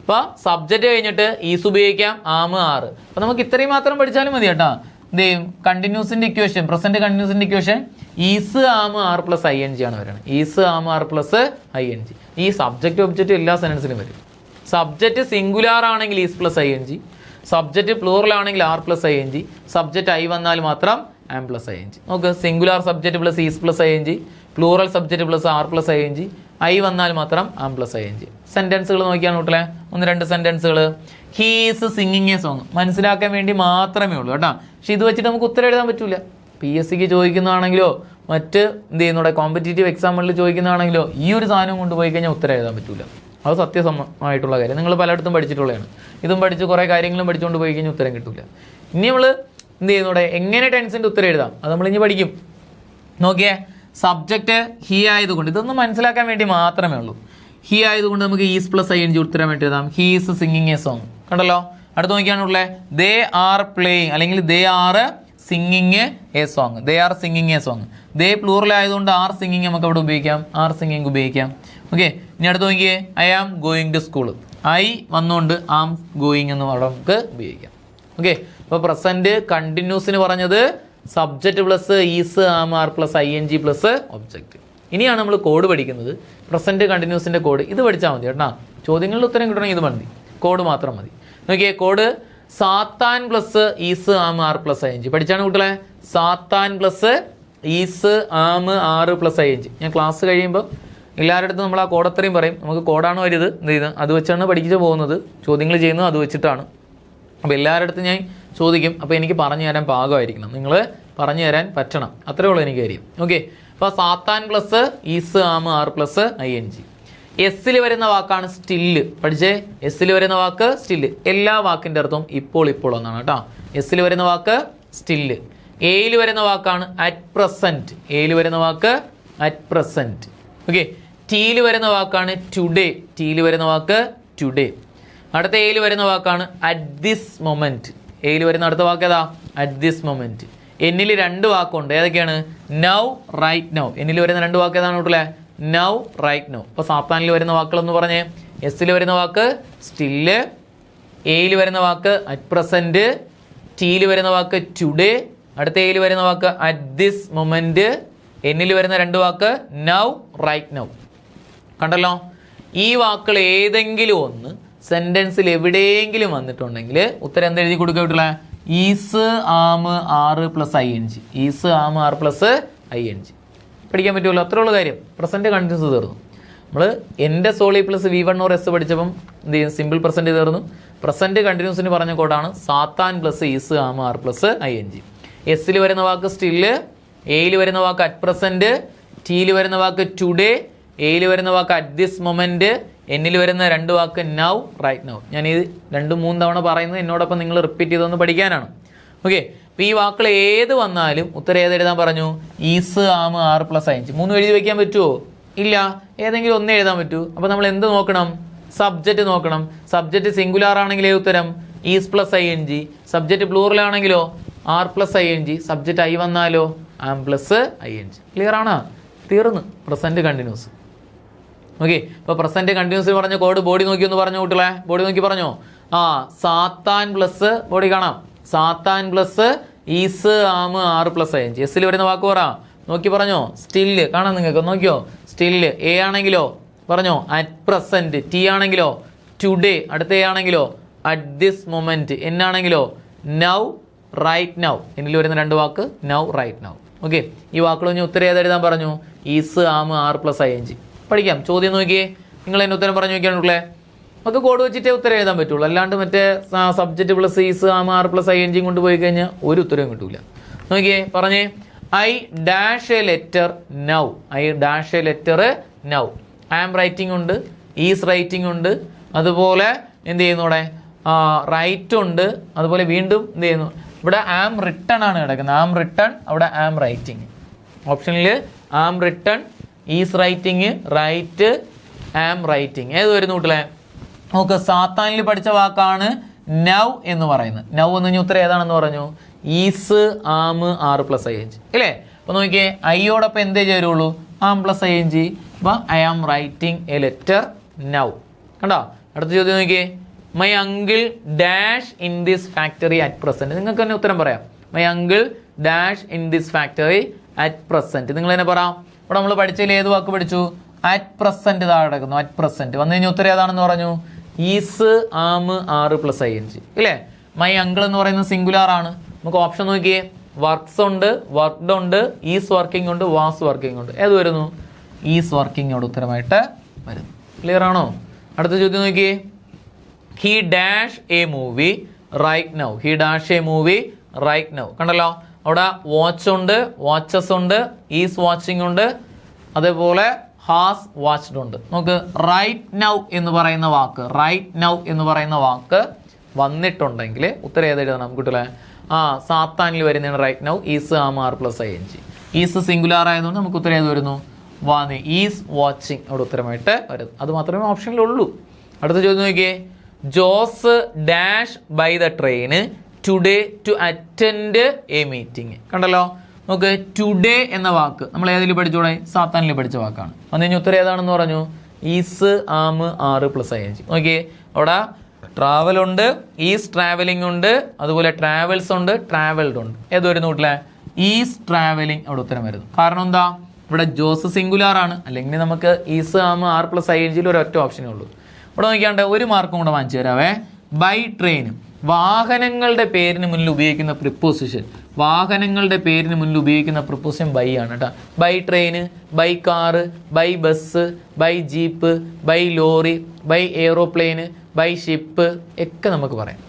അപ്പോൾ സബ്ജക്റ്റ് കഴിഞ്ഞിട്ട് ഈസ് ഉപയോഗിക്കാം, ആം ആറ്. അപ്പോൾ നമുക്ക് ഇത്രയും മാത്രം പഠിച്ചാലും മതി കേട്ടോ. എന്ത് ചെയ്യും? കണ്ടിന്യൂസിൻ്റെ ഇക്വേഷൻ, പ്രസൻറ്റ് കണ്ടിന്യൂസിൻ്റെ equation is am are plus I N G ആണ് വരുന്നത്. Is am are plus I N G. ഈ സബ്ജക്റ്റ് ഒബ്ജക്റ്റ് എല്ലാ സെൻറ്റൻസിലും വരും. സബ്ജക്റ്റ് സിംഗുലാർ ആണെങ്കിൽ is plus I N G, subject plural ആണെങ്കിൽ are plus I N G, subject I വന്നാൽ മാത്രം am plus I N G. നോക്ക്, singular subject plus is plus I N G, plural subject plus are plus I N G, I വന്നാൽ മാത്രം am plus I N G. സെൻറ്റൻസുകൾ നോക്കിയാണ് കൂട്ടലെ, 1-2 സെൻറ്റൻസുകൾ. He is singing a song മനസ്സിലാക്കാൻ വേണ്ടി മാത്രമേ ഉള്ളൂ കേട്ടോ. പക്ഷെ ഇത് വെച്ചിട്ട് നമുക്ക് ഉത്തരം എഴുതാൻ പറ്റൂല. PSCക്ക് ചോദിക്കുന്നതാണെങ്കിലോ മറ്റ് എന്ത് ചെയ്യുന്നൂടെ കോമ്പറ്റേറ്റീവ് എക്സാമുകളിൽ ചോദിക്കുന്നതാണെങ്കിലോ ഈ ഒരു സാധനം കൊണ്ടുപോയി കഴിഞ്ഞാൽ ഉത്തരം എഴുതാൻ പറ്റൂല. അത് സത്യസമ്മമായിട്ടുള്ള കാര്യം. നിങ്ങൾ പലയിടത്തും പഠിച്ചിട്ടുള്ളതാണ്. ഇതും പഠിച്ച് കുറേ കാര്യങ്ങളും പഠിച്ചുകൊണ്ട് പോയി കഴിഞ്ഞാൽ ഉത്തരം കിട്ടില്ല. ഇനി നമ്മൾ എന്ത് ചെയ്യുന്നൂടെ എങ്ങനെ ടെൻസിൻ്റെ ഉത്തരം എഴുതാം അത് നമ്മൾ ഇനി പഠിക്കും. നോക്കിയേ, സബ്ജക്റ്റ് ഹീ ആയതുകൊണ്ട് ഇതൊന്നും മനസ്സിലാക്കാൻ വേണ്ടി മാത്രമേ ഉള്ളൂ. ഹീ ആയതുകൊണ്ട് നമുക്ക് is plus I N G ഉത്തരം വേണ്ടി എഴുതാം. He is singing a song. കണ്ടല്ലോ, അടുത്ത് നോക്കിയാണുള്ളത് ദേ ആർ പ്ലേയിങ് അല്ലെങ്കിൽ they are singing a song. They are singing a song. They plural ആയതുകൊണ്ട് ആർ സിംഗിങ് നമുക്ക് അവിടെ ഉപയോഗിക്കാം, ആർ സിംഗിങ് ഉപയോഗിക്കാം. ഓക്കെ, ഇനി അടുത്ത് നോക്കിയേ, I am going to school. I വന്നുകൊണ്ട് ആം ഗോയിങ് എന്ന് അവിടെ നമുക്ക് ഉപയോഗിക്കാം. ഓക്കെ, അപ്പോൾ പ്രസൻറ്റ് കണ്ടിന്യൂസിന് പറഞ്ഞത് subject plus is am are plus I N G plus object. ഇനിയാണ് നമ്മൾ കോഡ് പഠിക്കുന്നത്, പ്രസൻറ്റ് കണ്ടിന്യൂസിൻ്റെ കോഡ്. ഇത് പഠിച്ചാൽ മതി കേട്ടോ. ചോദ്യങ്ങളിൽ ഉത്തരം കിട്ടണമെങ്കിൽ ഇത് മതി, കോഡ് മാത്രം മതി. നോക്കിയേ, കോഡ് സാത്താൻ plus is am are plus I N G. പഠിച്ചാണ് കുട്ടികളെ? സാത്താൻ plus is am are plus I N G. ഞാൻ ക്ലാസ് കഴിയുമ്പോൾ എല്ലാവരുടെ അടുത്തും നമ്മൾ ആ കോഡ് അത്രയും പറയും. നമുക്ക് കോഡാണ് വരുത്, എന്ത് ചെയ്യുന്നത് അത് വെച്ചാണ് പഠിച്ചു പോകുന്നത്. ചോദ്യങ്ങൾ ചെയ്യുന്നത് അത് വെച്ചിട്ടാണ്. അപ്പോൾ എല്ലാവരുടെ അടുത്തും ഞാൻ ചോദിക്കും. അപ്പോൾ എനിക്ക് പറഞ്ഞു തരാൻ പാകമായിരിക്കണം, നിങ്ങൾ പറഞ്ഞു തരാൻ പറ്റണം, അത്രേ ഉള്ളൂ എനിക്ക് കാര്യം. ഓക്കെ, അപ്പോൾ സാത്താൻ plus is am are plus I N G. എസ്സിൽ വരുന്ന വാക്കാണ് സ്റ്റില്ല്. പഠിച്ചേ, എസ്സിൽ വരുന്ന വാക്ക് സ്റ്റില്ല്. എല്ലാ വാക്കിൻ്റെ അർത്ഥം ഇപ്പോൾ ഇപ്പോൾ എന്നാണ് കേട്ടോ. എസ്സിൽ വരുന്ന വാക്ക് സ്റ്റില്ല്. എയിൽ വരുന്ന വാക്കാണ് അറ്റ് പ്രസൻറ്റ്. എയിൽ വരുന്ന വാക്ക് അറ്റ് പ്രസൻറ്റ്. ഓക്കെ, ടീയിൽ വരുന്ന വാക്കാണ് ടുഡേ. ടീയിൽ വരുന്ന വാക്ക് ടുഡേ. അടുത്ത എയിൽ വരുന്ന വാക്കാണ് അറ്റ് ദിസ് മൊമെൻറ്റ്. എയിൽ വരുന്ന അടുത്ത വാക്ക് ഏതാ? At this moment. എന്നിൽ 2 വാക്കുണ്ട്. ഏതൊക്കെയാണ്? Now, right now. എന്നിൽ വരുന്ന 2 വാക്ക് ഏതാണ് കൂട്ടല്ലേ? Now, right now. അപ്പോൾ സാത്താനിൽ വരുന്ന വാക്കുകളെന്ന് പറഞ്ഞേ, എസ്സിൽ വരുന്ന വാക്ക് സ്റ്റില്ല്, എയിൽ വരുന്ന വാക്ക് അറ്റ് പ്രസൻറ്റ്, ടീയിൽ വരുന്ന വാക്ക് ടുഡേ, അടുത്ത എയിൽ വരുന്ന വാക്ക് അറ്റ് ദിസ് മൊമെൻറ്റ്, എന്നിൽ വരുന്ന 2 വാക്ക് നൗ, റൈറ്റ് നൗ. കണ്ടല്ലോ, ഈ വാക്കുകൾ ഏതെങ്കിലും ഒന്ന് സെൻറ്റൻസിൽ എവിടെയെങ്കിലും വന്നിട്ടുണ്ടെങ്കിൽ ഉത്തരം എന്ത് എഴുതി കൊടുക്കുക കിട്ടില്ല? Is am are plus I N G. Is am are plus I N G പഠിക്കാൻ പറ്റുമല്ലോ, അത്രേ ഉള്ള കാര്യം. പ്രസൻറ്റ് കണ്ടിന്യൂസ് തീർന്നു. നമ്മൾ എൻ്റെ സോളി പ്ലസ് V1 ഓർ എസ് പഠിച്ചപ്പം എന്ത് ചെയ്യും? സിമ്പിൾ പ്രസൻറ്റ് തീർന്നു. പ്രസൻറ്റ് കണ്ടിന്യൂസിന് പറഞ്ഞ കോഡാണ് സാത്താൻ plus is am are plus I N G. എസ്സിൽ വരുന്ന വാക്ക് സ്റ്റില്ല്, എയിൽ വരുന്ന വാക്ക് അറ്റ് പ്രസൻറ്റ്, ടീയിൽ വരുന്ന വാക്ക് ടുഡേ, എയിൽ വരുന്ന വാക്ക് അറ്റ് ദിസ് മൊമെൻറ്റ്, എന്നിൽ വരുന്ന 2 വാക്ക് നൗ, റൈറ്റ് നൗ. ഞാൻ ഇത് 2-3 തവണ പറയുന്നത് എന്നോടൊപ്പം നിങ്ങൾ റിപ്പീറ്റ് ചെയ്തൊന്ന് പഠിക്കാനാണ്. ഓക്കെ, അപ്പോൾ ഈ വാക്കുകൾ ഏത് വന്നാലും ഉത്തരം ഏത് എഴുതാൻ പറഞ്ഞു? Is am are plus I N G. 3 എഴുതി വയ്ക്കാൻ പറ്റുമോ? ഇല്ല, ഏതെങ്കിലും ഒന്ന് എഴുതാൻ പറ്റൂ. അപ്പോൾ നമ്മൾ എന്ത് നോക്കണം? സബ്ജക്റ്റ് നോക്കണം. സബ്ജക്റ്റ് സിംഗുലാർ ആണെങ്കിലേ ഉത്തരം is plus I N G. Subject plural ആണെങ്കിലോ are plus I N G. Subject I വന്നാലോ am plus I N G. Clear ആണോ? തീർന്ന് പ്രസൻറ്റ് കണ്ടിന്യൂസ്. ഓക്കെ, ഇപ്പോൾ പ്രസൻറ്റ് കണ്ടിന്യൂസ് പറഞ്ഞ കോഡ് ബോഡി നോക്കി ഒന്ന് പറഞ്ഞു കൂട്ടില്ലേ? ബോഡി നോക്കി പറഞ്ഞോ. സാത്താൻ പ്ലസ്, ബോഡി കാണാം, സാത്താൻ plus is am are plus I N G. എസ്സിൽ വരുന്ന വാക്ക് പറ, നോക്കി പറഞ്ഞോ. സ്റ്റില്ല് കാണാം നിങ്ങൾക്ക്, നോക്കിയോ. സ്റ്റില്ല്. എ ആണെങ്കിലോ പറഞ്ഞോ അറ്റ് പ്രസൻറ്റ്. ടി ആണെങ്കിലോ ടുഡേ. അടുത്ത എ ആണെങ്കിലോ അറ്റ് ദിസ് മൊമെൻറ്റ്. എൻ ആണെങ്കിലോ നൗ, റൈറ്റ് നൗ. എന്നിൽ വരുന്ന 2 വാക്ക് നൗ, റൈറ്റ് നൗ. ഓക്കെ, ഈ വാക്കുകൾ ഇനി ഉത്തരം ഏതെഴുതാൻ പറഞ്ഞു? Is am are plus I N G. പഠിക്കാം. ചോദ്യം നോക്കിയേ, നിങ്ങൾ എൻ്റെ ഉത്തരം പറഞ്ഞു നോക്കിയാണല്ലേ. നമുക്ക് കോഡ് വെച്ചിട്ടേ ഉത്തരം എഴുതാൻ പറ്റുള്ളൂ. അല്ലാണ്ട് മറ്റേ subject plus is am are plus I N G കൊണ്ട് പോയി കഴിഞ്ഞാൽ ഒരു ഉത്തരവും കിട്ടൂല. നോക്കിയേ, പറഞ്ഞേ, I dash a letter now. I dash a letter now. I am writing ഉണ്ട്, ഈസ് റൈറ്റിംഗ് ഉണ്ട്, അതുപോലെ എന്ത് ചെയ്യുന്നു ഇവിടെ റൈറ്റ് ഉണ്ട്, അതുപോലെ വീണ്ടും എന്ത് ചെയ്യുന്നു ഇവിടെ ആം റിട്ടൺ ആണ് കിടക്കുന്നത്. ആം റിട്ടൺ, അവിടെ ആം റൈറ്റിംഗ്. ഓപ്ഷനിൽ am written, is writing, write, am writing. ഏത് വരുന്നു കൂട്ടിലെ? നമുക്ക് സാത്താനിൽ പഠിച്ച വാക്കാണ് നൗ എന്ന് പറയുന്നത്. നൗ എന്ന് കഴിഞ്ഞാൽ ഉത്തരം ഏതാണെന്ന് പറഞ്ഞു? Is, am, are plus ING ഇല്ലേ? അപ്പൊ നോക്കിയേ, ഐയോടൊപ്പം എന്തേ ചേരുള്ളൂ? Am plus ING. അപ്പൊ I am writing a letter now. കണ്ടോ? അടുത്ത ചോദ്യം നോക്കിയേ, my uncle dash in this factory at present. നിങ്ങൾക്ക് തന്നെ ഉത്തരം പറയാം. My uncle dash in this factory at present. നിങ്ങൾ തന്നെ പറയാം. ഇവിടെ നമ്മൾ പഠിച്ചതിൽ ഏത് വാക്ക് പഠിച്ചു? അറ്റ് പ്രസന്റ് താഴെ കിടക്കുന്നു. അറ്റ് പ്രസന്റ് വന്നു കഴിഞ്ഞാൽ ഉത്തരം ഏതാണെന്ന് പറഞ്ഞു? Is, am, are plus ING ഇല്ലേ? മൈ അങ്കിൾ എന്ന് പറയുന്നത് സിംഗുലാർ ആണ്. നമുക്ക് ഓപ്ഷൻ നോക്കിയേ, വർക്ക്സ് ഉണ്ട്, വർക്ക്ഡ് ഉണ്ട്, ഈസ് വർക്കിംഗ് ഉണ്ട്, വാസ് വർക്കിംഗ് ഉണ്ട്. ഏത് വരുന്നു? ഈസ് വർക്കിംഗോട് ഉത്തരമായിട്ട് വരുന്നു. ക്ലിയർ ആണോ? അടുത്ത ചോദ്യം നോക്കിയേ, he dash a movie right now. He dash a movie right now. കണ്ടല്ലോ, അവിടെ വാച്ച് ഉണ്ട്, വാച്ചസ് ഉണ്ട്, ഈസ് വാച്ചിങ് ഉണ്ട്, അതേപോലെ ഹാസ് വാച്ച്ഡ് ഉണ്ട്. നമുക്ക് റൈറ്റ് നൗ എന്ന് പറയുന്ന വാക്ക്, റൈറ്റ് നൗ എന്ന് പറയുന്ന വാക്ക് വന്നിട്ടുണ്ടെങ്കിൽ ഉത്തരം ഏതെഴുതണം കുട്ടികളെ? സാത്താനിൽ വരുന്നതാണ് right now, is, am, are plus ING. Is singular ആയതുകൊണ്ട് നമുക്ക് ഉത്തരം ഏത് വരുന്നു? വാന്ന്, ഈസ് വാച്ചിങ് അവിടെ ഉത്തരമായിട്ട് വരുന്നു. അത് മാത്രമേ ഓപ്ഷനിലുള്ളൂ. അടുത്ത ചോദ്യം നോക്കിയേ, Jose dash by the train today to attend a meeting. കണ്ടല്ലോ, നമുക്ക് ടുഡേ എന്ന വാക്ക് നമ്മൾ ഏതിൽ പഠിച്ചോടെ? സാത്താനിൽ പഠിച്ച വാക്കാണ്. വന്നു കഴിഞ്ഞാൽ ഉത്തരം ഏതാണെന്ന് പറഞ്ഞു? Is, am, are plus ING. നോക്കിയേ, അവിടെ ട്രാവൽ ഉണ്ട്, ഈസ് ട്രാവലിംഗ് ഉണ്ട്, അതുപോലെ ട്രാവൽസ് ഉണ്ട്, ട്രാവൽഡ് ഉണ്ട്. ഏത് വരുന്നു വീട്ടിലെ? ഈസ് ട്രാവലിംഗ് അവിടെ ഉത്തരം വരുന്നു. കാരണം എന്താ? ഇവിടെ ജോസ് സിംഗുലാർ ആണ്. അല്ലെങ്കിൽ നമുക്ക് is, am, are plus ING ഒരു ഒറ്റ ഓപ്ഷനേ ഉള്ളൂ. ഇവിടെ നോക്കിയാണ്ട് ഒരു മാർക്കും കൂടെ വാങ്ങിച്ചു തരാവേ. ബൈ ട്രെയിനും, വാഹനങ്ങളുടെ പേരിന് മുന്നിൽ ഉപയോഗിക്കുന്ന പ്രിപ്പോസിഷൻ, വാഹനങ്ങളുടെ പേരിന് മുന്നിൽ ഉപയോഗിക്കുന്ന പ്രിപ്പോസിഷൻ ബൈ ആണ് കേട്ടോ. By train, by car, by bus, by jeep, by lorry, by aeroplane, by ship ഒക്കെ നമുക്ക് പറയാം.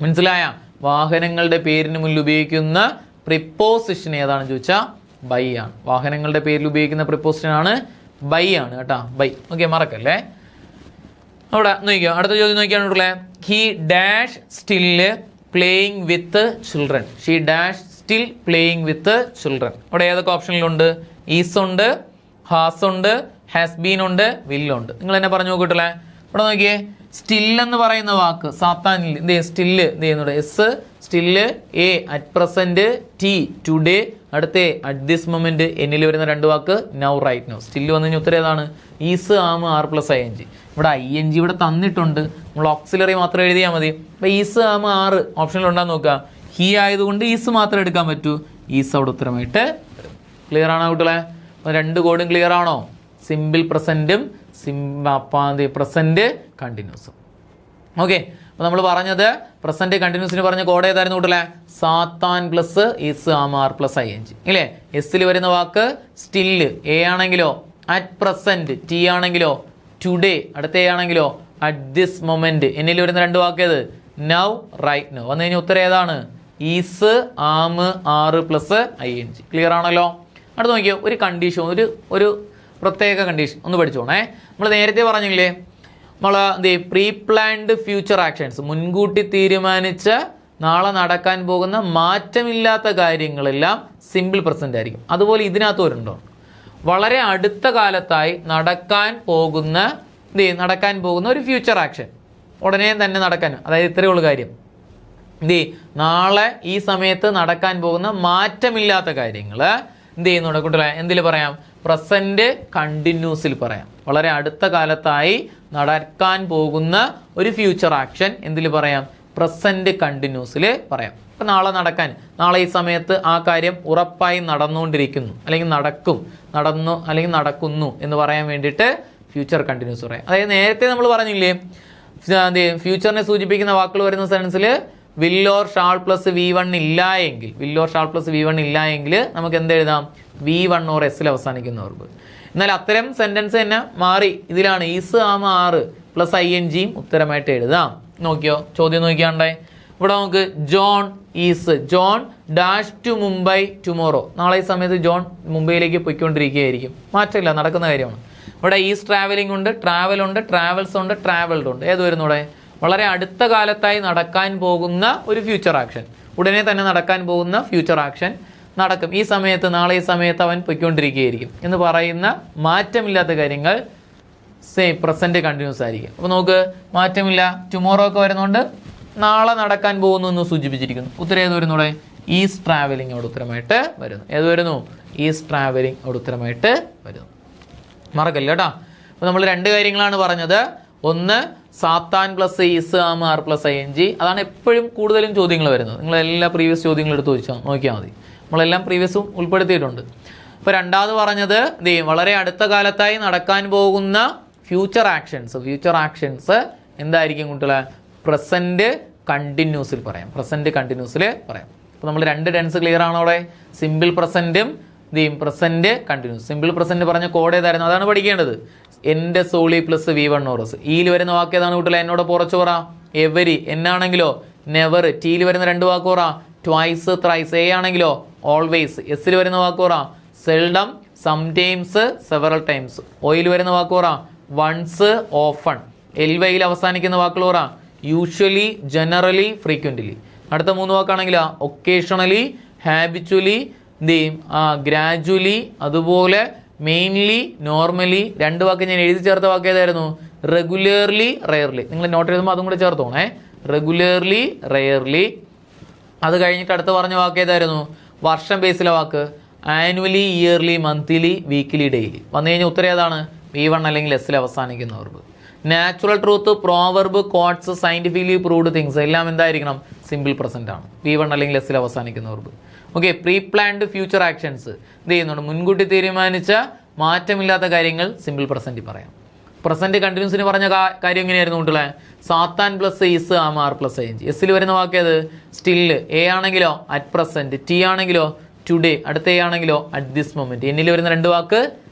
മനസ്സിലായ? വാഹനങ്ങളുടെ പേരിന് മുന്നിൽ ഉപയോഗിക്കുന്ന പ്രിപ്പോസിഷൻ ഏതാണെന്ന് ചോദിച്ചാൽ ബൈ ആണ്. വാഹനങ്ങളുടെ പേരിൽ ഉപയോഗിക്കുന്ന പ്രിപ്പോസിഷൻ ആണ് ബൈ ആണ് കേട്ടോ. ബൈ. ഓക്കെ, മറക്കല്ലേ. അവിടെ നോക്കിയോ, അടുത്ത ചോദ്യം നോക്കിയാണുള്ളേ, he dash still playing with children. She dash still playing with children. അവിടെ ഏതൊക്കെ ഓപ്ഷനിലുണ്ട്? ഈസ് ഉണ്ട്, ഹാസ് ഉണ്ട്, ഹാസ് ബീൻ ഉണ്ട്, വില്ലുണ്ട്. നിങ്ങൾ തന്നെ പറഞ്ഞു നോക്കിയിട്ടില്ലേ? ഇവിടെ നോക്കിയേ, സ്റ്റിൽ എന്ന് പറയുന്ന വാക്ക് സാത്താനിൽ എന്ത് ചെയ്യും? സ്റ്റില് എന്ത് ചെയ്യുന്നുണ്ട്? S still, A at present, T today, അടുത്ത അറ്റ് ദിസ് മൊമെന്റ്, എന്നിൽ വരുന്ന രണ്ട് വാക്ക് നൗ, റൈറ്റ് നൗ. സ്റ്റില് വന്നു കഴിഞ്ഞാൽ ഉത്തരം ഏതാണ്? Is, am, are plus ING. ഇവിടെ ING ഇവിടെ തന്നിട്ടുണ്ട്, നമ്മൾ ഓക്സിലറി മാത്രം എഴുതിയാൽ മതി. അപ്പൊ ഈസ്, ആം, ആർ ഓപ്ഷനിൽ ഉണ്ടാകുന്ന നോക്കുക. ഹി ആയതുകൊണ്ട് ഈസ് മാത്രം എടുക്കാൻ പറ്റൂ. ഈസ് അവിടെ ഉത്തരമായിട്ട്. ക്ലിയർ ആണോ കുട്ടികളെ? രണ്ട് കോഡും ക്ലിയർ ആണോ? സിമ്പിൾ പ്രസന്റും പ്രസന്റ് കണ്ടിന്യൂസും. ഓക്കെ, അപ്പോൾ നമ്മൾ പറഞ്ഞത് പ്രസന്റ് കണ്ടിന്യൂസിന് പറഞ്ഞ കോഡ് ഏതായിരുന്നു കൂട്ടല്ലേ? സാത്താൻ plus is, am, are plus ING ഇല്ലേ? എസ്സിൽ വരുന്ന വാക്ക് സ്റ്റില്, എ ആണെങ്കിലോ അറ്റ് പ്രസന്റ്, ടി ആണെങ്കിലോ ടുഡേ, അടുത്ത എ ആണെങ്കിലോ അറ്റ് ദിസ് മൊമെന്റ്, എന്നിൽ വരുന്ന രണ്ട് വാക്ക് ഏത്? Now, right now. വന്നു കഴിഞ്ഞാൽ ഉത്തരം ഏതാണ്? Is, am, are plus ING. Clear ആണല്ലോ? അടുത്ത് നോക്കിയോ, ഒരു കണ്ടീഷൻ, ഒരു പ്രത്യേക കണ്ടീഷൻ ഒന്ന് പഠിച്ചോണേ. നമ്മൾ നേരത്തെ പറഞ്ഞില്ലേ, നമ്മൾ പ്രീ പ്ലാൻഡ് ഫ്യൂച്ചർ ആക്ഷൻസ്, മുൻകൂട്ടി തീരുമാനിച്ച നാളെ നടക്കാൻ പോകുന്ന മാറ്റമില്ലാത്ത കാര്യങ്ങളെല്ലാം സിമ്പിൾ പ്രസന്റ് ആയിരിക്കും. അതുപോലെ ഇതിനകത്ത് വരുന്നുണ്ടോ? വളരെ അടുത്ത കാലത്തായി നടക്കാൻ പോകുന്ന ഒരു ഫ്യൂച്ചർ ആക്ഷൻ, ഉടനെ തന്നെ നടക്കാൻ, അതായത് ഇത്രയേ ഉള്ളൂ കാര്യം. നാളെ ഈ സമയത്ത് നടക്കാൻ പോകുന്ന മാറ്റമില്ലാത്ത കാര്യങ്ങൾ എന്ത് ചെയ്യുന്നുണ്ട് കുട്ടികളെ? എന്തിൽ പറയാം? പ്രസന്റ് കണ്ടിന്യൂസിൽ പറയാം. വളരെ അടുത്ത കാലത്തായി നടക്കാൻ പോകുന്ന ഒരു ഫ്യൂച്ചർ ആക്ഷൻ എന്തിൽ പറയാം? പ്രസന്റ് കണ്ടിന്യൂസിൽ പറയാം. ഇപ്പം നാളെ ഈ സമയത്ത് ആ കാര്യം ഉറപ്പായി നടന്നുകൊണ്ടിരിക്കുന്നു, അല്ലെങ്കിൽ നടക്കുന്നു എന്ന് പറയാൻ വേണ്ടിയിട്ട് ഫ്യൂച്ചർ കണ്ടിന്യൂസ് പറയാം. അതായത് നേരത്തെ നമ്മൾ പറഞ്ഞില്ലേ, ഫ്യൂച്ചറിനെ സൂചിപ്പിക്കുന്ന വാക്കുകൾ വരുന്ന സെൻസിൽ will or shall plus V1 ഇല്ല എങ്കിൽ നമുക്ക് എന്ത് എഴുതാം? V1 ഓർ എസ്സിൽ അവസാനിക്കുന്ന വെർബ്. എന്നാൽ അത്തരം സെന്റൻസ് തന്നെ മാറി ഇതിലാണ് is, am, are plus ING ഉത്തരമായിട്ട് എഴുതാം. നോക്കിയോ, ചോദ്യം നോക്കിയാണ്ടേ. ഇവിടെ നമുക്ക് John dash to Mumbai tomorrow. നാളെ ഈ സമയത്ത് ജോൺ മുംബൈയിലേക്ക് പോയിക്കൊണ്ടിരിക്കുകയായിരിക്കും. മാറ്റമില്ല, നടക്കുന്ന കാര്യമാണ്. ഇവിടെ ഈസ് ട്രാവലിംഗ് ഉണ്ട്, ട്രാവൽ ഉണ്ട്, ട്രാവൽസ് ഉണ്ട്, ട്രാവൽഡ് ഉണ്ട്. ഏത് വരുന്നു ഇവിടെ? വളരെ അടുത്ത കാലത്തായി നടക്കാൻ പോകുന്ന ഒരു ഫ്യൂച്ചർ ആക്ഷൻ, ഉടനെ തന്നെ നടക്കാൻ പോകുന്ന ഫ്യൂച്ചർ ആക്ഷൻ നടക്കും, ഈ സമയത്ത് നാളെ ഈ സമയത്ത് അവൻ പൊയ്ക്കൊണ്ടിരിക്കുകയായിരിക്കും എന്ന് പറയുന്ന മാറ്റമില്ലാത്ത കാര്യങ്ങൾ സെയിം പ്രസന്റ് കണ്ടിന്യൂസ് ആയിരിക്കും. അപ്പോൾ നമുക്ക് മാറ്റമില്ല, ടുമോറോ ഒക്കെ വരുന്നതുകൊണ്ട് നാളെ നടക്കാൻ പോകുന്നു എന്ന് സൂചിപ്പിച്ചിരിക്കുന്നു. ഉത്തരം ഏത് വരുന്നൂടെ? ഈസ് ട്രാവലിംഗ് അവിടെ ഉത്തരമായിട്ട് വരുന്നു. ഏത് വരുന്നു? ഈസ് ട്രാവലിംഗ് അവിടെ ഉത്തരമായിട്ട് വരുന്നു. മറക്കല്ല കേട്ടോ. അപ്പോൾ നമ്മൾ രണ്ട് കാര്യങ്ങളാണ് പറഞ്ഞത്. ഒന്ന് സാത്താൻ plus is am are plus I N G, അതാണ് എപ്പോഴും കൂടുതലും ചോദ്യങ്ങൾ വരുന്നത്. നിങ്ങളെല്ലാ പ്രീവിയസ് ചോദ്യങ്ങൾ എടുത്ത് നോക്കിയാൽ മതി, നമ്മളെല്ലാം പ്രീവിയസും ഉൾപ്പെടുത്തിയിട്ടുണ്ട്. ഇപ്പോൾ രണ്ടാമത് പറഞ്ഞത് വളരെ അടുത്ത കാലത്തായി നടക്കാൻ പോകുന്ന ഫ്യൂച്ചർ ആക്ഷൻസ് എന്തായിരിക്കും കുട്ടികളെ? പ്രസൻറ്റ് കണ്ടിന്യൂസിൽ പറയാം. അപ്പോൾ നമ്മൾ രണ്ട് ടെൻസ് ക്ലിയർ ആണോ അവിടെ? സിമ്പിൾ പ്രസൻറ്റും പ്രസൻറ്റ് കണ്ടിന്യൂസ്. സിമ്പിൾ പ്രസൻറ്റ് പറഞ്ഞ കോഡ് ഏതായിരുന്നു? അതാണ് പഠിക്കേണ്ടത്. എൻ്റെ സോളി പ്ലസ് V1 ഓറസ്. ഈയിൽ വരുന്ന വാക്ക് ഏതാണ് കുട്ടികളെ? എന്നോട് പുറച്ചു പറ. എവരി. എന്നാണെങ്കിലോ നെവർ. ടിയിൽ വരുന്ന രണ്ട് വാക്ക് പറ. Twice, thrice. എ ആണെങ്കിലോ ഓൾവേസ്. എസ്സിൽ വരുന്ന വാക്ക് പറ. Seldom, sometimes, several times. ഒയിൽ വരുന്ന വാക്ക് പറ. Once, often. എൽവയിൽ അവസാനിക്കുന്ന വാക്കുകൾ പറ. Usually, generally, frequently. അടുത്ത മൂന്ന് വാക്കാണെങ്കിലോ ഒക്കേഷണലി, ഹാബിച്വലി, ഗ്രാജുവലി, അതുപോലെ മെയിൻലി, നോർമലി. രണ്ട് വാക്ക് ഞാൻ എഴുതി ചേർത്ത വാക്ക് ഏതായിരുന്നു? Regularly, rarely. നിങ്ങൾ നോട്ട് എഴുതുമ്പോൾ അതും കൂടെ ചേർത്തോണേ. Regularly, rarely. അത് കഴിഞ്ഞിട്ട് അടുത്ത് പറഞ്ഞ വാക്ക് ഏതായിരുന്നു? വർഷം ബേസിലെ വാക്ക്. Annually, yearly, monthly, weekly, daily. വന്നു കഴിഞ്ഞാൽ ഉത്തരം ഏതാണ്? V1 അല്ലെങ്കിൽ എസ്സിൽ അവസാനിക്കുന്ന verb. Natural truth, proverb, quotes, scientifically proved things എല്ലാം എന്തായിരിക്കണം? സിമ്പിൾ പ്രസന്റ് ആണ്. V1 അല്ലെങ്കിൽ എസ്സിൽ അവസാനിക്കുന്ന verb. Okay. Pre planned future actions എന്ത് ചെയ്യുന്നുണ്ട്? മുൻകൂട്ടി തീരുമാനിച്ച മാറ്റമില്ലാത്ത കാര്യങ്ങൾ സിമ്പിൾ പ്രസന്റ് പറയാം. പ്രസന്റ് കണ്ടിന്യൂസിന് പറഞ്ഞ കാര്യം എങ്ങനെയായിരുന്നു കുട്ടികളെ? സാത്താൻ plus is am are plus I N G. എസ്സിൽ വരുന്ന വാക്കേത്? സ്റ്റില്. എ ആണെങ്കിലോ അറ്റ് പ്രസന്റ്. ടി ആണെങ്കിലോ ടുഡേ. അടുത്ത എ ആണെങ്കിലോ അറ്റ് ദിസ് മൊമെന്റ്. എന്നിൽ വരുന്ന രണ്ട് വാക്ക്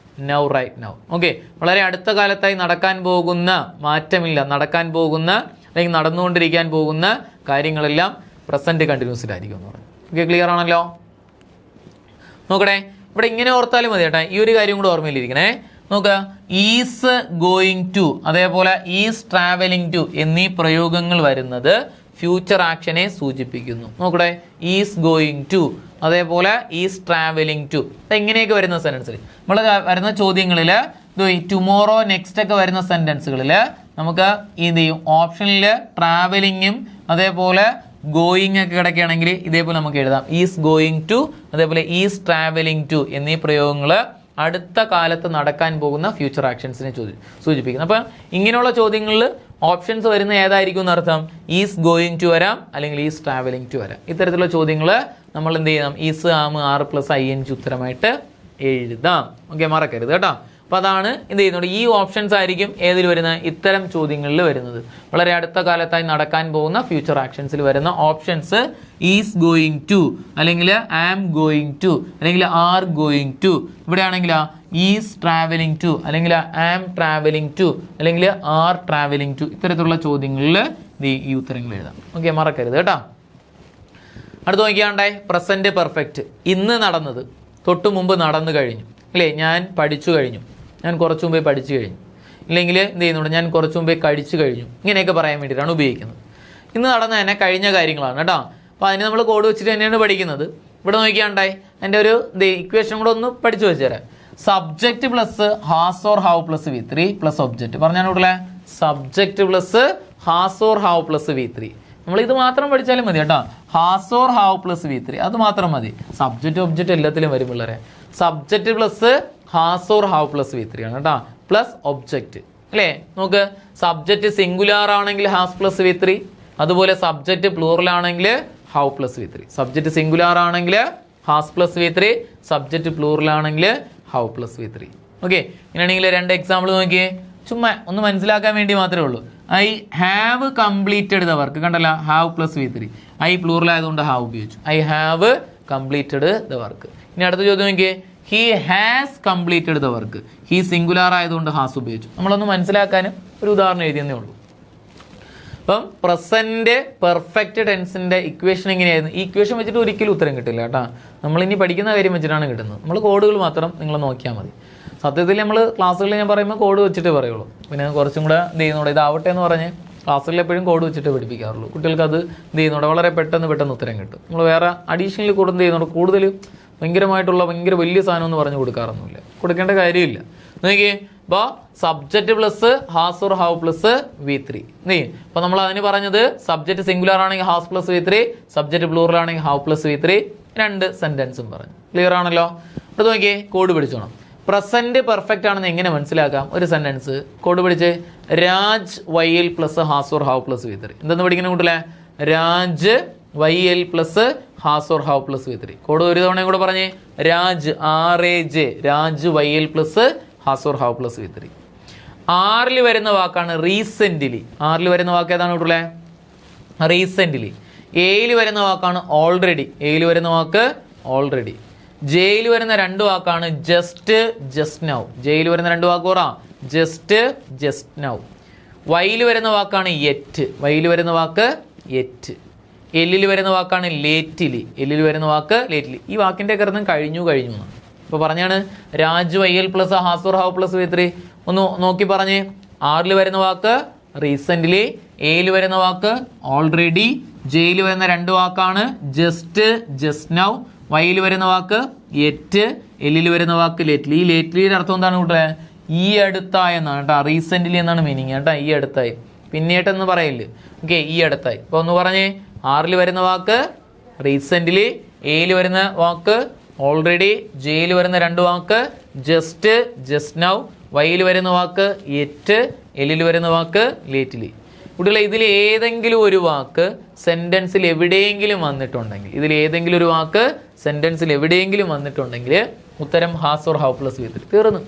നൗ, റൈറ്റ് നൗ. ഓക്കെ. വളരെ അടുത്ത കാലത്തായി നടക്കാൻ പോകുന്ന, മാറ്റമില്ല, നടക്കാൻ പോകുന്ന അല്ലെങ്കിൽ നടന്നുകൊണ്ടിരിക്കാൻ പോകുന്ന കാര്യങ്ങളെല്ലാം പ്രസന്റ് കണ്ടിന്യൂസിലായിരിക്കും എന്ന് പറയും. ഓക്കെ, ക്ലിയർ ആണല്ലോ? നോക്കണേ, ഇവിടെ ഇങ്ങനെ ഓർത്താലും മതി കേട്ടോ. ഈ ഒരു കാര്യം കൂടെ ഓർമ്മയിലിരിക്കണേ. നോക്കുക, ഈസ് ഗോയിങ് ടു, അതേപോലെ ഈസ് ട്രാവലിംഗ് ടു എന്നീ പ്രയോഗങ്ങൾ വരുന്നത് ഫ്യൂച്ചർ ആക്ഷനെ സൂചിപ്പിക്കുന്നു. നോക്കട്ടെ, ഈസ് ഗോയിങ് ടു, അതേപോലെ ഈസ് ട്രാവലിംഗ് ടു. ഇങ്ങനെയൊക്കെ വരുന്ന സെന്റൻസിൽ നമ്മൾ വരുന്ന ചോദ്യങ്ങളിൽ ടുമോറോ, നെക്സ്റ്റ് ഒക്കെ വരുന്ന സെന്റൻസുകളിൽ നമുക്ക് എന്ത് ചെയ്യും? ഓപ്ഷനിൽ ട്രാവലിങ്ങും അതേപോലെ ഗോയിങ് ഒക്കെ കിടക്കുകയാണെങ്കിൽ ഇതേപോലെ നമുക്ക് എഴുതാം. ഈസ് ഗോയിങ് ടു, അതേപോലെ ഈസ് ട്രാവലിംഗ് ടു എന്നീ പ്രയോഗങ്ങൾ അടുത്ത കാലത്ത് നടക്കാൻ പോകുന്ന ഫ്യൂച്ചർ ആക്ഷൻസിനെ സൂചിപ്പിക്കുന്നു. അപ്പം ഇങ്ങനെയുള്ള ചോദ്യങ്ങളിൽ ഓപ്ഷൻസ് വരുന്ന ഏതായിരിക്കും എന്നർത്ഥം? ഈസ് ഗോയിങ് ടു വരാം, അല്ലെങ്കിൽ ഈസ് ട്രാവലിംഗ് ടു വരാം. ഇത്തരത്തിലുള്ള ചോദ്യങ്ങൾ നമ്മൾ എന്ത് ചെയ്യണം? Is am are plus I N G ഉത്തരമായിട്ട് എഴുതാം. ഓക്കെ, മറക്കരുത് കേട്ടോ. അപ്പോൾ അതാണ് എന്ത് ചെയ്യുന്നത്? ഈ ഓപ്ഷൻസ് ആയിരിക്കും ഏതിൽ വരുന്നത്? ഇത്തരം ചോദ്യങ്ങളിൽ വരുന്നത്. വളരെ അടുത്ത കാലത്തായി നടക്കാൻ പോകുന്ന ഫ്യൂച്ചർ ആക്ഷൻസിൽ വരുന്ന ഓപ്ഷൻസ് ഈസ് ഗോയിങ് ടു, അല്ലെങ്കിൽ ആം ഗോയിങ് ടു, അല്ലെങ്കിൽ ആർ ഗോയിങ് ടു. ഇവിടെ ആണെങ്കിൽ ഈസ് ട്രാവലിംഗ് ടു, അല്ലെങ്കിൽ ആം ട്രാവലിംഗ് ടു, അല്ലെങ്കിൽ ആർ ട്രാവലിംഗ് ടു. ഇത്തരത്തിലുള്ള ചോദ്യങ്ങളിൽ ഈ ഉത്തരങ്ങൾ എഴുതാം. ഓക്കെ, മറക്കരുത് കേട്ടോ. അടുത്ത് നോക്കിയാണ്ടേ, പ്രസന്റ് പെർഫെക്റ്റ്. ഇന്ന് നടന്നത്, തൊട്ട് മുമ്പ് നടന്നു കഴിഞ്ഞു അല്ലേ? ഞാൻ പഠിച്ചു കഴിഞ്ഞു, ഞാൻ കുറച്ചു മുമ്പേ പഠിച്ചു കഴിഞ്ഞു, ഇല്ലെങ്കിൽ എന്ത് ചെയ്യുന്നുണ്ട്? ഞാൻ കുറച്ചു മുമ്പേ കഴിച്ചു കഴിഞ്ഞു. ഇങ്ങനെയൊക്കെ പറയാൻ വേണ്ടിയിട്ടാണ് ഉപയോഗിക്കുന്നത്. ഇന്ന് നടന്ന തന്നെ കഴിഞ്ഞ കാര്യങ്ങളാണ് കേട്ടോ. അപ്പോൾ അതിന് നമ്മൾ കോഡ് വെച്ചിട്ട് തന്നെയാണ് പഠിക്കുന്നത്. ഇവിടെ നോക്കിയാണ്ടായി എൻ്റെ ഒരു ഇക്വേഷൻ കൂടെ ഒന്ന് പഠിച്ചു വെച്ചുതരാം. Subject plus has or have plus V3 plus object. പറഞ്ഞാൽ ഇവിടെ subject plus has or have plus V3. നമ്മൾ ഇത് മാത്രം പഠിച്ചാലും മതി കേട്ടോ. Has or have plus V3 അത് മാത്രം മതി. സബ്ജക്റ്റ് ഒബ്ജക്റ്റ് എല്ലാത്തിലും വരും പിള്ളേരെ. Subject plus has or have plus V3 ആണ് കേട്ടോ, പ്ലസ് ഒബ്ജക്റ്റ് അല്ലേ? നോക്ക്, സബ്ജക്റ്റ് സിംഗുലാർ ആണെങ്കിൽ ഹാസ് പ്ലസ് V3, അതുപോലെ സബ്ജക്റ്റ് പ്ലൂറൽ ആണെങ്കിൽ have plus V3. Subject singular ആണെങ്കിൽ has plus V3, subject plural ആണെങ്കിൽ ഹാവ് പ്ലസ് V3. ഓക്കെ, ഇങ്ങനെയാണെങ്കിൽ രണ്ട് എക്സാമ്പിൾ നോക്കിയേ, ചുമ്മാ ഒന്ന് മനസ്സിലാക്കാൻ വേണ്ടി മാത്രമേ ഉള്ളൂ. I have completed the work. കണ്ടല്ലോ, have plus V3. I plural ആയതുകൊണ്ട് ഹാവ് ഉപയോഗിച്ചു. I have completed the work. ഇനി അടുത്ത ചോദ്യം നോക്കിയേ, he has completed the work. He singular ആയതുകൊണ്ട് ഹാസ് ഉപയോഗിച്ചു. നമ്മളൊന്ന് മനസ്സിലാക്കാനും ഒരു ഉദാഹരണം എഴുതിയെന്നേ ഉള്ളൂ. അപ്പം പ്രസന്റ് പെർഫെക്റ്റ് ടെൻസിന്റെ ഇക്വേഷൻ എങ്ങനെയായിരുന്നു? ഈ ഇക്വേഷൻ വെച്ചിട്ട് ഒരിക്കലും ഉത്തരം കിട്ടില്ല കേട്ടോ. നമ്മളിനി പഠിക്കുന്ന കാര്യം വെച്ചിട്ടാണ് കിട്ടുന്നത്. നമ്മൾ കോഡുകൾ മാത്രം നിങ്ങൾ നോക്കിയാൽ മതി. സത്യത്തിൽ നമ്മൾ ക്ലാസ്സുകളിൽ ഞാൻ പറയുമ്പോൾ കോഡ് വെച്ചിട്ട് പറയുള്ളൂ. പിന്നെ കുറച്ചും കൂടെ എന്ത് ചെയ്യുന്നുണ്ട്, ഇതാവട്ടെ എന്ന് പറഞ്ഞ് ക്ലാസ്സുകളിൽ എപ്പോഴും കോഡ് വെച്ചിട്ട് പഠിപ്പിക്കാറുള്ളൂ. കുട്ടികൾക്ക് അത് എന്ത് ചെയ്യുന്നുണ്ട്, വളരെ പെട്ടെന്ന് ഉത്തരം കിട്ടും. നമ്മൾ വേറെ അഡീഷണലി കൂടെ എന്ത് ചെയ്യുന്നുണ്ട്, കൂടുതൽ ഭയങ്കര വലിയ സാധനം എന്ന് പറഞ്ഞു കൊടുക്കാറൊന്നുമില്ല, കൊടുക്കേണ്ട കാര്യമില്ല. നോക്കിയേ, അപ്പോൾ subject plus has or have plus V3. അപ്പോൾ നമ്മൾ അതിന് പറഞ്ഞത് സബ്ജക്റ്റ് സിംഗുലർ ആണെങ്കിൽ has plus V3, subject plural ആണെങ്കിൽ ഹാവ് പ്ലസ് V3. 2 സെന്റൻസും പറഞ്ഞു. ക്ലിയർ ആണല്ലോ? അത് നോക്കിയേ, കോഡ് പിടിച്ചോണം. പ്രസന്റ് പെർഫെക്റ്റ് ആണെന്ന് എങ്ങനെ മനസ്സിലാക്കാം? ഒരു സെന്റൻസ് കോഡ് പിടിച്ച്, Raj YL plus has or have plus V3. എന്തെന്ന് പഠിക്കണം കൂട്ടല്ലേ? Raj YL plus has or have plus V3. Code ഒരു തവണയും കൂടെ പറഞ്ഞേ, Raj RAJ, Raj YL plus has or have plus V3. ആറിൽ വരുന്ന വാക്കാണ് റീസെന്റ്ലി. ആറിൽ വരുന്ന വാക്ക് ഏതാണ് കൂട്ടല്ലേ? റീസെന്റ്ലി. എയിൽ വരുന്ന വാക്കാണ് ഓൾറെഡി. എയിൽ വരുന്ന വാക്ക് ഓൾറെഡി. ജെയിൽ വരുന്ന 2 വാക്കാണ് ജസ്റ്റ്, ജസ്റ്റ് നൗ. ജെയിൽ വരുന്ന 2 വാക്ക് പറ, ജസ്റ്റ്, ജസ്റ്റ് നൗ. വൈയിൽ വരുന്ന വാക്കാണ് യെറ്റ്. വൈയിൽ വരുന്ന വാക്ക് യെറ്റ്. എല്ലിൽ വരുന്ന വാക്കാണ് ലേറ്റ്ലി. എല്ലിൽ വരുന്ന വാക്ക് ലേറ്റ്ലി. ഈ വാക്കിന്റെ ഒക്കെ അർത്ഥം കഴിഞ്ഞു എന്നാണ്. ഇപ്പോൾ പറഞ്ഞാണ് Raj YL plus has or have plus V3. ഒന്ന് നോക്കി പറഞ്ഞേ. ആറിൽ വരുന്ന വാക്ക് റീസെന്റ്ലി, എയിൽ വരുന്ന വാക്ക് ഓൾറെഡി, ജെയിൽ വരുന്ന 2 വാക്കാണ് ജസ്റ്റ്, ജസ്റ്റ് നൗ. വൈയിൽ വരുന്ന വാക്ക് യെറ്റ്, എല്ലിൽ വരുന്ന വാക്ക് ലേറ്റ്ലി. ഈ ലേറ്റ്ലിയുടെ അർത്ഥം എന്താണ് കൂട്ടേ? ഈ അടുത്തായി എന്നാണ് കേട്ടോ. റീസെന്റ്ലി എന്നാണ് മീനിങ് കേട്ടോ. ഈ അടുത്തായി, പിന്നീട്ടെന്ന് പറയില്ല. ഓക്കെ, ഈ അടുത്തായി. അപ്പോൾ ഒന്ന് പറഞ്ഞേ, ആറിൽ വരുന്ന വാക്ക് റീസെന്റ്ലി, എയിൽ വരുന്ന വാക്ക് ഓൾറെഡി, ജെയിൽ വരുന്ന 2 വാക്ക് ജസ്റ്റ്, ജസ്റ്റ് നൗ. വൈയിൽ വരുന്ന വാക്ക് യെറ്റ്, എല്ലിൽ വരുന്ന വാക്ക് ലേറ്റ്ലി. കുട്ടികളെ, ഇതിൽ ഏതെങ്കിലും ഒരു വാക്ക് സെന്റൻസിൽ എവിടെയെങ്കിലും വന്നിട്ടുണ്ടെങ്കിൽ, ഇതിൽ ഏതെങ്കിലും ഒരു വാക്ക് സെന്റൻസിൽ എവിടെയെങ്കിലും വന്നിട്ടുണ്ടെങ്കിൽ ഉത്തരം has or have plus V3. തീർന്നു.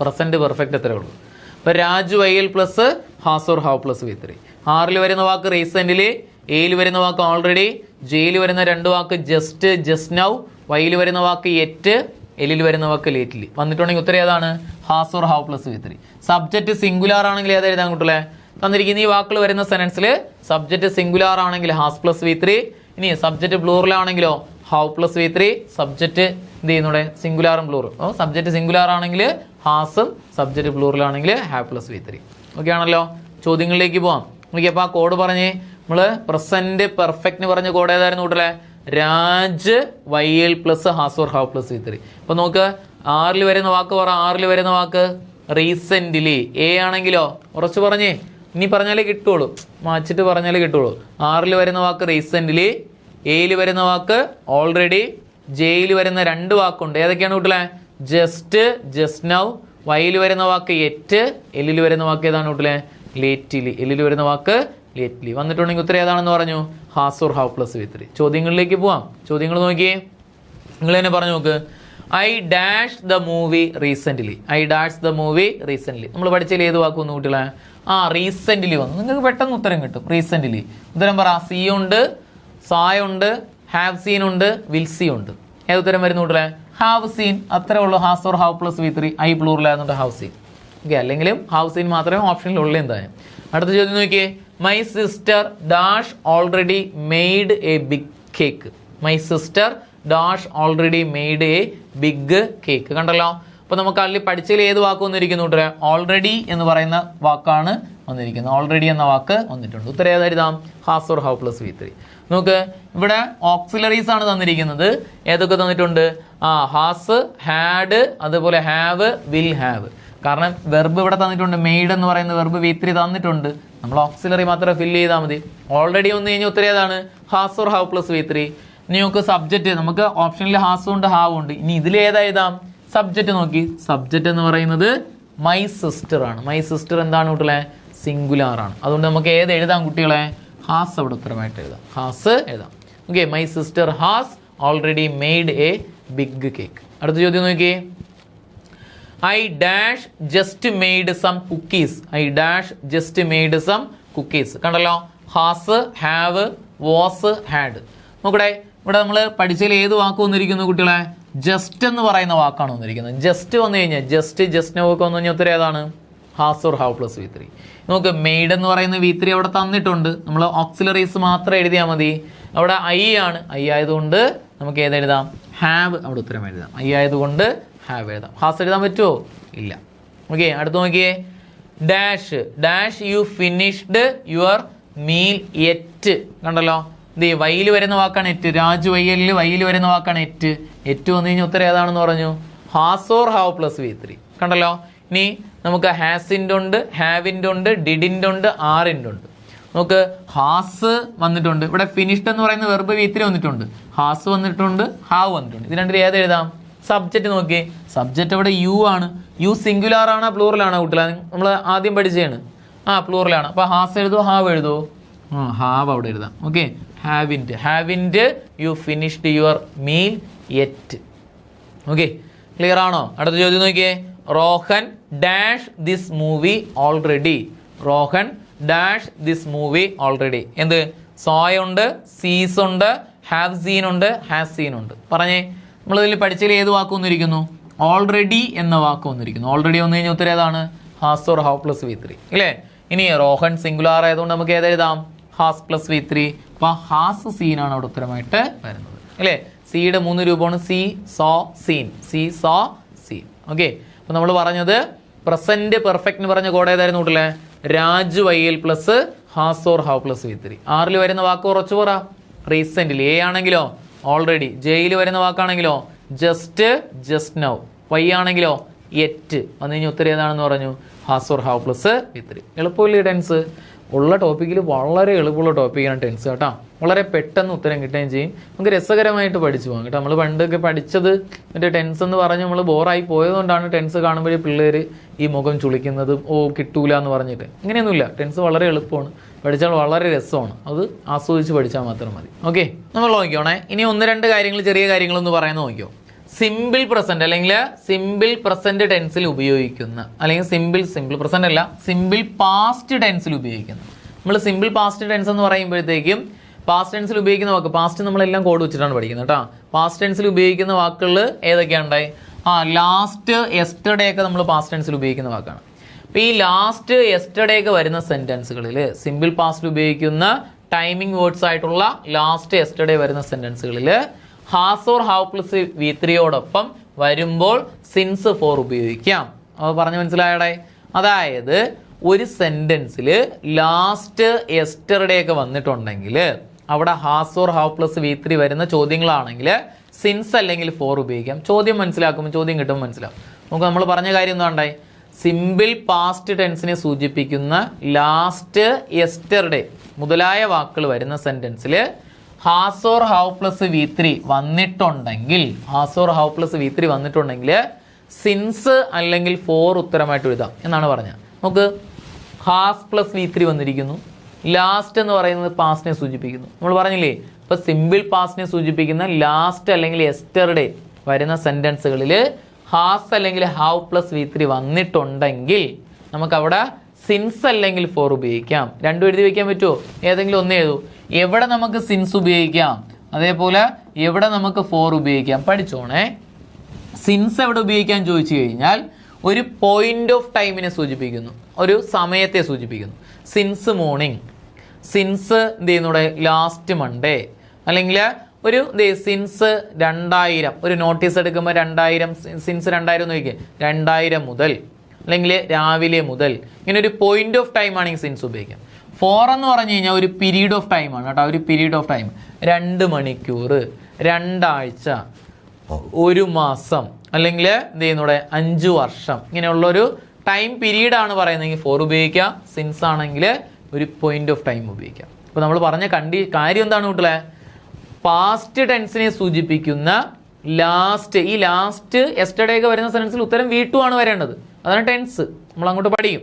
പ്രസന്റ് പെർഫെക്റ്റ് അത്രേ ഉള്ളൂ. അപ്പോൾ Raj YL plus has or have plus V3. ആറിൽ വരുന്ന വാക്ക് റീസെന്റ്ലി, എയിൽ വരുന്ന വാക്ക് ഓൾറെഡി, ജെയിൽ വരുന്ന 2 വാക്ക് ജസ്റ്റ്, ജസ്റ്റ് നൗ. വൈയിൽ വരുന്ന വാക്ക് യെറ്റ്, എല്ലിൽ വരുന്ന വാക്ക് ലേറ്റ്ലി. വന്നിട്ടുണ്ടെങ്കിൽ ഉത്തരം ഏതാണ്? Has or have plus V3. Subject singular ആണെങ്കിൽ ഏതാ എഴുതാൻ കൂട്ടല്ലേ? തന്നിരിക്കുന്ന ഈ വാക്കുകൾ വരുന്ന സെനൻസിൽ സബ്ജക്റ്റ് സിംഗുലാർ ആണെങ്കിൽ ഹാസ് പ്ലസ് V3. ഇനി സബ്ജക്റ്റ് പ്ലൂറൽ ആണെങ്കിലോ ഹാവ് പ്ലസ് V3. സബ്ജക്റ്റ് എന്ത് ചെയ്യുന്നൂടെ? സിംഗുലാറും പ്ലൂറും. അപ്പോൾ സബ്ജക്റ്റ് സിംഗുലാർ ആണെങ്കിൽ ഹാസും, സബ്ജക്റ്റ് പ്ലൂറൽ ആണെങ്കിൽ ഹാവ് പ്ലസ് V3. ഓക്കെ ആണല്ലോ? ചോദ്യങ്ങളിലേക്ക് പോവാം. ഓക്കെ, അപ്പോൾ ആ കോഡ് പറഞ്ഞേ. നമ്മൾ പ്രസന്റ് പെർഫെക്റ്റ് പറഞ്ഞ കോഡ് ഏതായിരുന്നു കൂട്ടല്ലേ? Raj YL plus has or have plus V3. അപ്പൊ നോക്ക്, ആറിൽ വരുന്ന വാക്ക് പറ. ആറിൽ വരുന്ന വാക്ക് റീസെന്റ്ലി. എ ആണെങ്കിലോ ഉറച്ചു പറഞ്ഞേ, ഇനി പറഞ്ഞാലേ കിട്ടുള്ളൂ, മാച്ചിട്ട് പറഞ്ഞാലേ കിട്ടുള്ളൂ. ആറിൽ വരുന്ന വാക്ക് റീസെന്റ്ലി, എയിൽ വരുന്ന വാക്ക് ഓൾറെഡി, ജെയിൽ വരുന്ന 2 വാക്കുണ്ട്. ഏതൊക്കെയാണ് കൂട്ടല്ലേ? Just, just now. വൈയിൽ വരുന്ന വാക്ക് യെറ്റ്, എല്ലിൽ വരുന്ന വാക്ക് ഏതാണ് കൂട്ടല്ലേ? ലേറ്റ്ലി. എല്ലിൽ വരുന്ന വാക്ക് ലേറ്റ്ലി. വന്നിട്ടുണ്ടെങ്കിൽ ഉത്തരം ഏതാണെന്ന് പറഞ്ഞു? Has or have plus V3. ചോദ്യങ്ങളിലേക്ക് പോവാം. ചോദ്യങ്ങൾ നോക്കിയേ, നിങ്ങൾ തന്നെ പറഞ്ഞു നോക്ക്. I dash the movie recently. I dash the movie recently. നമ്മൾ പഠിച്ചതിൽ ഏത് വാക്ക് വന്നു കുട്ടികളെ? റീസെന്റ്ലി വന്നു. നിങ്ങൾക്ക് പെട്ടെന്ന് ഉത്തരം കിട്ടും. റീസെന്റ്ലി ഉത്തരം പറ. സി ഉണ്ട്, സായുണ്ട്, ഹാവ് സീൻ ഉണ്ട്, വിൽ സീ ഉണ്ട്. ഏത് ഉത്തരം വരുന്നു കൂട്ടലെ? Have seen. അത്രേ ഉള്ളൂ. Has or have plus V3. I പ്ലൂറലായിരുന്നുണ്ട് ഹാവ് സീൻ. ഓക്കെ, അല്ലെങ്കിലും ഹാവ് സീൻ മാത്രമേ ഓപ്ഷനിൽ ഉള്ളൂ. എന്തായാലും അടുത്ത ചോദ്യം നോക്കിയേ. My sister dash already made a big cake. My sister dash already made a big cake. കണ്ടല്ലോ? അപ്പോൾ നമുക്ക് അതിൽ പഠിച്ചതിൽ ഏത് വാക്ക് വന്നിരിക്കുന്നു കൂട്ടരെ? ഓൾറെഡി എന്ന് പറയുന്ന വാക്കാണ് വന്നിരിക്കുന്നത്. ഓൾറെഡി എന്ന വാക്ക് വന്നിട്ടുണ്ട്. ഉത്തരം ഏതായിരുന്നാം? Has or have plus V3. നോക്ക്, ഇവിടെ ഓക്സിലറീസ് ആണ് തന്നിരിക്കുന്നത്. ഏതൊക്കെ തന്നിട്ടുണ്ട്? ഹാസ്, ഹാഡ്, അതുപോലെ ഹാവ്, വിൽ ഹാവ്. കാരണം വെർബ് ഇവിടെ തന്നിട്ടുണ്ട്. മെയ്ഡ് എന്ന് പറയുന്ന വെർബ് V3 തന്നിട്ടുണ്ട്. നമ്മൾ ഓക്സിലറി മാത്രമേ ഫില്ല് ചെയ്താൽ മതി. ഓൾറെഡി വന്നു കഴിഞ്ഞാൽ ഉത്തരം ഏതാണ്? Has or have plus V3. ഇനി നമുക്ക് സബ്ജക്റ്റ്, നമുക്ക് ഓപ്ഷനിൽ ഹാസും ഉണ്ട്, ഹാവ് ഉണ്ട്. ഇനി ഇതിൽ ഏതായതാം? സബ്ജക്റ്റ് നോക്കി. സബ്ജക്റ്റ് എന്ന് പറയുന്നത് മൈ സിസ്റ്റർ ആണ്. മൈ സിസ്റ്റർ എന്താണ് കുട്ടികളെ? സിംഗുലാർ ആണ്. അതുകൊണ്ട് നമുക്ക് ഏത് എഴുതാം കുട്ടികളെ? ഹാസ് അവിടെ ഉത്തരമായിട്ട് എഴുതാം. ഹാസ് എഴുതാം. Okay, my sister has already made a big cake. അടുത്ത ചോദ്യം നോക്കിയേ. I dash just made some cookies. I dash just made some cookies. കണ്ടല്ലോ? Has, have, was, had. നോക്കട്ടെ, ഇവിടെ നമ്മൾ പഠിച്ചതിൽ ഏത് വാക്ക് വന്നിരിക്കുന്നു കുട്ടികളെ? ജസ്റ്റ് എന്ന് പറയുന്ന വാക്കാണ് വന്നിരിക്കുന്നത്. ജസ്റ്റ് വന്നു കഴിഞ്ഞാൽ ജസ്റ്റ് നോ ഒക്കെ വന്നു കഴിഞ്ഞാൽ ഉത്തരം ഏതാണ്? Has or have plus V3. നമുക്ക് മെയ്ഡ് എന്ന് പറയുന്ന V3 അവിടെ തന്നിട്ടുണ്ട്. നമ്മൾ ഓക്സിലറീസ് മാത്രം എഴുതിയാൽ മതി. അവിടെ ഐ ആണ്. ഐ ആയതുകൊണ്ട് നമുക്ക് ഏതെഴുതാം? ഹാവ് അവിടെ ഉത്തരം എഴുതാം. ഐ ആയതുകൊണ്ട് ഹാവ് എഴുതാം. ഹാസ് എഴുതാൻ പറ്റുമോ? ഇല്ല. ഓക്കെ, അടുത്ത് നോക്കിയേ. Dash dash you finished your meal yet. കണ്ടല്ലോ? വൈയിൽ വരുന്ന വാക്കാണ് എറ്റ്. രാജ് YL വൈയിൽ വരുന്ന വാക്കാണ് എറ്റ്. എറ്റ് വന്നു കഴിഞ്ഞാൽ ഉത്തരം ഏതാണെന്ന് പറഞ്ഞു? Has or have plus V3. കണ്ടല്ലോ. ഇനി നമുക്ക് ഹാസിൻ്റെ ഉണ്ട്, ഹാവിൻ്റെ ഉണ്ട്, ഡിഡിൻ്റെ ഉണ്ട്, ആറിൻ്റെ ഉണ്ട്. നമുക്ക് ഹാസ് വന്നിട്ടുണ്ട്, ഇവിടെ ഫിനിഷ്ഡ് എന്ന് പറയുന്ന വെർബ് V3 വന്നിട്ടുണ്ട്, ഹാസ് വന്നിട്ടുണ്ട്, ഹാവ് വന്നിട്ടുണ്ട്. ഇത് രണ്ടിൽ ഏത് എഴുതാം? സബ്ജക്റ്റ് നോക്കിയേ, സബ്ജക്റ്റ് ഇവിടെ യു ആണ്. യു സിംഗുലാർ ആണോ പ്ലൂറലാണോ കുട്ടികളെ? നമ്മൾ ആദ്യം പഠിച്ചതാണ്. പ്ലൂറലാണ്. അപ്പോൾ ഹാസ് എഴുതുമോ ഹാവ് എഴുതുമോ? ഹാവ് അവിടെ എഴുതാം. ഓക്കെ, ഹാവിൻ്റെ you finished your meal yet. Okay, clear ആണോ? അടുത്ത ചോദ്യം നോക്കിയേ. Rohan dash this movie already. Rohan dash this movie already. എന്ത്? സോയുണ്ട്, സീസ് ഉണ്ട്, ഹാവ് സീൻ ഉണ്ട്, ഹാസ് സീൻ ഉണ്ട്. പറഞ്ഞേ, നമ്മളിതിൽ പഠിച്ചതിൽ ഏത് വാക്ക് വന്നിരിക്കുന്നു? ഓൾറെഡി എന്ന വാക്ക് വന്നിരിക്കുന്നു. ഓൾറെഡി വന്നു കഴിഞ്ഞാൽ ഉത്തരം ഏതാണ്? Has or have plus V3 ഇല്ലേ? ഇനി റോഹൻ സിംഗുലാർ ആയതുകൊണ്ട് നമുക്ക് ഏതെഴുതാം? Has plus V3. അപ്പോൾ ഹാസ് സീനാണ് അവിടെ ഉത്തരമായിട്ട് വരുന്നത് അല്ലേ? സിയുടെ 3 രൂപമാണ്: see, saw, seen. See, saw, seen. Okay, അപ്പോൾ നമ്മൾ പറഞ്ഞത് പ്രസന്റ് പെർഫെക്റ്റ് പറഞ്ഞ കോഡ് ഏതായിരുന്നു കൂട്ടില്ലേ? Raj Y L plus has or have plus V3. ആറിൽ വരുന്ന വാക്ക് ഉറച്ചു പറ. റീസെൻ്റ്ലി. എ ആണെങ്കിലോ ഓൾറെഡി. ജെയിൽ വരുന്ന വാക്കാണെങ്കിലോ ജസ്റ്റ്, ജസ്റ്റ് നൗ. വൈ ആണെങ്കിലോ യെറ്റ്. വന്നു കഴിഞ്ഞാൽ ഉത്തരം ഏതാണെന്ന് പറഞ്ഞു? Has or have plus V3. എളുപ്പമില്ലേ ടെൻസ്? ഉള്ള ടോപ്പിക്കിൽ വളരെ എളുപ്പമുള്ള ടോപ്പിക്കാണ് ടെൻസ് കേട്ടോ. വളരെ പെട്ടെന്ന് ഉത്തരം കിട്ടുകയും ചെയ്യും. നമുക്ക് രസകരമായിട്ട് പഠിച്ചു പോകാം കേട്ടോ. നമ്മൾ പണ്ടൊക്കെ പഠിച്ചത് മറ്റേ ടെൻസ് എന്ന് പറഞ്ഞ് നമ്മൾ ബോറായി പോയതുകൊണ്ടാണ് ടെൻസ് കാണുമ്പോഴേ പിള്ളേർ ഈ മുഖം ചുളിക്കുന്നതും കിട്ടൂല എന്ന് പറഞ്ഞിട്ട്. ഇങ്ങനെയൊന്നുമില്ല. ടെൻസ് വളരെ എളുപ്പമാണ്, പഠിച്ചാൽ വളരെ രസമാണ്. അത് ആസ്വദിച്ച് പഠിച്ചാൽ മാത്രം മതി. ഓക്കെ, നമ്മൾ നോക്കിയോണേ. ഇനി 1-2 കാര്യങ്ങൾ, ചെറിയ കാര്യങ്ങളൊന്ന് പറയാൻ നോക്കിയോ. സിമ്പിൾ പ്രസന്റ് അല്ലെങ്കിൽ സിമ്പിൾ പ്രസന്റ് ടെൻസിൽ ഉപയോഗിക്കുന്ന, അല്ലെങ്കിൽ സിമ്പിൾ പ്രസന്റ് അല്ല, സിമ്പിൾ പാസ്റ്റ് ടെൻസിൽ ഉപയോഗിക്കുന്ന. നമ്മൾ സിമ്പിൾ പാസ്റ്റ് ടെൻസ് എന്ന് പറയുമ്പോഴത്തേക്കും പാസ്റ്റ് ടെൻസിൽ ഉപയോഗിക്കുന്ന വാക്ക്, പാസ്റ്റ് നമ്മളെല്ലാം കോഡ് വെച്ചിട്ടാണ് പഠിക്കുന്നത് കേട്ടോ. പാസ്റ്റ് ടെൻസിൽ ഉപയോഗിക്കുന്ന വാക്കുകൾ ഏതൊക്കെയാണ്? ലാസ്റ്റ്, യെസ്റ്റർഡേ ഒക്കെ നമ്മൾ പാസ്റ്റ് ടെൻസിൽ ഉപയോഗിക്കുന്ന വാക്കാണ്. അപ്പോൾ ഈ ലാസ്റ്റ്, യെസ്റ്റർഡേ ഒക്കെ വരുന്ന സെന്റൻസുകളിൽ സിമ്പിൾ പാസ്റ്റിൽ ഉപയോഗിക്കുന്ന ടൈമിംഗ് വേർഡ്സ് ആയിട്ടുള്ള ലാസ്റ്റ്, യെസ്റ്റർഡേ വരുന്ന സെന്റൻസുകളിൽ ഹാസ് ഓർ ഹാവ് പ്ലസ് V3യോടൊപ്പം വരുമ്പോൾ സിൻസ് ഫോർ ഉപയോഗിക്കാം. അത് പറഞ്ഞ് മനസ്സിലായടേ? അതായത് ഒരു സെന്റൻസിൽ ലാസ്റ്റ്, യെസ്റ്റർഡേ ഒക്കെ വന്നിട്ടുണ്ടെങ്കിൽ അവിടെ has or have plus V3 വരുന്ന ചോദ്യങ്ങളാണെങ്കിൽ സിൻസ് അല്ലെങ്കിൽ ഫോർ ഉപയോഗിക്കാം. ചോദ്യം മനസ്സിലാക്കുമ്പോൾ, ചോദ്യം കിട്ടുമ്പോൾ മനസ്സിലാവും. നമുക്ക് നമ്മൾ പറഞ്ഞ കാര്യം എന്താണ്ടായി? സിമ്പിൾ പാസ്റ്റ് ടെൻസിനെ സൂചിപ്പിക്കുന്ന ലാസ്റ്റ്, യെസ്റ്റർഡേ മുതലായ വാക്കുകൾ വരുന്ന സെന്റൻസിൽ has or have plus V3 വന്നിട്ടുണ്ടെങ്കിൽ, has or have plus V3 വന്നിട്ടുണ്ടെങ്കിൽ സിൻസ് അല്ലെങ്കിൽ ഫോർ ഉത്തരമായിട്ട് എഴുതാം എന്നാണ് പറഞ്ഞത്. നമുക്ക് ഹാസ് പ്ലസ് V3 വന്നിരിക്കുന്നു. ലാസ്റ്റ് എന്ന് പറയുന്നത് പാസ്റ്റിനെ സൂചിപ്പിക്കുന്നു. നമ്മൾ പറഞ്ഞില്ലേ, ഇപ്പോൾ സിമ്പിൾ പാസ്റ്റിനെ സൂചിപ്പിക്കുന്ന ലാസ്റ്റ് അല്ലെങ്കിൽ യെസ്റ്റർഡേ വരുന്ന സെന്റൻസുകളിൽ ഹാസ് അല്ലെങ്കിൽ ഹാവ് പ്ലസ് V3 വന്നിട്ടുണ്ടെങ്കിൽ നമുക്കവിടെ സിൻസ് അല്ലെങ്കിൽ ഫോർ ഉപയോഗിക്കാം. രണ്ടും എഴുതി വയ്ക്കാൻ പറ്റുമോ? ഏതെങ്കിലും ഒന്നേ എഴുതൂ. എവിടെ നമുക്ക് സിൻസ് ഉപയോഗിക്കാം, അതേപോലെ എവിടെ നമുക്ക് ഫോർ ഉപയോഗിക്കാം. പഠിച്ചോണേ. സിൻസ് എവിടെ ഉപയോഗിക്കാൻ ചോദിച്ചു കഴിഞ്ഞാൽ ഒരു പോയിന്റ് ഓഫ് ടൈമിനെ സൂചിപ്പിക്കുന്നു, ഒരു സമയത്തെ സൂചിപ്പിക്കുന്നു. സിൻസ് മോർണിംഗ്, സിൻസ് എന്ത് ചെയ്യുന്നൂടെ ലാസ്റ്റ് മൺഡേ, അല്ലെങ്കിൽ ഒരു സിൻസ് 2000, ഒരു നോട്ടീസ് എടുക്കുമ്പോൾ 2000, സിൻസ് 2000 എന്ന് ചോദിക്കുക, 2000 മുതൽ, അല്ലെങ്കിൽ രാവിലെ മുതൽ, ഇങ്ങനെ ഒരു പോയിന്റ് ഓഫ് ടൈം ആണെങ്കിൽ സിൻസ് ഉപയോഗിക്കാം. ഫോർ എന്ന് പറഞ്ഞു കഴിഞ്ഞാൽ ഒരു പീരീഡ് ഓഫ് ടൈമാണ് കേട്ടോ. ഒരു പീരീഡ് ഓഫ് ടൈം 2 മണിക്കൂർ, 2 ആഴ്ച, 1 മാസം, അല്ലെങ്കിൽ എന്ത് ചെയ്യുന്നൂടെ 5 വർഷം, ഇങ്ങനെയുള്ളൊരു ടൈം പീരീഡാണ് പറയുന്നതെങ്കിൽ ഫോർ ഉപയോഗിക്കാം. സിൻസ് ആണെങ്കിൽ ഒരു പോയിന്റ് ഓഫ് ടൈം ഉപയോഗിക്കാം. അപ്പോൾ നമ്മൾ പറഞ്ഞ കാര്യം എന്താണ് കൂട്ടലെ? പാസ്റ്റ് ടെൻസിനെ സൂചിപ്പിക്കുന്ന ലാസ്റ്റ്, ഈ ലാസ്റ്റ് യെസ്റ്റർഡേ ഒക്കെ വരുന്ന സെൻറ്റൻസിൽ ഉത്തരം V2 ആണ് വരേണ്ടത്. അതാണ് ടെൻസ്, നമ്മൾ അങ്ങോട്ട് പഠിക്കും.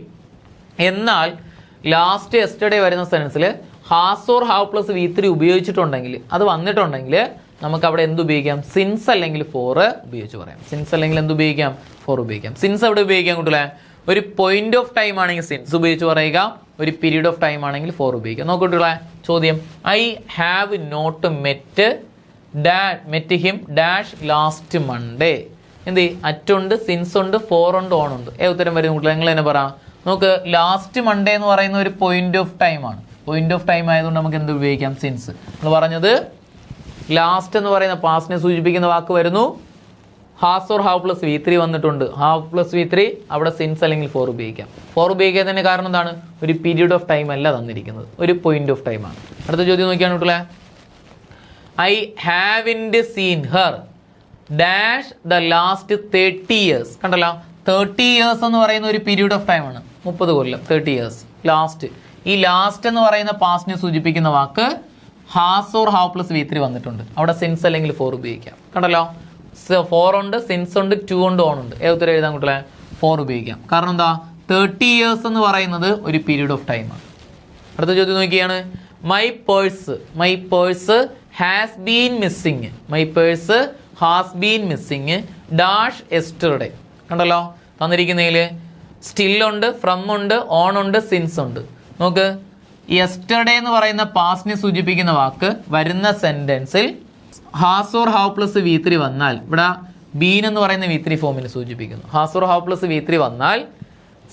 എന്നാൽ ലാസ്റ്റ്, യെസ്റ്റർഡേ വരുന്ന സെൻറ്റൻസിൽ has or have plus V3 ഉപയോഗിച്ചിട്ടുണ്ടെങ്കിൽ, അത് വന്നിട്ടുണ്ടെങ്കിൽ നമുക്ക് അവിടെ എന്ത് ഉപയോഗിക്കാം? സിൻസ് അല്ലെങ്കിൽ ഫോർ ഉപയോഗിച്ച് പറയാം. സിൻസ് അല്ലെങ്കിൽ എന്ത് ഉപയോഗിക്കാം? ഫോർ ഉപയോഗിക്കാം. സിൻസ് എവിടെ ഉപയോഗിക്കാം കൂട്ടലെ? ഒരു പോയിന്റ് ഓഫ് ടൈം ആണെങ്കിൽ സിൻസ് ഉപയോഗിച്ച് പറയുക, ഒരു പീരീഡ് ഓഫ് ടൈം ആണെങ്കിൽ ഫോർ ഉപയോഗിക്കാം. നോക്കട്ടെ ചോദ്യം. I have not met him dash last Monday. എന്ത്? അറ്റുണ്ട്, സിൻസ് ഉണ്ട്, ഫോർ ഉണ്ട്, ഓൺ ഉണ്ട്. ഉത്തരം വരുന്ന കൂട്ടില്ല. നിങ്ങൾ തന്നെ പറ. നമുക്ക് ലാസ്റ്റ് മൺഡേ എന്ന് പറയുന്ന ഒരു പോയിന്റ് ഓഫ് ടൈം ആണ്. പോയിന്റ് ഓഫ് ടൈം ആയതുകൊണ്ട് നമുക്ക് എന്ത് ഉപയോഗിക്കാം? സിൻസ്. നമ്മൾ പറഞ്ഞത് ലാസ്റ്റ് എന്ന് പറയുന്ന പാസ്റ്റിനെ സൂചിപ്പിക്കുന്ന വാക്ക് വരുന്നു. Has or have plus V3 വന്നിട്ടുണ്ട്. ഹാവ് പ്ലസ് V3 അവിടെ സിൻസ് അല്ലെങ്കിൽ ഫോർ ഉപയോഗിക്കാം. ഫോർ ഉപയോഗിക്കുന്നതിന് കാരണം എന്താണ്? ഒരു പീരീഡ് ഓഫ് ടൈം അല്ല തന്നിരിക്കുന്നത്, ഒരു പോയിന്റ് ഓഫ് ടൈം ആണ്. അടുത്ത ചോദ്യം നോക്കിയാണ് കൂട്ടലെ. I haven't seen her dash the last 30 years. കണ്ടല്ലോ, 30 years എന്ന് പറയുന്ന ഒരു പീരീഡ് ഓഫ് ടൈം ആണ്. 30 കൊല്ലം, 30 years. ലാസ്റ്റ്, ഈ ലാസ്റ്റ് എന്ന് പറയുന്ന പാസ്റ്റിനെ സൂചിപ്പിക്കുന്ന വാക്ക് has or have plus V3 വന്നിട്ടുണ്ട്. അവിടെ സിൻസ് അല്ലെങ്കിൽ ഫോർ ഉപയോഗിക്കാം. കണ്ടല്ലോ, ഫോർ ഉണ്ട്, സിൻസ് ഉണ്ട്, ടു ഉണ്ട്, ഓൺ ഉണ്ട്. ഏതൊരു എഴുതാൻ കൂട്ടില്ല, ഫോർ ഉപയോഗിക്കാം. കാരണം എന്താ, 30 years എന്ന് പറയുന്നത് ഒരു പീരീഡ് ഓഫ് ടൈമാണ്. അടുത്ത ചോദ്യം നോക്കിയാണ്, my purse has been missing. My purse has been missing dash yesterday. കണ്ടല്ലോ, തന്നിരിക്കുന്നതിൽ സ്റ്റിൽ ഉണ്ട്, ഫ്രം ഉണ്ട്, ഓൺ ഉണ്ട്, സിൻസ് ഉണ്ട്. നോക്ക്, യെസ്റ്റർഡേ എന്ന് പറയുന്ന പാസ്റ്റിനെ സൂചിപ്പിക്കുന്ന വാക്ക് വരുന്ന സെന്റൻസിൽ has or have plus V3 വന്നാൽ, ഇവിടെ ബീൻ എന്ന് പറയുന്ന V3 ഫോമിനെ സൂചിപ്പിക്കുന്നു. Has or have plus V3 വന്നാൽ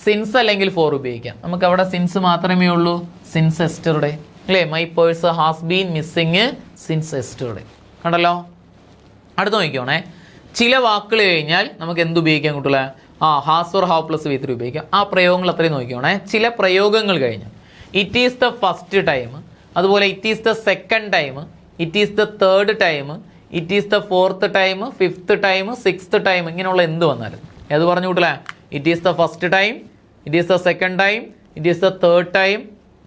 സിൻസ് അല്ലെങ്കിൽ ഫോർ ഉപയോഗിക്കാം. നമുക്ക് അവിടെ സിൻസ് മാത്രമേ ഉള്ളൂ, സിൻസ് എസ്റ്റർഡേ അല്ലേ. My purse has been missing since yesterday. കണ്ടല്ലോ, അടുത്ത് നോക്കിക്കോണേ. ചില വാക്കുകൾ കഴിഞ്ഞാൽ നമുക്ക് എന്ത് ഉപയോഗിക്കാൻ കിട്ടില്ല, has or have plus V3 ഉപയോഗിക്കാം. ആ പ്രയോഗങ്ങൾ അത്രയും നോക്കിക്കോണേ. ചില പ്രയോഗങ്ങൾ കഴിഞ്ഞാൽ it is the first time, അതുപോലെ it is the second time, it is the third time, it is the fourth time, fifth time, sixth time, ഇങ്ങനെയുള്ള എന്ത് വന്നാലും ഏത് പറഞ്ഞു കൂട്ടില്ലേ, it is the first time, it is the second time, it is the third time,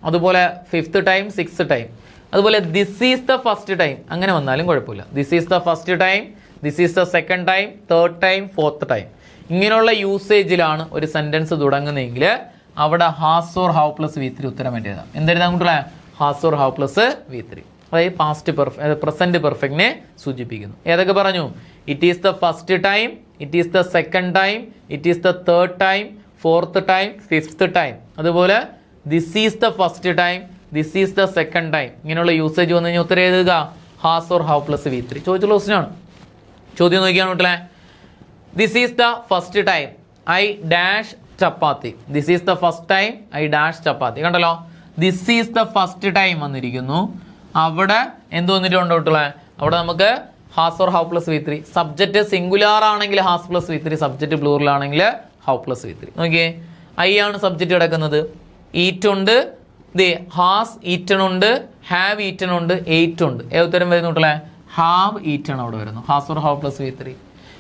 അതുപോലെ fifth time, sixth time, അതുപോലെ this is the first time, അങ്ങനെ വന്നാലും കുഴപ്പമില്ല. This is the first time, this is the second time, third time, fourth time, ഇങ്ങനെയുള്ള യൂസേജിലാണ് ഒരു sentence തുടങ്ങുന്നതെങ്കിൽ അവിടെ has or have plus V3 ഉത്തരം വേണ്ടിയതാണ്. എന്തെഴുതാൻ കൂട്ടില്ല, has or have plus V3. അതായത് പാസ്റ്റ് പ്രസന്റ് പെർഫെക്റ്റിനെ സൂചിപ്പിക്കുന്നു. ഏതൊക്കെ പറഞ്ഞു, it is the first time, it is the second time, it is the third time, fourth time, fifth time, അതുപോലെ this is the first time, this is the second time, ഇങ്ങനെയുള്ള usage വന്നു കഴിഞ്ഞാൽ ഉത്തരം എഴുതുക has or have plus V3. ചോദിച്ചുള്ള ക്വസ്റ്റ്യനാണ്. ചോദ്യം നോക്കിയാണ് വീട്ടിലെ, this is the first time I dash chapati. This is the first time I dash chapati. കണ്ടല്ലോ, this is the first time വന്നിരിക്കുന്നു. അവിടെ എന്ത് വന്നിട്ടുണ്ട് വീട്ടിലെ, അവിടെ നമുക്ക് has or have plus V3. Subject singular ആണെങ്കിൽ has plus V3, subject plural ആണെങ്കിൽ ഹാവ് പ്ലസ് V3. നോക്കിയേ, ഐ ആണ് സബ്ജക്റ്റ് കിടക്കുന്നത്, ഈറ്റ് ഉണ്ട്, ഹാസ് ഈറ്റൺ ഉണ്ട്, ഹാവ് ഈറ്റൺ ഉണ്ട്, എയ്റ്റ് ഉണ്ട്. ഏതുത്തരം വരുന്നു വീട്ടിലെ, ഹാവ് ഈറ്റൺ അവിടെ വരുന്നു. Has or have plus V3.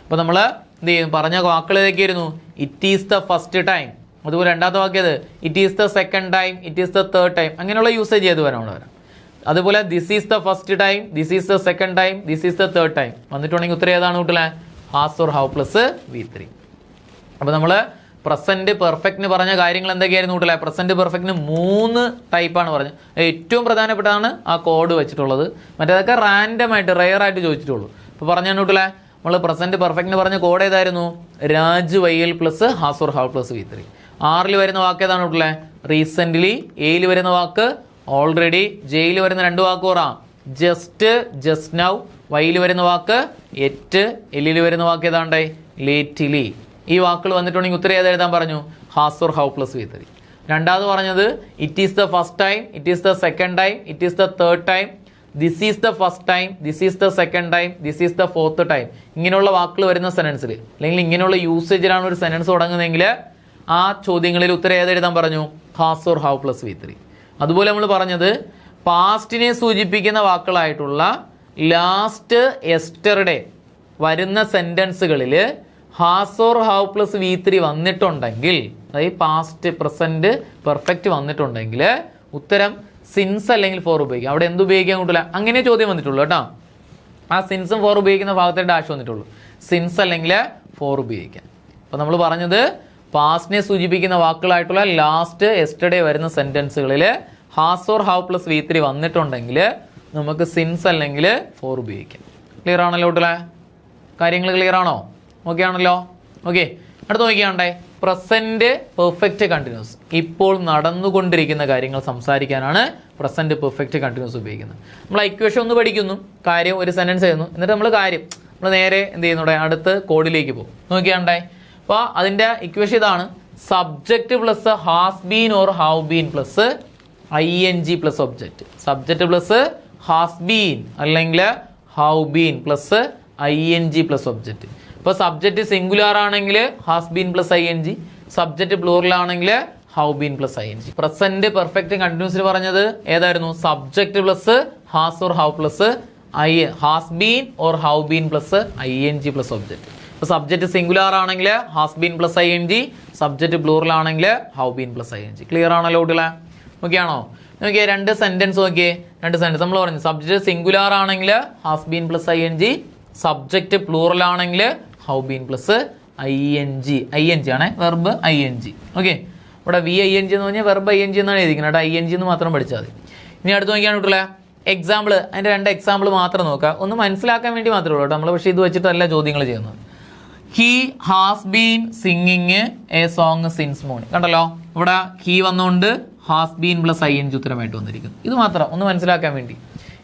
അപ്പോൾ നമ്മൾ എന്ത് ചെയ്യും, പറഞ്ഞ വാക്കുകൾ ഏതൊക്കെയായിരുന്നു, it is the first time, അതുപോലെ രണ്ടാമത്തെ വാക്കിയത് it is the second time, it is the third time, അങ്ങനെയുള്ള യൂസേജ് ചെയ്ത് വരാം അവിടെ വരാം. അതുപോലെ this is the first time, this is the second time, this is the third time വന്നിട്ടുണ്ടെങ്കിൽ ഉത്തരം ഏതാണ് കൂട്ടില്ലേ, has or have plus V3. അപ്പോൾ നമ്മൾ പ്രസന്റ് പെർഫെക്റ്റിന് പറഞ്ഞ കാര്യങ്ങൾ എന്തൊക്കെയായിരുന്നു കൂട്ടില്ലേ, പ്രസന്റ് പെർഫെക്റ്റിന് 3 ടൈപ്പാണ് പറഞ്ഞത്. ഏറ്റവും പ്രധാനപ്പെട്ടതാണ് ആ കോഡ് വെച്ചിട്ടുള്ളത്, മറ്റേതൊക്കെ റാൻഡം ആയിട്ട് റെയർ ആയിട്ട് ചോദിച്ചിട്ടുള്ളൂ. അപ്പോൾ പറഞ്ഞു കൂട്ടില്ലേ, നമ്മൾ പ്രസന്റ് പെർഫെക്റ്റിന് പറഞ്ഞ കോഡ് ഏതായിരുന്നു, Raj YL plus has or have plus V3. 6 വരുന്ന വാക്ക് ഏതാണ് കൂട്ടില്ലേ, റീസെൻ്റ്ലി. 7 വരുന്ന വാക്ക് ഓൾറെഡി. ജെയിൽ വരുന്ന 2 വാക്ക് പറ, ജസ്റ്റ്, ജസ്റ്റ് നൗ. വൈയിൽ വരുന്ന വാക്ക് എറ്റ്. എല്ലിൽ വരുന്ന വാക്ക് ഏതാണ്ടേ, ലേറ്റ്ലി. ഈ വാക്കുകൾ വന്നിട്ടുണ്ടെങ്കിൽ ഉത്തരം ഏതെഴുതാൻ പറഞ്ഞു, has or have plus V3. രണ്ടാമത് പറഞ്ഞത് it is the first time, it is the second time, it is the third time, this is the first time, this is the second time, this is the fourth time, ഇങ്ങനെയുള്ള വാക്കുകൾ വരുന്ന സെനൻസിൽ അല്ലെങ്കിൽ ഇങ്ങനെയുള്ള യൂസേജിലാണ് ഒരു സെനൻസ് തുടങ്ങുന്നതെങ്കിൽ ആ ചോദ്യങ്ങളിൽ ഉത്തരം ഏതെഴുതാൻ പറഞ്ഞു, has or have plus V3. അതുപോലെ നമ്മൾ പറഞ്ഞത് പാസ്റ്റിനെ സൂചിപ്പിക്കുന്ന വാക്കുകളായിട്ടുള്ള ലാസ്റ്റ്, എസ്റ്റർഡേ വരുന്ന സെന്റൻസുകളിൽ has or have plus V3 വന്നിട്ടുണ്ടെങ്കിൽ, അതായത് പാസ്റ്റ് പ്രസന്റ് പെർഫെക്റ്റ് വന്നിട്ടുണ്ടെങ്കിൽ ഉത്തരം സിൻസ് അല്ലെങ്കിൽ ഫോർ ഉപയോഗിക്കാം. അവിടെ എന്ത് ഉപയോഗിക്കാൻ കിട്ടില്ല, അങ്ങനെ ചോദ്യം വന്നിട്ടുള്ളൂ കേട്ടോ. ആ സിൻസും ഫോർ ഉപയോഗിക്കുന്ന ഭാഗത്തെ ഡാഷ് വന്നിട്ടുള്ളൂ. സിൻസ് അല്ലെങ്കിൽ ഫോർ ഉപയോഗിക്കാം. അപ്പോൾ നമ്മൾ പറഞ്ഞത് പാസ്റ്റിനെ സൂചിപ്പിക്കുന്ന വാക്കുകളായിട്ടുള്ള ലാസ്റ്റ്, എസ്റ്റർഡേ വരുന്ന സെന്റൻസുകളിൽ has or have plus V3 വന്നിട്ടുണ്ടെങ്കിൽ നമുക്ക് സിൻസ് അല്ലെങ്കിൽ ഫോർ ഉപയോഗിക്കാം. ക്ലിയർ ആണല്ലോ കൂട്ടിലെ, കാര്യങ്ങൾ ക്ലിയർ ആണോ? ഓക്കെ ആണല്ലോ. ഓക്കെ, അടുത്ത് നോക്കിയാണ്ടേ, പ്രസന്റ് പെർഫെക്റ്റ് കണ്ടിന്യൂസ്. ഇപ്പോൾ നടന്നുകൊണ്ടിരിക്കുന്ന കാര്യങ്ങൾ സംസാരിക്കാനാണ് പ്രസന്റ് പെർഫെക്റ്റ് കണ്ടിന്യൂസ് ഉപയോഗിക്കുന്നത്. നമ്മൾ ഇക്വേഷൻ ഒന്ന് പഠിക്കുന്നു, കാര്യം ഒരു സെന്റൻസ് ചെയ്യുന്നു, എന്നിട്ട് നമ്മൾ നേരെ എന്ത് ചെയ്യുന്നു, അടുത്ത് കോഡിലേക്ക് പോകും. നോക്കിയാണ്ടേ, അപ്പോൾ അതിൻ്റെ ഇക്വേഷൻ ഇതാണ്, subject plus has been or have been plus ING plus object. Subject plus has been അല്ലെങ്കിൽ have been plus ING plus object. ഇപ്പോൾ സബ്ജക്റ്റ് സിംഗുലാർ ആണെങ്കിൽ has been plus ING, subject plural ആണെങ്കിൽ have been plus ING. Present perfect കണ്ടിന്യൂസിൽ പറഞ്ഞത് ഏതായിരുന്നു, subject plus has or have plus has been or have been plus ING plus object. ഇപ്പോൾ subject singular ആണെങ്കിൽ has been plus ING, subject plural ആണെങ്കിൽ have been plus ING. Clear ആണല്ലോ കുട്ടികളെ? Okay ആണോ? നോക്കിയേ രണ്ട് സെന്റൻസ് നോക്കിയേ, രണ്ട് സെന്റൻസ് നമ്മൾ പറഞ്ഞു. സബ്ജക്റ്റ് സിംഗുലാർ ആണെങ്കിൽ has been plus ING, subject plural ആണെങ്കിൽ ഹൗ ബീൻ പ്ലസ് ING ആണ് വെർബ് ING. ഓക്കെ, ഇവിടെ VING എന്ന് പറഞ്ഞാൽ വെർബ് ING എന്നാണ് എഴുതിക്കുന്നത്. ING എന്ന് മാത്രം പഠിച്ചാൽ മതി. ഇനി അടുത്ത് നോക്കിയാണ് കുട്ടികളെ എക്സാമ്പിൾ, അതിൻ്റെ രണ്ട് എക്സാമ്പിൾ മാത്രം നോക്കുക, ഒന്ന് മനസ്സിലാക്കാൻ വേണ്ടി മാത്രമേ ഉള്ളൂ കേട്ടോ. നമ്മൾ പക്ഷേ ഇത് വെച്ചിട്ടല്ല ചോദ്യങ്ങൾ ചെയ്യുന്നത്. He has been singing a song since morning. കണ്ടല്ലോ, ഇവിടെ ഹി വന്നുകൊണ്ട് ഹാസ് ബീൻ പ്ലസ് ING ഉത്തരമായിട്ട് വന്നിരിക്കുന്നു. ഇത് മാത്രം ഒന്ന് മനസ്സിലാക്കാൻ വേണ്ടി.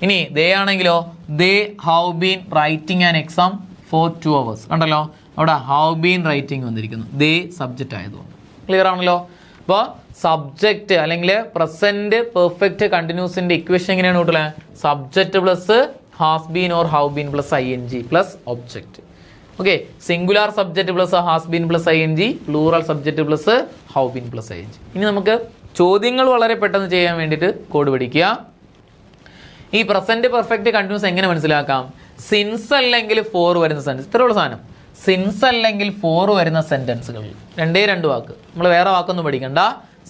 ഇനി ദേ ആണെങ്കിലോ, they have been writing an exam for 2 hours. കണ്ടല്ലോ, അവിടെ ഹൗ ബീൻ റൈറ്റിംഗ് വന്നിരിക്കുന്നു, ദേ സബ്ജക്റ്റ് ആയതുകൊണ്ട്. ക്ലിയർ ആണല്ലോ? അപ്പോൾ സബ്ജക്റ്റ് അല്ലെങ്കിൽ പ്രസന്റ് പെർഫെക്റ്റ് കണ്ടിന്യൂസിന്റെ ഇക്വേഷൻ എങ്ങനെയാണ് കൂട്ടല്ലേ? Subject plus has been or have been plus ING plus object. Okay, singular subject plus has been plus ING, plural subject plus have been plus ING. ഇനി നമുക്ക് ചോദ്യങ്ങൾ വളരെ പെട്ടെന്ന് ചെയ്യാൻ വേണ്ടിയിട്ട് കോഡ് പഠിക്കുക. ഈ പ്രസന്റ് പെർഫെക്റ്റ് കണ്ടിന്യൂസ് എങ്ങനെ മനസ്സിലാക്കാം? സിൻസ് അല്ലെങ്കിൽ ഫോർ വരുന്ന സെന്റൻസ്, ഇത്രയുള്ള സാധനം. സിൻസ് അല്ലെങ്കിൽ ഫോർ വരുന്ന സെന്റൻസുകൾ രണ്ട് വാക്ക്, നമ്മൾ വേറെ വാക്കൊന്നും പഠിക്കണ്ട.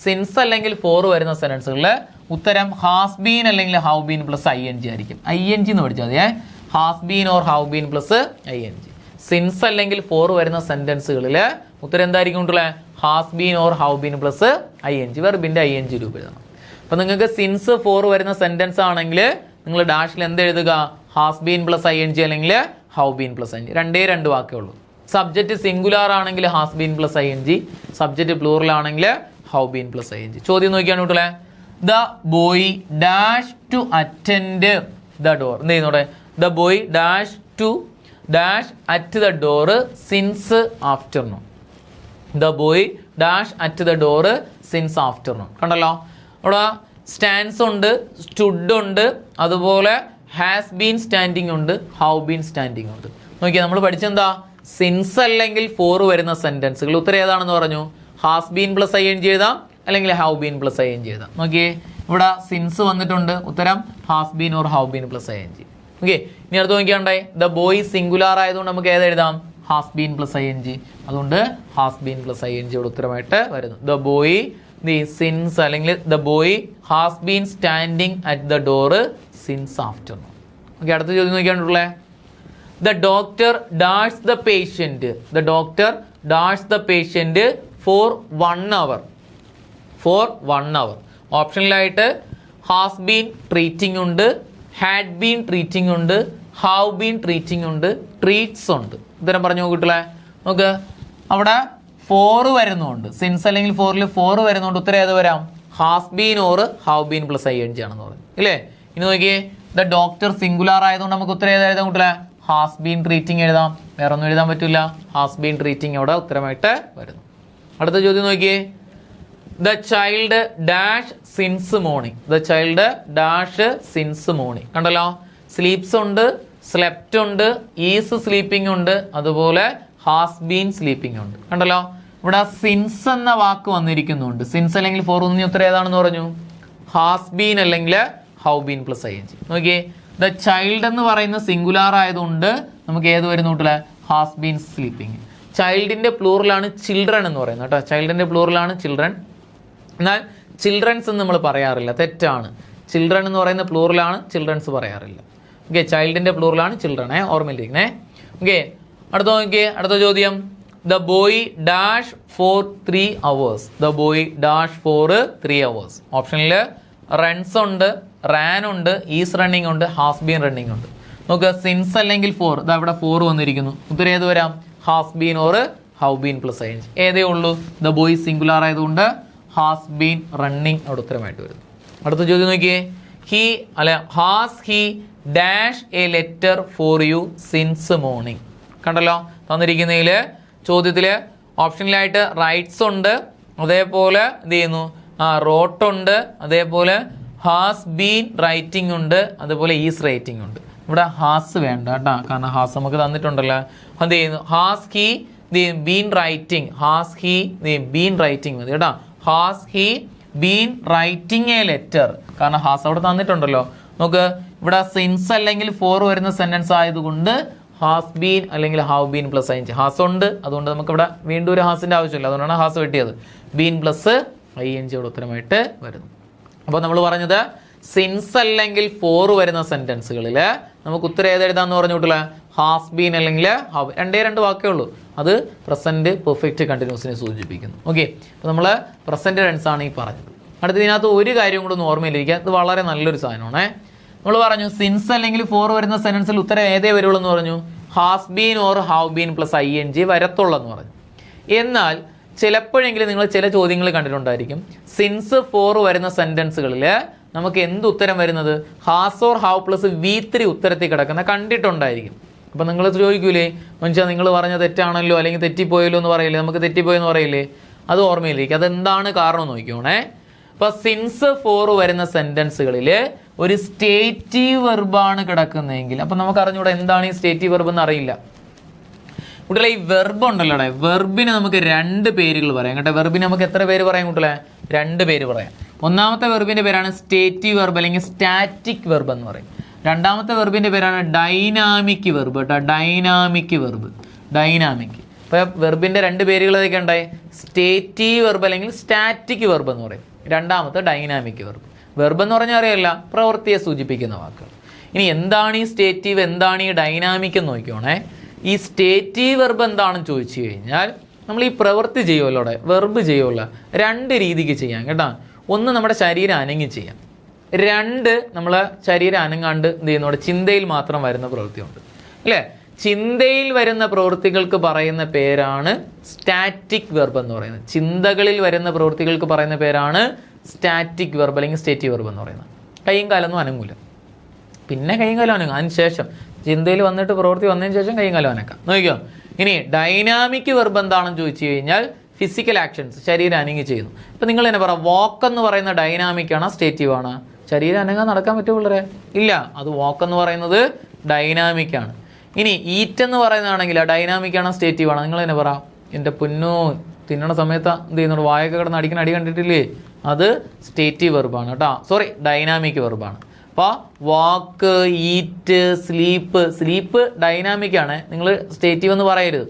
സിൻസ് അല്ലെങ്കിൽ ഫോർ വരുന്ന സെന്റൻസുകളിൽ ഉത്തരം ഹാസ് ബീൻ അല്ലെങ്കിൽ ഹൗ ബീൻ പ്ലസ് ING ആയിരിക്കും. ING എന്ന് പഠിച്ചാൽ മതിയേ, has been or have been plus ING. Since അല്ലെങ്കിൽ ഫോർ വരുന്ന സെന്റൻസുകളിൽ ഉത്തരം എന്തായിരിക്കും കുട്ടികളെ? Has been or have been plus ING, വെർബിന്റെ ING രൂപം എഴുതണം. അപ്പൊ നിങ്ങൾക്ക് സിൻസ് ഫോർ വരുന്ന സെന്റൻസ് ആണെങ്കിൽ നിങ്ങൾ ഡാഷിൽ എന്ത് എഴുതുക? ഹാസ് ബീൻ പ്ലസ് ING അല്ലെങ്കിൽ ഹൗ ബീൻ പ്ലസ് ING. രണ്ട് വാക്കേ ഉള്ളൂ. സബ്ജക്റ്റ് സിംഗുലാർ ആണെങ്കിൽ has been plus ING, subject plural ആണെങ്കിൽ ഹൗ ബീൻ പ്ലസ് ING. ചോദ്യം നോക്കിയാണ് കുട്ടികളെ, the boy dash to attend the door. എന്ത് ചെയ്യുന്നോടെ? The boy dash to dash at the door since afternoon. The boy dash at the door since afternoon. കണ്ടല്ലോ, അവിടെ stands ഉണ്ട്, stood ഉണ്ട്, അതുപോലെ ഹാസ് ബീൻ സ്റ്റാൻഡിങ് ഉണ്ട്, ഹൗ ബീൻ സ്റ്റാൻഡിങ് ഉണ്ട്. നോക്കിയാൽ നമ്മൾ പഠിച്ചെന്താ? സിൻസ് അല്ലെങ്കിൽ ഫോർ വരുന്ന സെന്റൻസുകൾ ഉത്തരം ഏതാണെന്ന് പറഞ്ഞു? ഹാസ് ബീൻ പ്ലസ് ING എഴുതാം അല്ലെങ്കിൽ ഹൗ ബീൻ പ്ലസ് ING എഴുതാം. നോക്കിയേ, ഇവിടെ സിൻസ് വന്നിട്ടുണ്ട്, ഉത്തരം has been or have been plus ING. Okay, ഇനി അടുത്ത് നോക്കിയാണ്ടായി ദ ബോയ് സിംഗുലാർ ആയതുകൊണ്ട് നമുക്ക് ഏതെഴുതാം? Has been plus ING. അതുകൊണ്ട് ഹാസ് ബീൻ പ്ലസ് ING ഇവിടെ ഉത്തരമായിട്ട് വരുന്നു. ദ ബോയ് ദി സിൻസ് അല്ലെങ്കിൽ the boy has been standing at the door since afternoon. Okay, അടുത്ത ചോദ്യം നോക്കിയാണ്ടുള്ളേ, the doctor dash the patient. The doctor dash the patient for 1 hour. For 1 hour. ഓപ്ഷനിലായിട്ട് has been treating ഉണ്ട്, had been treating ഉണ്ട്, have been treating ഉണ്ട്, treats ഉണ്ട്. ഉത്തരം പറഞ്ഞു നോക്കിട്ടില്ലേ? നോക്ക്, അവിടെ 4 വരുന്നുണ്ട്. സിൻസ് അല്ലെങ്കിൽ ഫോറിൽ 4 വരുന്നുണ്ട്. ഉത്തരം ഏത് വരാം? Has been or have been plus ING ആണെന്ന് പറഞ്ഞു ഇല്ലേ? ഇനി നോക്കിയേ, ദ ഡോക്ടർ സിംഗുലാർ ആയതുകൊണ്ട് നമുക്ക് ഉത്തരം ഏത് എഴുതാം കൂട്ടില്ലേ? ഹാസ് ബീൻ ട്രീറ്റിംഗ് എഴുതാം. വേറെ ഒന്നും എഴുതാൻ പറ്റില്ല. ഹാസ് ബീൻ ട്രീറ്റിംഗ് അവിടെ ഉത്തരമായിട്ട് വരുന്നു. അടുത്ത ചോദ്യം നോക്കിയേ, the child dash since morning. The child dash since morning. കണ്ടല്ലോ, സ്ലീപ്സ് ഉണ്ട്, സ്ലെപ്റ്റ് ഉണ്ട്, ഈസ് സ്ലീപ്പിംഗ് ഉണ്ട്, അതുപോലെ ഹാസ് ബീൻ സ്ലീപ്പിംഗ് ഉണ്ട്. കണ്ടല്ലോ, ഇവിടെ സിൻസ് എന്ന വാക്ക് വന്നിരിക്കുന്നുണ്ട്. സിൻസ് അല്ലെങ്കിൽ ഫോർ ഒന്നി ഉത്തരം ഏതാണെന്ന് പറഞ്ഞു? ഹാസ് ബീൻ അല്ലെങ്കിൽ ഹൗ ബീൻ പ്ലസ് ING. നോക്കിയേ, ദ ചൈൽഡ് എന്ന് പറയുന്ന സിംഗുലാർ ആയതുകൊണ്ട് നമുക്ക് ഏത് വരുന്നു കൂട്ടില്ല? Has been sleeping. ചൈൽഡിന്റെ പ്ലൂറലാണ് ചിൽഡ്രൻ എന്ന് പറയുന്നത് കേട്ടോ. ചൈൽഡിന്റെ പ്ലൂറലാണ് ചിൽഡ്രൻ. എന്നാൽ ചിൽഡ്രൻസ് എന്ന് നമ്മൾ പറയാറില്ല, തെറ്റാണ്. ചിൽഡ്രൻ എന്ന് പറയുന്ന പ്ലൂറലാണ്, ചിൽഡ്രൻസ് പറയാറില്ല. ഓക്കെ, ചൈൽഡിന്റെ പ്ലൂറലാണ് ചിൽഡ്രൻ. ഓർമ്മയിലിരിക്കണേ. ഓക്കെ, അടുത്ത നോക്കിയേ, അടുത്ത ചോദ്യം, the boy dash for 3 hours. The boy dash for 3 hours. ഓപ്ഷനിൽ റൺസ് ഉണ്ട്, റാൻ ഉണ്ട്, ഈസ് റണ്ണിങ് ഉണ്ട്, ഹാസ് ബീൻ റണ്ണിങ് ഉണ്ട്. നോക്കുക, സിൻസ് അല്ലെങ്കിൽ ഫോർ, ഇതാ ഇവിടെ 4 വന്നിരിക്കുന്നു. ഉത്തരം ഏത് വരാം? Has been or have been plus ING. ഏതേ ഉള്ളൂ? ദ ബോയ് സിംഗുലാർ ആയതുകൊണ്ട് ഹാസ് ബീൻ റണ്ണിങ് അവിടെ ഉത്തരമായിട്ട് വരുന്നു. അടുത്ത ചോദ്യം നോക്കിയേ, ഹി അല്ല has he dash a letter for you since morning. കണ്ടല്ലോ, തന്നിരിക്കുന്നതിൽ ചോദ്യത്തില് ഓപ്ഷനിലായിട്ട് റൈറ്റ്സ് ഉണ്ട്, അതേപോലെ എന്ത് ചെയ്യുന്നു, റോട്ടുണ്ട്, അതേപോലെ ഹാസ് ബീൻ റൈറ്റിംഗ് ഉണ്ട്, അതുപോലെ ഈസ് റൈറ്റിംഗ് ഉണ്ട്. ഇവിടെ ഹാസ് വേണ്ട കേട്ടോ, കാരണം ഹാസ് നമുക്ക് തന്നിട്ടുണ്ടല്ലോ. എന്ത് ചെയ്യുന്നു? Has he been writing, has he been writing മതി കേട്ടോ. Has he been writing a letter, കാരണം ഹാസ് അവിടെ തന്നിട്ടുണ്ടല്ലോ. നമുക്ക് ഇവിടെ സിൻസ് അല്ലെങ്കിൽ ഫോർ വരുന്ന സെന്റൻസ് ആയതുകൊണ്ട് ഹാസ് ബീൻ അല്ലെങ്കിൽ have been plus ing. Has ഉണ്ട്, അതുകൊണ്ട് നമുക്ക് ഇവിടെ വീണ്ടും ഒരു ഹാസിന്റെ ആവശ്യമില്ല, അതുകൊണ്ടാണ് ഹാസ് വെട്ടിയത്. ബീൻ പ്ലസ് ing ഇവിടെ ഉത്തരമായിട്ട് വരുന്നു. അപ്പോൾ നമ്മൾ പറഞ്ഞത് സിൻസ് അല്ലെങ്കിൽ ഫോർ വരുന്ന സെന്റൻസുകളിൽ നമുക്ക് ഉത്തരം ഏതെഴുതാന്ന് പറഞ്ഞിട്ടില്ല, ഹാസ് ബീൻ അല്ലെങ്കിൽ ഹാവ്. രണ്ട് വാക്കേ ഉള്ളൂ, അത് പ്രസന്റ് പെർഫെക്റ്റ് കണ്ടിന്യൂസിനെ സൂചിപ്പിക്കുന്നു. ഓക്കെ, അപ്പോൾ നമ്മൾ പ്രസന്റ് ടെൻസ് ആണ് ഈ പറഞ്ഞത്. അടുത്ത ഇതിനകത്ത് ഒരു കാര്യം കൂടെ ഒന്ന് ഓർമ്മയിലിരിക്കുക, ഇത് വളരെ നല്ലൊരു സാധനമാണേ. നമ്മൾ പറഞ്ഞു സിൻസ് അല്ലെങ്കിൽ ഫോർ വരുന്ന സെന്റൻസിൽ ഉത്തരം ഏതേ വരുള്ളൂ എന്ന് പറഞ്ഞു, has been or have been plus ing വരത്തുള്ളൂ എന്ന് പറഞ്ഞു. എന്നാൽ ചിലപ്പോഴെങ്കിലും നിങ്ങൾ ചില ചോദ്യങ്ങൾ കണ്ടിട്ടുണ്ടായിരിക്കും, സിൻസ് ഫോർ വരുന്ന സെന്റൻസുകളിൽ നമുക്ക് എന്ത് ഉത്തരം വരുന്നത്, has or have plus V3 ഉത്തരത്തിൽ കിടക്കുന്ന കണ്ടിട്ടുണ്ടായിരിക്കും. അപ്പം നിങ്ങൾ ചോദിക്കൂലേ, മനുഷ്യ നിങ്ങൾ പറഞ്ഞ തെറ്റാണല്ലോ അല്ലെങ്കിൽ തെറ്റിപ്പോയല്ലോ എന്ന് പറയില്ലേ, നമുക്ക് തെറ്റിപ്പോയെന്ന് പറയില്ലേ, അത് ഓർമ്മയിലേക്ക്. അതെന്താണ് കാരണം നോക്കിക്കോണേ. അപ്പോൾ സിൻസ് ഫോർ വരുന്ന സെന്റൻസുകളിൽ ഒരു സ്റ്റേറ്റീവ് വെർബാണ് കിടക്കുന്നതെങ്കിൽ, അപ്പം നമുക്ക് അറിഞ്ഞൂടെ എന്താണ് ഈ സ്റ്റേറ്റീവ് വെർബ് എന്ന് അറിയില്ല. കുട്ടികളെ ഈ വെർബ് ഉണ്ടല്ലോ, വെർബിന് നമുക്ക് രണ്ട് പേരുകൾ പറയാം കേട്ടോ. വെർബിന് നമുക്ക് എത്ര പേര് പറയാം കുട്ടികളെ? രണ്ട് പേര് പറയാം. ഒന്നാമത്തെ വെർബിന്റെ പേരാണ് സ്റ്റേറ്റീവ് വെർബ് അല്ലെങ്കിൽ സ്റ്റാറ്റിക് വെർബ് എന്ന് പറയും. രണ്ടാമത്തെ വെർബിന്റെ പേരാണ് ഡൈനാമിക് വെർബ് കേട്ടോ. Dynamic verb, dynamic. ഇപ്പോൾ വെർബിന്റെ രണ്ട് പേരുകൾ ഏതൊക്കെ ഉണ്ടായി? സ്റ്റേറ്റീവ് വെർബ് അല്ലെങ്കിൽ സ്റ്റാറ്റിക് വെർബ് എന്ന് പറയും. രണ്ടാമത്തെ ഡൈനാമിക് വെർബ്. വെർബ് എന്ന് പറഞ്ഞാൽ അറിയില്ല, പ്രവൃത്തിയെ സൂചിപ്പിക്കുന്ന വാക്കുകൾ. ഇനി എന്താണ് ഈ സ്റ്റേറ്റീവ്, എന്താണ് ഈ ഡൈനാമിക് എന്ന് നോക്കിയോണേ. ഈ സ്റ്റേറ്റീവ് വെർബ് എന്താണെന്ന് ചോദിച്ചു കഴിഞ്ഞാൽ നമ്മൾ ഈ പ്രവൃത്തി ചെയ്യുമല്ലോ, വെർബ് ചെയ്യുമല്ലോ, രണ്ട് രീതിക്ക് ചെയ്യാം കേട്ടോ. ഒന്ന് നമ്മുടെ ശരീരം അനങ്ങി ചെയ്യാം, രണ്ട് നമ്മളെ ശരീരം അനങ്ങാണ്ട് എന്ത് ചെയ്യുന്നോടെ ചിന്തയിൽ മാത്രം വരുന്ന പ്രവൃത്തിയുണ്ട് അല്ലേ. ചിന്തയിൽ വരുന്ന പ്രവൃത്തികൾക്ക് പറയുന്ന പേരാണ് സ്റ്റാറ്റിക് വെർബ് എന്ന് പറയുന്നത്. ചിന്തകളിൽ വരുന്ന പ്രവൃത്തികൾക്ക് പറയുന്ന പേരാണ് സ്റ്റാറ്റിക് വെർബ് അല്ലെങ്കിൽ സ്റ്റേറ്റീവ് വെർബ് എന്ന് പറയുന്നത്. കൈയും കാലൊന്നും അനങ്ങൂല, പിന്നെ കൈയും കാലം അനങ്ങും, അതിന് ശേഷം ചിന്തയിൽ വന്നിട്ട് പ്രവൃത്തി വന്നതിന് ശേഷം കൈയും കാലം അനക്കാം. നോക്കിയോ. ഇനി ഡൈനാമിക് വെർബ് എന്താണെന്ന് ചോദിച്ചു കഴിഞ്ഞാൽ ഫിസിക്കൽ ആക്ഷൻസ്, ശരീരം അനങ്ങി ചെയ്യുന്നു. ഇപ്പം നിങ്ങൾ തന്നെ പറ, വാക്ക് എന്ന് പറയുന്ന ഡൈനാമിക് ആണോ സ്റ്റേറ്റീവ് ആണ്? ശരീരം അനങ്ങാൻ നടക്കാൻ പറ്റുമോ പിള്ളേരെ? ഇല്ല, അത് വാക്ക് എന്ന് പറയുന്നത് ഡൈനാമിക് ആണ്. ഇനി ഈറ്റ് എന്ന് പറയുന്നതാണെങ്കിൽ ഡൈനാമിക് ആണോ സ്റ്റേറ്റീവ് ആണോ? നിങ്ങൾ തന്നെ പറ. എൻ്റെ പൊന്നോ, തിന്നണ സമയത്ത് എന്ത് ചെയ്യുന്നുണ്ട്, വായൊക്കെ കിടന്ന് അടിക്കുന്ന അടി കണ്ടിട്ടില്ലേ? അത് സ്റ്റേറ്റീവ് വെർബാണ് കേട്ടോ, സോറി ഡൈനാമിക് വെർബാണ്. അപ്പോൾ walk, eat, sleep. Sleep dynamic ആണ്, നിങ്ങൾ സ്റ്റേറ്റീവ് എന്ന് പറയരുത്.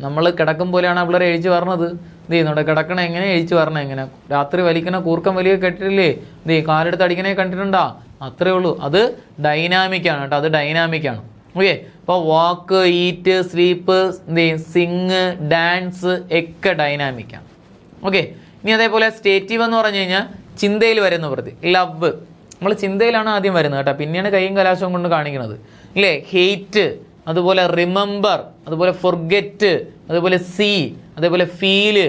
നമ്മൾ കിടക്കും പോലെയാണ് പിള്ളേരെ എഴിച്ച് പറഞ്ഞത്. എന്ത് ചെയ്യുന്നുണ്ട്, കിടക്കണ എങ്ങനെ, എഴിച്ച് പറഞ്ഞ എങ്ങനെ? രാത്രി വലിക്കണ കൂർക്കം വലിയ കേട്ടിട്ടില്ലേ? എന്ത് കാലെടുത്ത് അടിക്കണേ കണ്ടിട്ടുണ്ടോ? അത്രേ ഉള്ളൂ. അത് ഡൈനാമിക് ആണ് കേട്ടോ, അത് ഡൈനാമിക് ആണ്. ഓക്കെ, അപ്പോൾ വാക്ക്, ഈറ്റ്, സ്ലീപ്പ്, എന്ത് ചെയ്യും, സിങ്, ഡാൻസ് ഒക്കെ ഡൈനാമിക് ആണ്. ഓക്കെ, ഇനി അതേപോലെ സ്റ്റേറ്റീവ് എന്ന് പറഞ്ഞു കഴിഞ്ഞാൽ ചിന്തയിൽ വരുന്ന പ്രതി. ലവ് നമ്മൾ ചിന്തയിലാണ് ആദ്യം വരുന്നത് കേട്ടോ, പിന്നെയാണ് കൈയും കലാശവും കൊണ്ട് കാണിക്കുന്നത് ഇല്ലേ. ഹെയ്റ്റ്, അതുപോലെ റിമെമ്പർ, അതുപോലെ ഫൊർഗെറ്റ്, അതേപോലെ സീ, അതേപോലെ ഫീല്,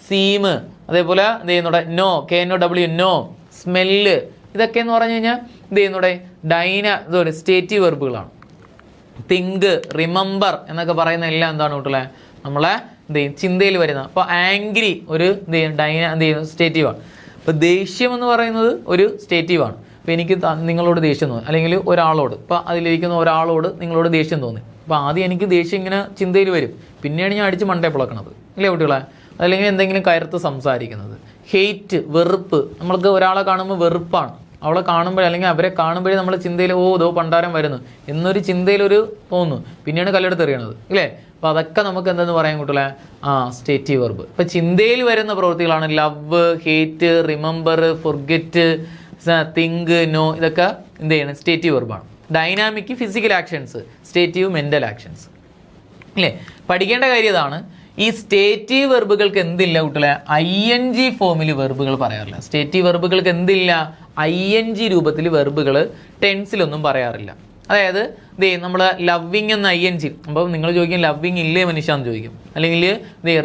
സീം, അതേപോലെ എന്ത് ചെയ്യുന്നൂടെ നോ, KNOW നോ, സ്മെല്ല്. ഇതൊക്കെ എന്ന് പറഞ്ഞു കഴിഞ്ഞാൽ എന്ത് ചെയ്യുന്നൂടെ ഇതുപോലെ സ്റ്റേറ്റീവ് വെർബുകളാണ്. തിങ്ക്, റിമെമ്പർ എന്നൊക്കെ പറയുന്ന എല്ലാം എന്താണ് കുട്ടികളെ, നമ്മളെ എന്ത് ചെയ്യും, ചിന്തയിൽ വരുന്ന. അപ്പോൾ ആംഗ്രി ഒരു എന്ത് ചെയ്യും സ്റ്റേറ്റീവാണ്. ഇപ്പോൾ ദേഷ്യം എന്ന് പറയുന്നത് ഒരു സ്റ്റേറ്റീവാണ്. അപ്പോൾ എനിക്ക് നിങ്ങളോട് ദേഷ്യം തോന്നി, അല്ലെങ്കിൽ ഒരാളോട്, ഇപ്പോൾ അതിലിരിക്കുന്ന ഒരാളോട് നിങ്ങളോട് ദേഷ്യം തോന്നി. അപ്പോൾ ആദ്യം എനിക്ക് ദേഷ്യം ഇങ്ങനെ ചിന്തയിൽ വരും, പിന്നെയാണ് ഞാൻ അടിച്ച് മണ്ടേ പിളക്കണത് ഇല്ലേ കുട്ടികളെ. അല്ലെങ്കിൽ എന്തെങ്കിലും കയർത്ത് സംസാരിക്കുന്നത്. ഹെയ്റ്റ്, വെറുപ്പ്. നമ്മൾക്ക് ഒരാളെ കാണുമ്പോൾ വെറുപ്പാണ്, അവളെ കാണുമ്പോഴേ അല്ലെങ്കിൽ അവരെ കാണുമ്പോഴേ നമ്മുടെ ചിന്തയിൽ ദോ പണ്ടാരം വരുന്നു എന്നൊരു ചിന്തയിലൊരു തോന്നുന്നു, പിന്നെയാണ് കല്ലെടുത്ത് എറിയണത് ഇല്ലേ. അപ്പോൾ അതൊക്കെ നമുക്ക് എന്തെന്ന് പറയാൻ കുട്ടികളെ, സ്റ്റേറ്റീവ് വെർബ്. ഇപ്പോൾ ചിന്തയിൽ വരുന്ന പ്രവൃത്തികളാണ് love, hate, remember, forget, think, know. ഇതൊക്കെ എന്ത് ചെയ്യണം, സ്റ്റേറ്റീവ് വെർബാണ്. Dynamic physical actions, stative mental actions അല്ലേ. പഠിക്കേണ്ട കാര്യം ഇതാണ്, ഈ സ്റ്റേറ്റീവ് വെർബുകൾക്ക് എന്തില്ല കുട്ടികളെ, ING ഫോമിൽ വെർബുകൾ പറയാറില്ല. സ്റ്റേറ്റീവ് വെർബുകൾക്ക് എന്തില്ല, ING രൂപത്തിൽ വെർബുകൾ ടെൻസിലൊന്നും പറയാറില്ല. അതായത് നമ്മൾ ലവിങ് എന്ന ING, അപ്പോൾ നിങ്ങൾ ചോദിക്കും ലവിങ് ഇല്ലേ മനുഷ്യ എന്ന് ചോദിക്കും, അല്ലെങ്കിൽ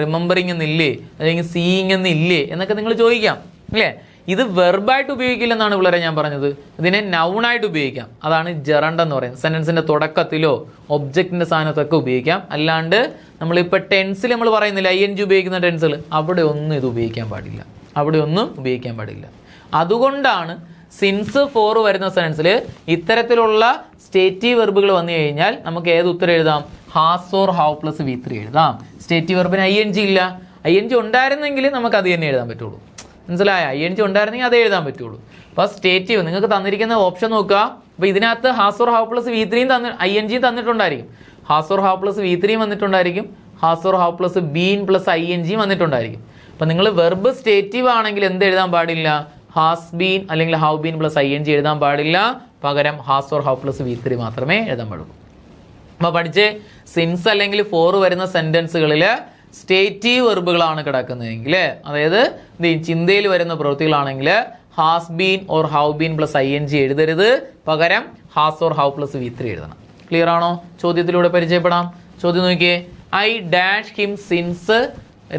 റിമെമ്പറിങ് എന്നില്ലേ, അല്ലെങ്കിൽ സീയിങ് എന്നില്ലേ എന്നൊക്കെ നിങ്ങൾ ചോദിക്കാം അല്ലേ. ഇത് വെർബായിട്ട് ഉപയോഗിക്കില്ലെന്നാണ് പിള്ളേരെ ഞാൻ പറഞ്ഞത്, ഇതിനെ നൗണായിട്ട് ഉപയോഗിക്കാം. അതാണ് ജെറണ്ട് എന്ന് പറയുന്നത്. സെൻറ്റൻസിൻ്റെ തുടക്കത്തിലോ ഒബ്ജക്റ്റിൻ്റെ സ്ഥാനത്തൊക്കെ ഉപയോഗിക്കാം. അല്ലാണ്ട് നമ്മളിപ്പോൾ ടെൻസിൽ നമ്മൾ പറയുന്നില്ല ING ഉപയോഗിക്കുന്ന ടെൻസിൽ, അവിടെ ഒന്നും ഇത് ഉപയോഗിക്കാൻ പാടില്ല, അവിടെ ഒന്നും ഉപയോഗിക്കാൻ പാടില്ല. അതുകൊണ്ടാണ് സിൻസ് ഫോർ വരുന്ന സെൻറ്റൻസിൽ ഇത്തരത്തിലുള്ള സ്റ്റേറ്റീവ് വെർബുകൾ വന്നു കഴിഞ്ഞാൽ നമുക്ക് ഏത് ഉത്തരം എഴുതാം, has or have plus V3 എഴുതാം. സ്റ്റേറ്റീവ് വെർബിന് ING ഇല്ല, ING ഉണ്ടായിരുന്നെങ്കിൽ നമുക്ക് അത് തന്നെ എഴുതാൻ പറ്റുള്ളൂ. മനസ്സിലായ? ING ഉണ്ടായിരുന്നെങ്കിൽ അതേ എഴുതാൻ പറ്റുള്ളൂ. അപ്പോൾ സ്റ്റേറ്റീവ് നിങ്ങൾക്ക് തന്നിരിക്കുന്ന ഓപ്ഷൻ നോക്കുക, അപ്പോൾ ഇതിനകത്ത് has or have plus V3 ING തന്നിട്ടുണ്ടായിരിക്കും. Has or have plus V3 വന്നിട്ടുണ്ടായിരിക്കും. Has or have plus been plus ING വന്നിട്ടുണ്ടായിരിക്കും. അപ്പം നിങ്ങൾ വെർബ് സ്റ്റേറ്റീവ് ആണെങ്കിൽ എന്ത് എഴുതാൻ പാടില്ല? ഹാസ് ബീൻ അല്ലെങ്കിൽ ഹാവ് ബീൻ പ്ലസ് ING എഴുതാൻ പാടില്ല. പകരം has or have plus V3 മാത്രമേ എഴുതാൻ പാടുള്ളൂ. അപ്പോൾ പഠിച്ച് സിൻസ് അല്ലെങ്കിൽ ഫോർ വരുന്ന സെൻറ്റൻസുകളിൽ സ്റ്റേറ്റീവ് വെർബുകളാണ് കിടക്കുന്നതെങ്കിൽ, അതായത് ചിന്തയിൽ വരുന്ന പ്രവൃത്തികളാണെങ്കിൽ has been or have been plus ING എഴുതരുത്. പകരം has or have plus V3 എഴുതണം. ക്ലിയർ ആണോ? ചോദ്യത്തിലൂടെ പരിചയപ്പെടാം. ചോദ്യം നോക്കിയേ. I dash him since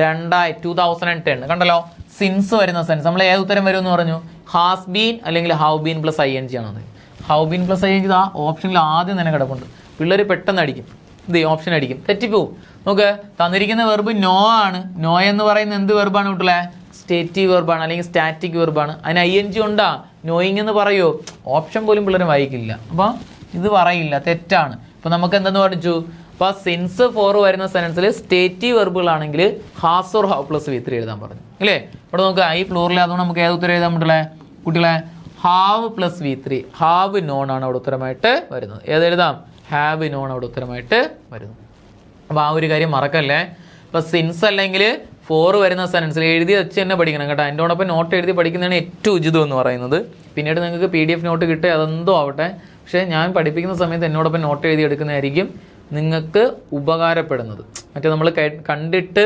2010. കണ്ടല്ലോ, സിൻസ് വരുന്ന സെൻസ് നമ്മൾ ഏത് ഉത്തരം വരും എന്ന് പറഞ്ഞു? ഹാസ് ബീൻ അല്ലെങ്കിൽ ഹാവ് ബീൻ പ്ലസ് ING ആണത്. ഹാവ് ബീൻ പ്ലസ് ING ആ ഓപ്ഷനിൽ ആദ്യം തന്നെ കിടപ്പുണ്ട്. പിള്ളേർ പെട്ടെന്ന് അടിക്കും, ഓപ്ഷൻ അടിക്കും, തെറ്റിപ്പോവും. നോക്ക്, തന്നിരിക്കുന്ന വെർബ് നോ ആണ്. നോ എന്ന് പറയുന്നത് എന്ത് വെർബാണ് കുട്ടികളെ? സ്റ്റേറ്റീവ് വെർബാണ് അല്ലെങ്കിൽ സ്റ്റാറ്റിക് വെർബാണ്. അതിന് ING ഉണ്ടാ? നോയിങ് എന്ന് പറയുമോ? ഓപ്ഷൻ പോലും പിള്ളേർ വായിക്കില്ല. അപ്പോൾ ഇത് പറയില്ല, തെറ്റാണ്. അപ്പോൾ നമുക്ക് എന്തെന്ന് പഠിച്ചു? അപ്പോൾ സിൻസ് ഫോർ വരുന്ന സെൻറ്റൻസിൽ സ്റ്റേറ്റീവ് വെർബുകളാണെങ്കിൽ has or have plus V3 എഴുതാൻ പറഞ്ഞു അല്ലേ? ഇവിടെ നമുക്ക് ഐ പ്ലൂറൽ, അതുകൊണ്ട് നമുക്ക് ഏത് ഉത്തരം എഴുതാൻ പറ്റുള്ളേ കുട്ടികളെ? Have plus V3. Have known ആണ് അവിടെ ഉത്തരമായിട്ട് വരുന്നത്. ഏതെഴുതാം? ഹാവ് നോൺ അവിടെ ഉത്തരമായിട്ട് വരുന്നു. അപ്പോൾ ആ ഒരു കാര്യം മറക്കല്ലേ. ഇപ്പോൾ സിൻസ് അല്ലെങ്കിൽ ഫോർ വരുന്ന സെൻറ്റൻസിൽ എഴുതി വെച്ച് തന്നെ പഠിക്കണം കേട്ടോ. അതിൻ്റെയോടൊപ്പം നോട്ട് എഴുതി പഠിക്കുന്നതാണ് ഏറ്റവും ഉചിതം എന്ന് പറയുന്നത്. പിന്നീട് നിങ്ങൾക്ക് PDF നോട്ട് കിട്ടുക, അതെന്തോ ആവട്ടെ. പക്ഷേ ഞാൻ പഠിപ്പിക്കുന്ന സമയത്ത് എന്നോടൊപ്പം നോട്ട് എഴുതി എടുക്കുന്നതായിരിക്കും നിങ്ങൾക്ക് ഉപകാരപ്പെടുന്നത്. മറ്റേ നമ്മൾ കണ്ടിട്ട്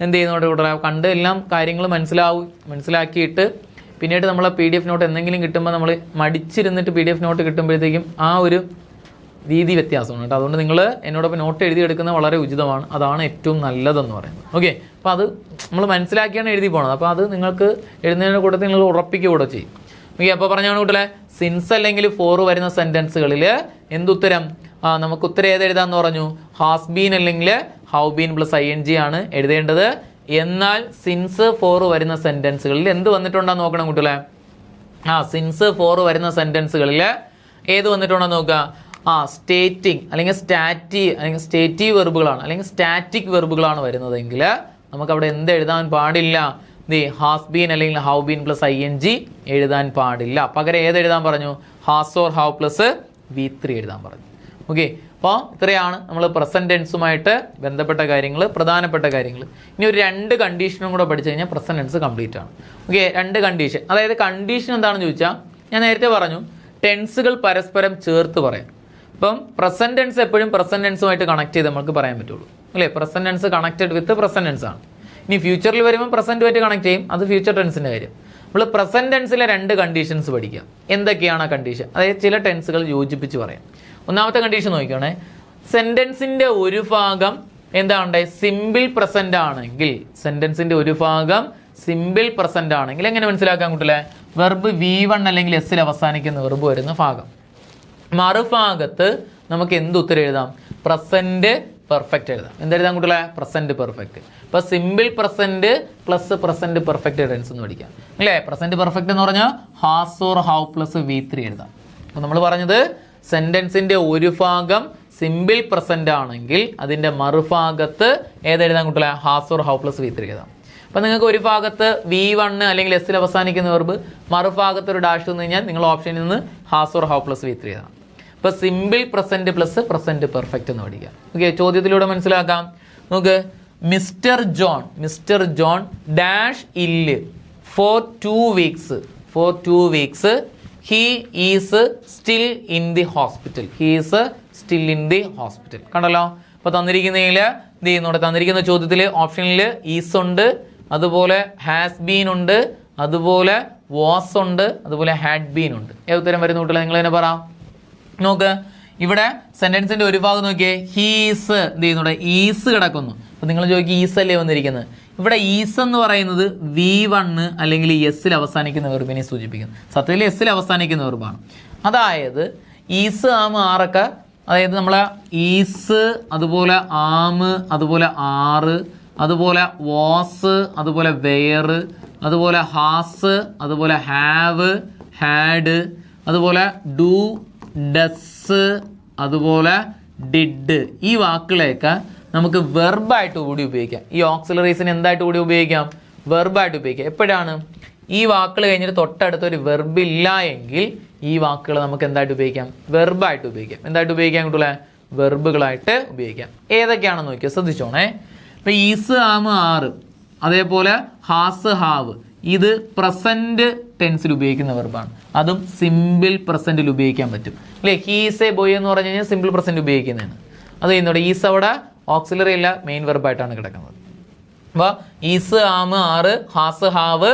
എന്ത് ചെയ്യുന്നതോടെ കൂടെ കണ്ട് എല്ലാം കാര്യങ്ങൾ മനസ്സിലാക്കിയിട്ട് പിന്നീട് നമ്മൾ PDF നോട്ട് എന്തെങ്കിലും കിട്ടുമ്പോൾ നമ്മൾ മടിച്ചിരുന്നിട്ട് PDF നോട്ട് കിട്ടുമ്പോഴത്തേക്കും ആ ഒരു രീതി വ്യത്യാസമാണ് കേട്ടോ. അതുകൊണ്ട് നിങ്ങൾ എന്നോടൊപ്പം നോട്ട് എഴുതി എടുക്കുന്നത് വളരെ ഉചിതമാണ്. അതാണ് ഏറ്റവും നല്ലതെന്ന് പറയുന്നത്. ഓക്കെ, അപ്പോൾ അത് നമ്മൾ മനസ്സിലാക്കിയാണ് എഴുതി പോകണത്. അപ്പോൾ അത് നിങ്ങൾക്ക് എഴുതുന്നതിൻ്റെ കൂട്ടത്തിൽ നിങ്ങൾ ഉറപ്പിക്കുക കൂടെ ചെയ്യും. ഓക്കെ, അപ്പോൾ പറഞ്ഞാണ് കൂട്ടലെ സിൻസ് അല്ലെങ്കിൽ ഫോർ വരുന്ന സെൻറ്റൻസുകളിൽ എന്തുത്തരം? നമുക്ക് ഉത്തരം ഏതെഴുതാന്ന് പറഞ്ഞു? ഹാസ് ബീൻ അല്ലെങ്കിൽ ഹവ് ബീൻ പ്ലസ് ING ആണ് എഴുതേണ്ടത്. എന്നാൽ സിൻസ് ഫോർ വരുന്ന സെൻറ്റൻസുകളിൽ എന്ത് വന്നിട്ടുണ്ടെന്ന് നോക്കണം കുട്ടികളെ. സിൻസ് ഫോർ വരുന്ന സെൻറ്റൻസുകളിൽ ഏത് വന്നിട്ടുണ്ടെന്ന് നോക്കുക. സ്റ്റേറ്റിംഗ് അല്ലെങ്കിൽ സ്റ്റേറ്റീവ് വെർബുകളാണ് അല്ലെങ്കിൽ സ്റ്റാറ്റിക് വെർബുകളാണ് വരുന്നതെങ്കിൽ നമുക്കവിടെ എന്ത് എഴുതാൻ പാടില്ല? ഹാസ് ബീൻ അല്ലെങ്കിൽ ഹവ് ബീൻ പ്ലസ് ING എഴുതാൻ പാടില്ല. പകരം ഏത് എഴുതാൻ പറഞ്ഞു? Has or have plus V3 എഴുതാൻ പറഞ്ഞു. ഓക്കെ, അപ്പോൾ ഇത്രയാണ് നമ്മൾ പ്രസന്റ് ടെൻസുമായിട്ട് ബന്ധപ്പെട്ട കാര്യങ്ങൾ, പ്രധാനപ്പെട്ട കാര്യങ്ങൾ. ഇനി ഒരു 2 കണ്ടീഷനും കൂടെ പഠിച്ചു കഴിഞ്ഞാൽ പ്രസന്റ് ടെൻസ് കംപ്ലീറ്റ് ആണ്. Okay, 2 condition. അതായത് കണ്ടീഷൻ എന്താണെന്ന് ചോദിച്ചാൽ ഞാൻ നേരത്തെ പറഞ്ഞു ടെൻസുകൾ പരസ്പരം ചേർത്ത് പറയാം. ഇപ്പം പ്രസന്റ് ടെൻസ് എപ്പോഴും പ്രസന്റ് ടെൻസുമായിട്ട് കണക്ട് ചെയ്ത് നമുക്ക് പറയാൻ പറ്റുള്ളൂ അല്ലേ? Present tense connected with present tense ആണ്. ഇനി ഫ്യൂച്ചറിൽ വരുമ്പോൾ പ്രസന്റുമായിട്ട് കണക്ട് ചെയ്യും, അത് ഫ്യൂച്ചർ ടെൻസിൻ്റെ കാര്യം. നമ്മൾ പ്രസന്റ് ടെൻസിലെ 2 കണ്ടീഷൻസ് പഠിക്കുക. എന്തൊക്കെയാണ് ആ കണ്ടീഷൻ? അതായത് ചില ടെൻസുകൾ യോജിപ്പിച്ച് പറയാം. ഒന്നാമത്തെ കണ്ടീഷൻ നോക്കിക്കോണേ. സെന്റൻസിന്റെ ഒരു ഭാഗം എന്താണ്ട് സിമ്പിൾ പ്രസന്റ് ആണെങ്കിൽ, സെന്റൻസിന്റെ ഒരു ഭാഗം സിമ്പിൾ പ്രസന്റ് ആണെങ്കിൽ എങ്ങനെ മനസ്സിലാക്കാൻ കുട്ടില്ലേ? വെർബ് V1 അല്ലെങ്കിൽ S അവസാനിക്കുന്ന വെർബ് വരുന്ന ഭാഗം. മറുഭാഗത്ത് നമുക്ക് എന്ത് ഉത്തരം എഴുതാം? പ്രസന്റ് പെർഫെക്റ്റ് എഴുതാം. എന്തെഴുതാം കുട്ടികളെ? Present perfect. ഇപ്പൊ simple present plus present perfect tense എന്ന് പഠിക്കാം അല്ലേ? പ്രസന്റ് പെർഫെക്റ്റ് എന്ന് പറഞ്ഞാൽ has or have plus V3 എഴുതാം. അപ്പൊ നമ്മൾ പറഞ്ഞത് സെന്റൻസിന്റെ ഒരു ഭാഗം സിമ്പിൾ പ്രസന്റ് ആണെങ്കിൽ അതിന്റെ മറുഭാഗത്ത് ഏതെഴുതാൻ കുട്ടികളെ? Has or have plus V3 എഴുതാം. അപ്പം നിങ്ങൾക്ക് ഒരു ഭാഗത്ത് V1 അല്ലെങ്കിൽ S അവസാനിക്കുന്ന വെർബ്, മറുഭാഗത്ത് ഒരു ഡാഷ് തന്നു കഴിഞ്ഞാൽ നിങ്ങൾ ഓപ്ഷനിൽ നിന്ന് has or have plus V3 എഴുതാം. ഇപ്പോൾ simple present plus present perfect എന്ന് പഠിക്കാം. ഓക്കെ, ചോദ്യത്തിലൂടെ മനസ്സിലാക്കാം. നമുക്ക് mister John dash ill for 2 weeks he is still in the hospital. കണ്ടല്ലോ. അപ്പോൾ തന്നിരിക്കുന്നതിൽ തന്നിരിക്കുന്ന ചോദ്യത്തിൽ ഓപ്ഷനിൽ ഈസ് ഉണ്ട്, അതുപോലെ ഹാസ് ബീൻ ഉണ്ട്, അതുപോലെ വാസ് ഉണ്ട്, അതുപോലെ ഹാഡ് ബീൻ ഉണ്ട്. ഏത് ഉത്തരം വരുന്ന കൂട്ടില്ല? നിങ്ങൾ തന്നെ പറ. നോക്ക്, ഇവിടെ സെന്റൻസിന്റെ ഒരു ഭാഗം നോക്കിയേ. ഹീസ് ഈസ് കിടക്കുന്നു. അപ്പൊ നിങ്ങൾ ചോദിക്കും ഈസ് അല്ലേ വന്നിരിക്കുന്നത്? ഇവിടെ ഈസ് എന്ന് പറയുന്നത് V1 അല്ലെങ്കിൽ S അവസാനിക്കുന്ന വെർബിനെ സൂചിപ്പിക്കുന്നു. സത്യത്തിൽ S അവസാനിക്കുന്ന വെർബാണ്. അതായത് ഈസ് ആം ആറൊക്കെ, അതായത് നമ്മളെ ഈസ്, അതുപോലെ ആമ്, അതുപോലെ ആറ്, അതുപോലെ വാസ്, അതുപോലെ വെയർ, അതുപോലെ ഹാസ്, അതുപോലെ ഹാവ്, ഹാഡ്, അതുപോലെ ഡു, ഡസ്, അതുപോലെ ഡിഡ്. ഈ വാക്കുകളെയൊക്കെ നമുക്ക് വെർബായിട്ട് കൂടി ഉപയോഗിക്കാം. ഈ ഓക്സിലറീസിന് എന്തായിട്ട് കൂടി ഉപയോഗിക്കാം? വെർബായിട്ട് ഉപയോഗിക്കാം. എപ്പോഴാണ്? ഈ വാക്കുകൾ കഴിഞ്ഞിട്ട് തൊട്ടടുത്ത് ഒരു വെർബ് ഇല്ല എങ്കിൽ ഈ വാക്കുകൾ നമുക്ക് എന്തായിട്ട് ഉപയോഗിക്കാം? വെർബായിട്ട് ഉപയോഗിക്കാം. എന്തായിട്ട് ഉപയോഗിക്കാം കുട്ടികളെ? വെർബുകളായിട്ട് ഉപയോഗിക്കാം. ഏതൊക്കെയാണെന്ന് നോക്കിയാൽ ശ്രദ്ധിച്ചോണേ. ഇപ്പം ഈസ്, ആമ്, ആറ്, അതേപോലെ ഹാസ്, ഹാവ്, ഇത് പ്രസന്റ് ടെൻസിൽ ഉപയോഗിക്കുന്ന വെർബാണ്. അതും സിമ്പിൾ പ്രസന്റിൽ ഉപയോഗിക്കാൻ പറ്റും അല്ലേ? ഹീസ് എ ബോയ് എന്ന് പറഞ്ഞു കഴിഞ്ഞാൽ സിമ്പിൾ പ്രസന്റ് ഉപയോഗിക്കുന്നതാണ്. അത് ചെയ്യുന്നവിടെ ഈസ് അവിടെ ഓക്സിലറി അല്ല, മെയിൻ വെർബായിട്ടാണ് കിടക്കുന്നത്. അപ്പോൾ ഈസ്, ആമ്, ആറ്, ഹാസ്, ഹാവ്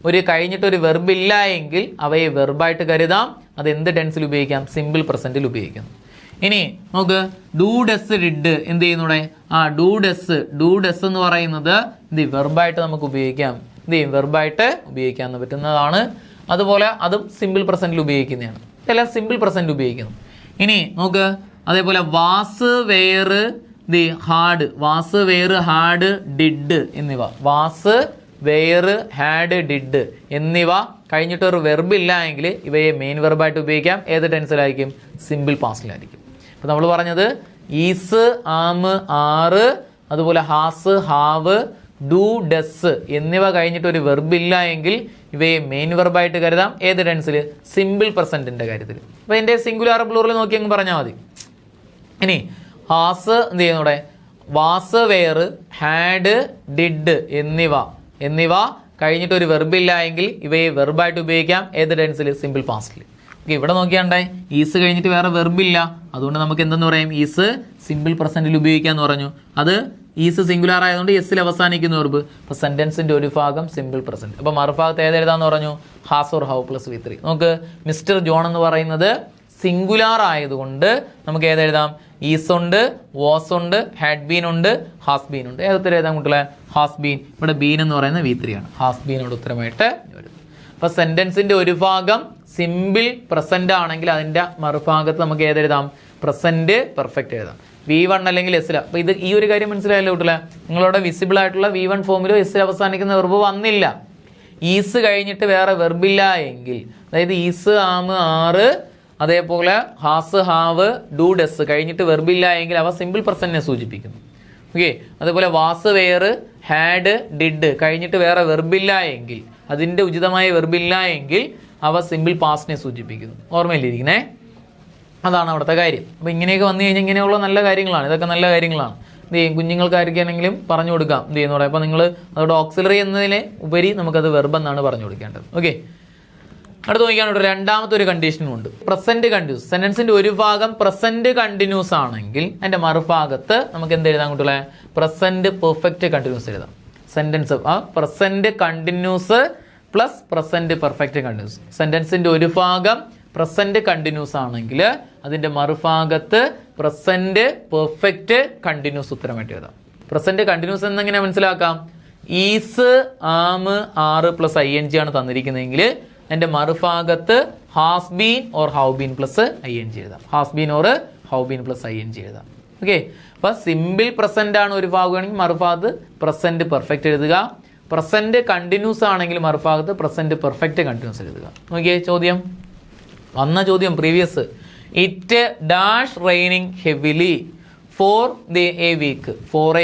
ഒരു കഴിഞ്ഞിട്ട് ഒരു വെർബ് ഇല്ല എങ്കിൽ അവയെ വെർബായിട്ട് കരുതാം. അത് എന്ത് ടെൻസിൽ ഉപയോഗിക്കാം? സിമ്പിൾ പ്രസന്റിൽ ഉപയോഗിക്കുന്നു. ഇനി നോക്ക്, ഡു, ഡസ്, ഡിഡ് എന്ത് ചെയ്യുന്നൂടെ? ഡു ഡസ് എന്ന് പറയുന്നത് എന്ത് വെർബായിട്ട് നമുക്ക് ഉപയോഗിക്കാം. എന്ത് ചെയ്യും? വെർബായിട്ട് ഉപയോഗിക്കാൻ പറ്റുന്നതാണ്. അതുപോലെ അതും സിമ്പിൾ പ്രസന്റിൽ ഉപയോഗിക്കുന്നതാണ്. ഇതെല്ലാം സിമ്പിൾ പ്രസന്റ് ഉപയോഗിക്കുന്നു. ഇനി നോക്ക്, അതേപോലെ was, were, the had, was, were, had, did എന്നിവ, വാസ്, വെയർ, ഹാഡ്, ഡിഡ് എന്നിവ കഴിഞ്ഞിട്ട് ഒരു വെർബ് ഇല്ല എങ്കിൽ ഇവയെ മെയിൻ വെർബായിട്ട് ഉപയോഗിക്കാം. ഏത് ടെൻസിലായിരിക്കും? സിമ്പിൾ പാസ്റ്റിലായിരിക്കും. അപ്പോൾ നമ്മൾ പറഞ്ഞത് ഈസ്, ആമ്, ആറ്, അതുപോലെ ഹാസ്, ഹാവ്, ഡു, ഡസ് എന്നിവ കഴിഞ്ഞിട്ട് ഒരു വെർബ് ഇല്ല എങ്കിൽ ഇവയെ മെയിൻ വെർബായിട്ട് കരുതാം. ഏത് ടെൻസിൽ? സിമ്പിൾ പ്രസന്റിന്റെ കാര്യത്തിൽ. അപ്പോൾ എൻ്റെ സിംഗുലാർ പ്ലൂറൽ നോക്കി അങ്ങ് പറഞ്ഞാൽ മതി. ഇനി ഹാസ് എന്ത് ചെയ്യുന്നൂടെ? വാസ്, വെയർ, ഹാഡ്, ഡിഡ് എന്നിവ കഴിഞ്ഞിട്ട് ഒരു വെർബ് ഇല്ല എങ്കിൽ ഇവയെ വെർബായിട്ട് ഉപയോഗിക്കാം. ഏത് ടെൻസിൽ? സിമ്പിൾ പാസ്റ്റിൽ. ഓക്കെ, ഇവിടെ നോക്കിയാണ്ടേ ഈസ് കഴിഞ്ഞിട്ട് വേറെ വെർബ് ഇല്ല, അതുകൊണ്ട് നമുക്ക് എന്തെന്ന് പറയാം? ഈസ് സിമ്പിൾ പ്രസന്റിൽ ഉപയോഗിക്കാന്ന് പറഞ്ഞു. അത് ഈസ് സിംഗുലാർ ആയതുകൊണ്ട് എസ്സിൽ അവസാനിക്കുന്ന വെർബ്. അപ്പോൾ സെന്റൻസിന്റെ ഒരു ഭാഗം സിമ്പിൾ പ്രസന്റ്. അപ്പോൾ മറുഭാഗത്ത് ഏതെഴുതാന്ന് പറഞ്ഞു? Has or have plus V3. നമുക്ക് മിസ്റ്റർ ജോൺ എന്ന് പറയുന്നത് സിംഗുലാർ ആയതുകൊണ്ട് നമുക്ക് ഏതെഴുതാം? ഈസ് ഉണ്ട്, വാസ് ഉണ്ട്, ഹാഡ് ബീൻ ഉണ്ട്, ഹാസ് ബീൻ ഉണ്ട്. ഏതൊക്കെ എഴുതാം കുട്ടികളെ? Has been. ഇവിടെ ബീൻ എന്ന് പറയുന്നത് V3 ആണ്. ഹാസ് ബീനോട് ഉത്തരമായിട്ട് വരും. അപ്പോൾ സെന്റൻസിന്റെ ഒരു ഭാഗം സിമ്പിൾ പ്രസന്റ് ആണെങ്കിൽ അതിന്റെ മറുഭാഗത്ത് നമുക്ക് ഏതെഴുതാം? പ്രസന്റ് പെർഫെക്റ്റ് എഴുതാം. V1 അല്ലെങ്കിൽ എസ്സിൽ. അപ്പോൾ ഇത് ഈ ഒരു കാര്യം മനസ്സിലായല്ലോ കുട്ടികളെ? നിങ്ങളോട് വിസിബിൾ ആയിട്ടുള്ള V1 ഫോമിലോ എസ്സിൽ അവസാനിക്കുന്ന വെർബ് വന്നില്ല. ഈസ് കഴിഞ്ഞിട്ട് വേറെ വെർബില്ല എങ്കിൽ, അതായത് ഈസ്, ആമ്, ആറ്, അതേപോലെ ഹാസ്, ഹാവ്, ഡു, ഡസ് കഴിഞ്ഞിട്ട് വെർബില്ല എങ്കിൽ അവ സിമ്പിൾ പ്രസന്റിനെ സൂചിപ്പിക്കുന്നു. ഓക്കെ, അതേപോലെ വാസ്, വെയർ, ഹാഡ്, ഡിഡ് കഴിഞ്ഞിട്ട് വേറെ വെർബില്ല എങ്കിൽ, അതിൻ്റെ ഉചിതമായ വെർബില്ല എങ്കിൽ അവ സിമ്പിൾ പാസ്റ്റിനെ സൂചിപ്പിക്കുന്നു. ഓർമ്മയിലിരിക്കുന്നേ, അതാണ് അവിടുത്തെ കാര്യം. അപ്പോൾ ഇങ്ങനെയൊക്കെ വന്നു കഴിഞ്ഞാൽ ഇങ്ങനെയുള്ള നല്ല കാര്യങ്ങളാണ്. ഇതൊക്കെ നല്ല കാര്യങ്ങളാണ്. എന്ത് ചെയ്യും? കുഞ്ഞുങ്ങൾക്കാർക്കാണെങ്കിലും പറഞ്ഞു കൊടുക്കാം. എന്ത് ചെയ്യുന്നൂടെ? അപ്പോൾ നിങ്ങൾ അതോടെ ഓക്സിലറി എന്നതിനെ ഉപരി നമുക്കത് വെർബ് എന്നാണ് പറഞ്ഞു കൊടുക്കേണ്ടത്. ഓക്കെ, അടുത്ത് നോക്കിയാണ് രണ്ടാമത്തെ ഒരു കണ്ടീഷനും ഉണ്ട്. Present continuous. സെന്റൻസിന്റെ ഒരു ഭാഗം പ്രസന്റ് കണ്ടിന്യൂസ് ആണെങ്കിൽ അതിന്റെ മറുഭാഗത്ത് നമുക്ക് എന്ത് എഴുതാൻ കുട്ടികളെ? പ്രസന്റ് പെർഫെക്റ്റ് കണ്ടിന്യൂസ് എഴുതാം. Sentence present continuous plus present perfect continuous. സെന്റൻസിന്റെ ഒരു ഭാഗം പ്രസന്റ് കണ്ടിന്യൂസ് ആണെങ്കിൽ അതിന്റെ മറുഭാഗത്ത് പ്രസന്റ് പെർഫെക്റ്റ് കണ്ടിന്യൂസ് ഉത്തരമായിട്ട് എഴുതാം. പ്രസന്റ് കണ്ടിന്യൂസ് എന്നെങ്ങനെ മനസ്സിലാക്കാം? ഈസ്, ആമ്, ആറ് പ്ലസ് ING ആണ് തന്നിരിക്കുന്നതെങ്കിൽ അതിന്റെ മറുഭാഗത്ത് has been or have been plus ING എഴുതാം. Has been or have been plus ING എഴുതാം. ഓക്കെ, അപ്പൊ സിമ്പിൾ പ്രസന്റ് ആണ് ഒരു ഭാഗമാണെങ്കിൽ മറുഭാഗത്ത് പ്രസന്റ് പെർഫെക്റ്റ് എഴുതുക. പ്രസന്റ് കണ്ടിന്യൂസ് ആണെങ്കിൽ മറുഭാഗത്ത് പ്രസന്റ് പെർഫെക്റ്റ് കണ്ടിന്യൂസ് എഴുതുക. നോക്കിയേ ചോദ്യം, വന്ന ചോദ്യം previous. It dash raining heavily for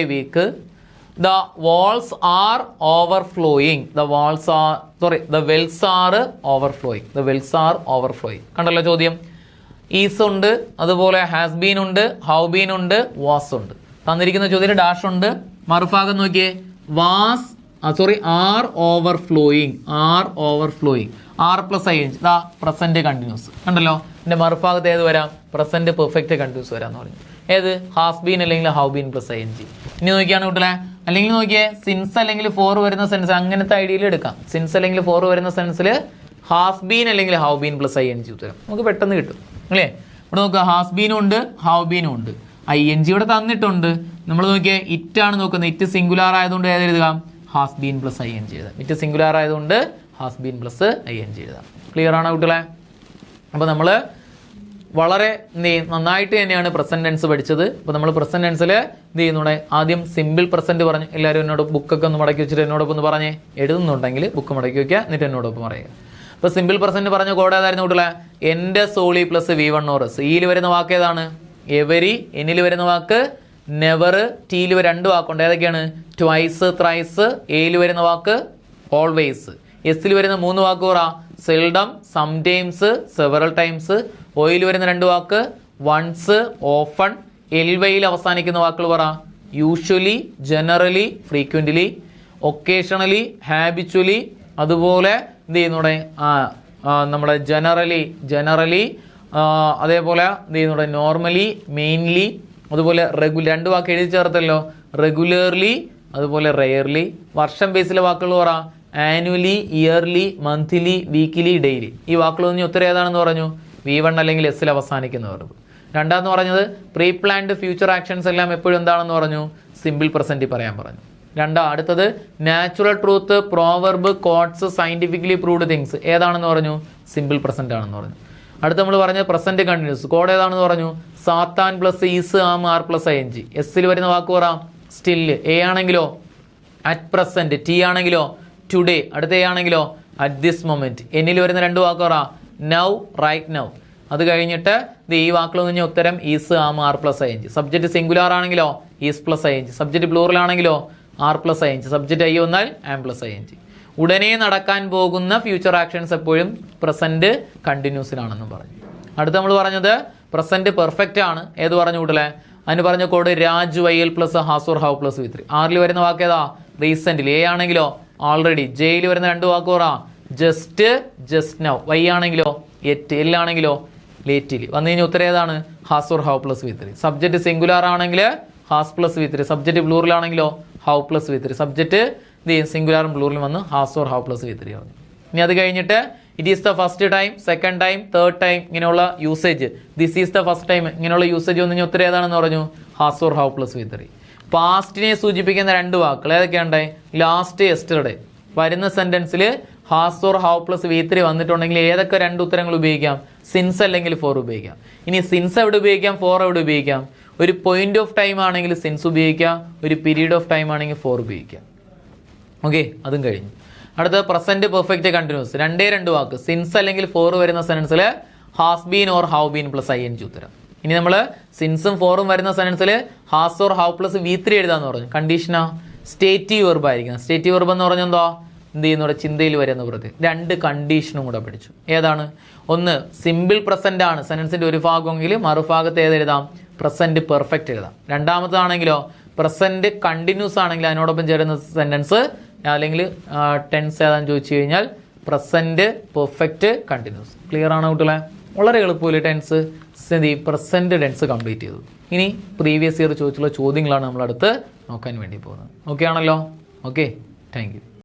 a week. The walls are overflowing. The wells are overflowing. കണ്ടല്ലോ ചോദ്യം. ഈസ് ഉണ്ട്, അതുപോലെ ഹാസ് ബീൻ ഉണ്ട്, ഹൗ ബീൻ ഉണ്ട്, വാസ് ഉണ്ട്. തന്നിരിക്കുന്ന ചോദ്യത്തിൽ ഡാഷ് ഉണ്ട്. മറുഭാഗം നോക്കിയേ, are overflowing. Are plus ING present continuous. കണ്ടല്ലോ, എൻ്റെ മറുഭാഗത്ത് ഏത് വരാം? പ്രസന്റ് പെർഫെക്റ്റ് കണ്ടിന്യൂസ് വരാന്ന് പറഞ്ഞു. ഏത്? ഹാസ് ബീൻ അല്ലെങ്കിൽ ഹൗ ബീൻ പ്ലസ് ING. ഇനി നോക്കിയാണ് കുട്ടികളെ, അല്ലെങ്കിൽ നോക്കിയേ സിൻസ് അല്ലെങ്കിൽ ഫോർ വരുന്ന സെൻസ് അങ്ങനത്തെ ഐഡിയയിൽ എടുക്കാം. സിൻസ് അല്ലെങ്കിൽ ഫോർ വരുന്ന സെൻസിൽ ഹാസ് ബീൻ അല്ലെങ്കിൽ ഹൗ ബീൻ പ്ലസ് ING ഉത്തരം നമുക്ക് പെട്ടെന്ന് കിട്ടും അല്ലേ? ഇവിടെ നോക്കുക, ഹാസ് ബീനും ഉണ്ട്, ഹൗ ബീനും ഉണ്ട്, ING ഇവിടെ തന്നിട്ടുണ്ട്. നമ്മൾ നോക്കിയേ ഇറ്റ് ആണ് നോക്കുന്നത്. ഇറ്റ് സിംഗുലാർ ആയതുകൊണ്ട് ഏത് എഴുതാം? ഹാസ് ബീൻ പ്ലസ് ING എഴുതാം. ഇറ്റ് സിംഗുലാർ ആയതുകൊണ്ട് ഹാസ് ബീൻ പ്ലസ് ING എഴുതാം. ക്ലിയർ ആണോ കുട്ടികളെ? അപ്പോൾ നമ്മൾ വളരെ നന്നായിട്ട് തന്നെയാണ് പ്രസന്റ് ടെൻസ് പഠിച്ചത്. അപ്പോൾ നമ്മൾ പ്രസന്റ് ടെൻസിൽ എന്ത് ചെയ്യുന്നൂടെ? ആദ്യം സിമ്പിൾ പ്രസന്റ് പറഞ്ഞു. എല്ലാവരും എന്നോട് ബുക്കൊക്കെ ഒന്ന് മടക്കി വെച്ചിട്ട് എന്നോടൊപ്പം ഒന്ന് പറഞ്ഞേ. എഴുതുന്നുണ്ടെങ്കിൽ ബുക്ക് മടക്കി വയ്ക്കുക, എന്നിട്ട് എന്നോടൊപ്പം പറയുക. അപ്പോൾ സിമ്പിൾ പ്രസന്റ് പറഞ്ഞ കോഡ് ഏതായിരുന്നു കുട്ടികളെ? എൻ്റെ സോളി പ്ലസ് V1 ഓർ സിയിൽ വരുന്ന വാക്ക് ഏതാണ്? എവരി. എന്നിൽ വരുന്ന വാക്ക് നെവർ. ടിയിൽ രണ്ട് വാക്കുണ്ട്. ഏതൊക്കെയാണ്? Twice, thrice. എയിൽ വരുന്ന വാക്ക് ഓൾവേസ്. എസ്സിൽ വരുന്ന 3 വാക്ക് പറ. Seldom, sometimes, several times. ഒയിൽ വരുന്ന 2 വാക്ക് വൺസ്, ഓഫൺ. എൽവയിൽ അവസാനിക്കുന്ന വാക്കുകൾ പറ. Usually, generally, frequently, occasionally, habitually. അതുപോലെ എന്ത് ചെയ്യുന്നൂടെ നമ്മുടെ ജനറലി അതേപോലെ എന്ത് ചെയ്യുന്നൂടെ നോർമലി, മെയിൻലി. അതുപോലെ 2 വാക്ക് എഴുതി ചേർത്തല്ലോ. റെഗുലർലി, അതുപോലെ റെയർലി. വർഷം ബേസിലെ വാക്കുകൾ പറ. Annually, yearly, monthly, weekly, daily. ഈ വാക്കുകളൊന്നും ഉത്തരം ഏതാണെന്ന് പറഞ്ഞു? V1 അല്ലെങ്കിൽ എസ്സിൽ അവസാനിക്കുന്ന വെർബ്. രണ്ടാമെന്ന് പറഞ്ഞത് പ്രീ പ്ലാൻഡ് ഫ്യൂച്ചർ ആക്ഷൻസ് എല്ലാം എപ്പോഴും എന്താണെന്ന് പറഞ്ഞു? സിമ്പിൾ പ്രസന്റ് പറയാൻ പറഞ്ഞു. അടുത്തത് natural truth, proverb, quotes, scientifically proved things ഏതാണെന്ന് പറഞ്ഞു? സിമ്പിൾ പ്രസന്റ് ആണെന്ന് പറഞ്ഞു. അടുത്ത് നമ്മൾ പറഞ്ഞ പ്രസന്റ് കണ്ടിന്യൂസ് കോഡ് ഏതാണെന്ന് പറഞ്ഞു? സാത്താൻ plus is, am, are plus ING. എസ്സിൽ വരുന്ന വാക്ക് പറ. സ്റ്റില്. എ ആണെങ്കിലോ അറ്റ് പ്രസന്റ്. ടി ആണെങ്കിലോ ടുഡേ. അടുത്ത എ ആണെങ്കിലോ അറ്റ് ദിസ് മൊമെന്റ്. എന്നിൽ വരുന്ന 2 വാക്ക് പറ. Now, right now. അത് കഴിഞ്ഞിട്ട് ഈ വാക്കുകൾ കഴിഞ്ഞ ഉത്തരം is, am, are plus ING. Subject singular ആണെങ്കിലോ is plus ING. Subject plural ആണെങ്കിലോ are plus ING. Subject I വന്നാൽ ആം പ്ലസ് ING. ഉടനെ നടക്കാൻ പോകുന്ന ഫ്യൂച്ചർ ആക്ഷൻസ് എപ്പോഴും പ്രസന്റ് കണ്ടിന്യൂസിലാണെന്നും പറഞ്ഞു. അടുത്ത് നമ്മൾ പറഞ്ഞത് പ്രസന്റ് പെർഫെക്റ്റ് ആണ്. ഏത് പറഞ്ഞു കൂട്ടലെ? അതിന് പറഞ്ഞ കോഡ് രാജ്, YL plus has or have plus V3. ആറിൽ വരുന്ന വാക്ക് ഏതാ? റീസെന്റ്ലി. എ ആണെങ്കിലോ ഓൾറെഡി. ജെയിൽ വരുന്ന 2 വാക്ക് പറ. Just, just now. വൈ ആണെങ്കിലോ യെറ്റ്. എൽ ആണെങ്കിലോ ലേറ്റ്ലി. വന്നു കഴിഞ്ഞാൽ ഉത്തരം ഏതാണ്? Has or have plus V3. Subject singular ആണെങ്കിൽ has plus V3. Subject plural ആണെങ്കിലോ ഹൗ പ്ലസ് V3. സബ്ജക്ട് സിംഗുലാറും പ്ലൂറലും വന്ന് has or have plus V3 ആണ്. ഇനി അത് കഴിഞ്ഞിട്ട് it is the first time, second time, third time ഇങ്ങനെയുള്ള usage. This is the first time ഇങ്ങനെയുള്ള യൂസേജ് വന്നു കഴിഞ്ഞാൽ ഉത്തരം ഏതാണെന്ന് പറഞ്ഞു? Has or have plus V3. പാസ്റ്റിനെ സൂചിപ്പിക്കുന്ന 2 വാക്കുകൾ ഏതൊക്കെയുണ്ട്? Last, yesterday. വരുന്ന സെന്റൻസിൽ has or have plus V3 വന്നിട്ടുണ്ടെങ്കിൽ ഏതൊക്കെ 2 ഉത്തരങ്ങൾ ഉപയോഗിക്കാം? സിൻസ് അല്ലെങ്കിൽ ഫോർ ഉപയോഗിക്കാം. ഇനി സിൻസ് എവിടെ ഉപയോഗിക്കാം? ഫോർ എവിടെ ഉപയോഗിക്കാം? ഒരു പോയിന്റ് ഓഫ് ടൈം ആണെങ്കിൽ സിൻസ് ഉപയോഗിക്കാം, ഒരു പീരീഡ് ഓഫ് ടൈം ആണെങ്കിൽ ഫോർ ഉപയോഗിക്കാം. ഓക്കെ, അതും കഴിഞ്ഞു. അടുത്ത പ്രസന്റ് പെർഫെക്റ്റ് കണ്ടിന്യൂസ്. 2 വാക്ക് സിൻസ് അല്ലെങ്കിൽ ഫോർ വരുന്ന സെന്റൻസിൽ has been or have been plus ING ഉത്തരം. ഇനി നമ്മൾ സിൻസും ഫോറും വരുന്ന സെന്റൻസിൽ has or have plus V3 എഴുതാന്ന് പറഞ്ഞു. കണ്ടീഷനാ സ്റ്റേറ്റീവ് വെർബ് ആയിരിക്കണം. സ്റ്റേറ്റീവ് വെർബ് എന്ന് പറഞ്ഞാൽ എന്തോ എന്ത് ചെയ്യുന്ന ചിന്തയിൽ വരുന്ന പ്രതി 2 കണ്ടീഷനും കൂടെ പഠിച്ചു. ഏതാണ്? ഒന്ന് സിമ്പിൾ പ്രസന്റ് ആണ്, സെന്റൻസിന്റെ ഒരു ഭാഗമെങ്കിൽ മറുഭാഗത്ത് ഏതെഴുതാം? പ്രസന്റ് പെർഫെക്റ്റ് എഴുതാം. രണ്ടാമതാണെങ്കിലോ പ്രസന്റ് കണ്ടിന്യൂസ് ആണെങ്കിൽ അതിനോടൊപ്പം ചേരുന്ന സെന്റൻസ് അല്ലെങ്കിൽ ടെൻസ് ഏതാന്ന് ചോദിച്ചു കഴിഞ്ഞാൽ പ്രസന്റ് പെർഫെക്റ്റ് കണ്ടിന്യൂസ്. ക്ലിയർ ആണോ കുട്ടികളെ? വളരെ എളുപ്പമില്ല ടെൻസ്. പ്രസന്റ് ടെൻസ് കംപ്ലീറ്റ് ചെയ്തു. ഇനി പ്രീവിയസ് ഇയർ ചോദിച്ചുള്ള ചോദ്യങ്ങളാണ് നമ്മൾ അടുത്ത് നോക്കാൻ വേണ്ടി പോകുന്നത്. ഓക്കെ ആണല്ലോ? Okay, thank you.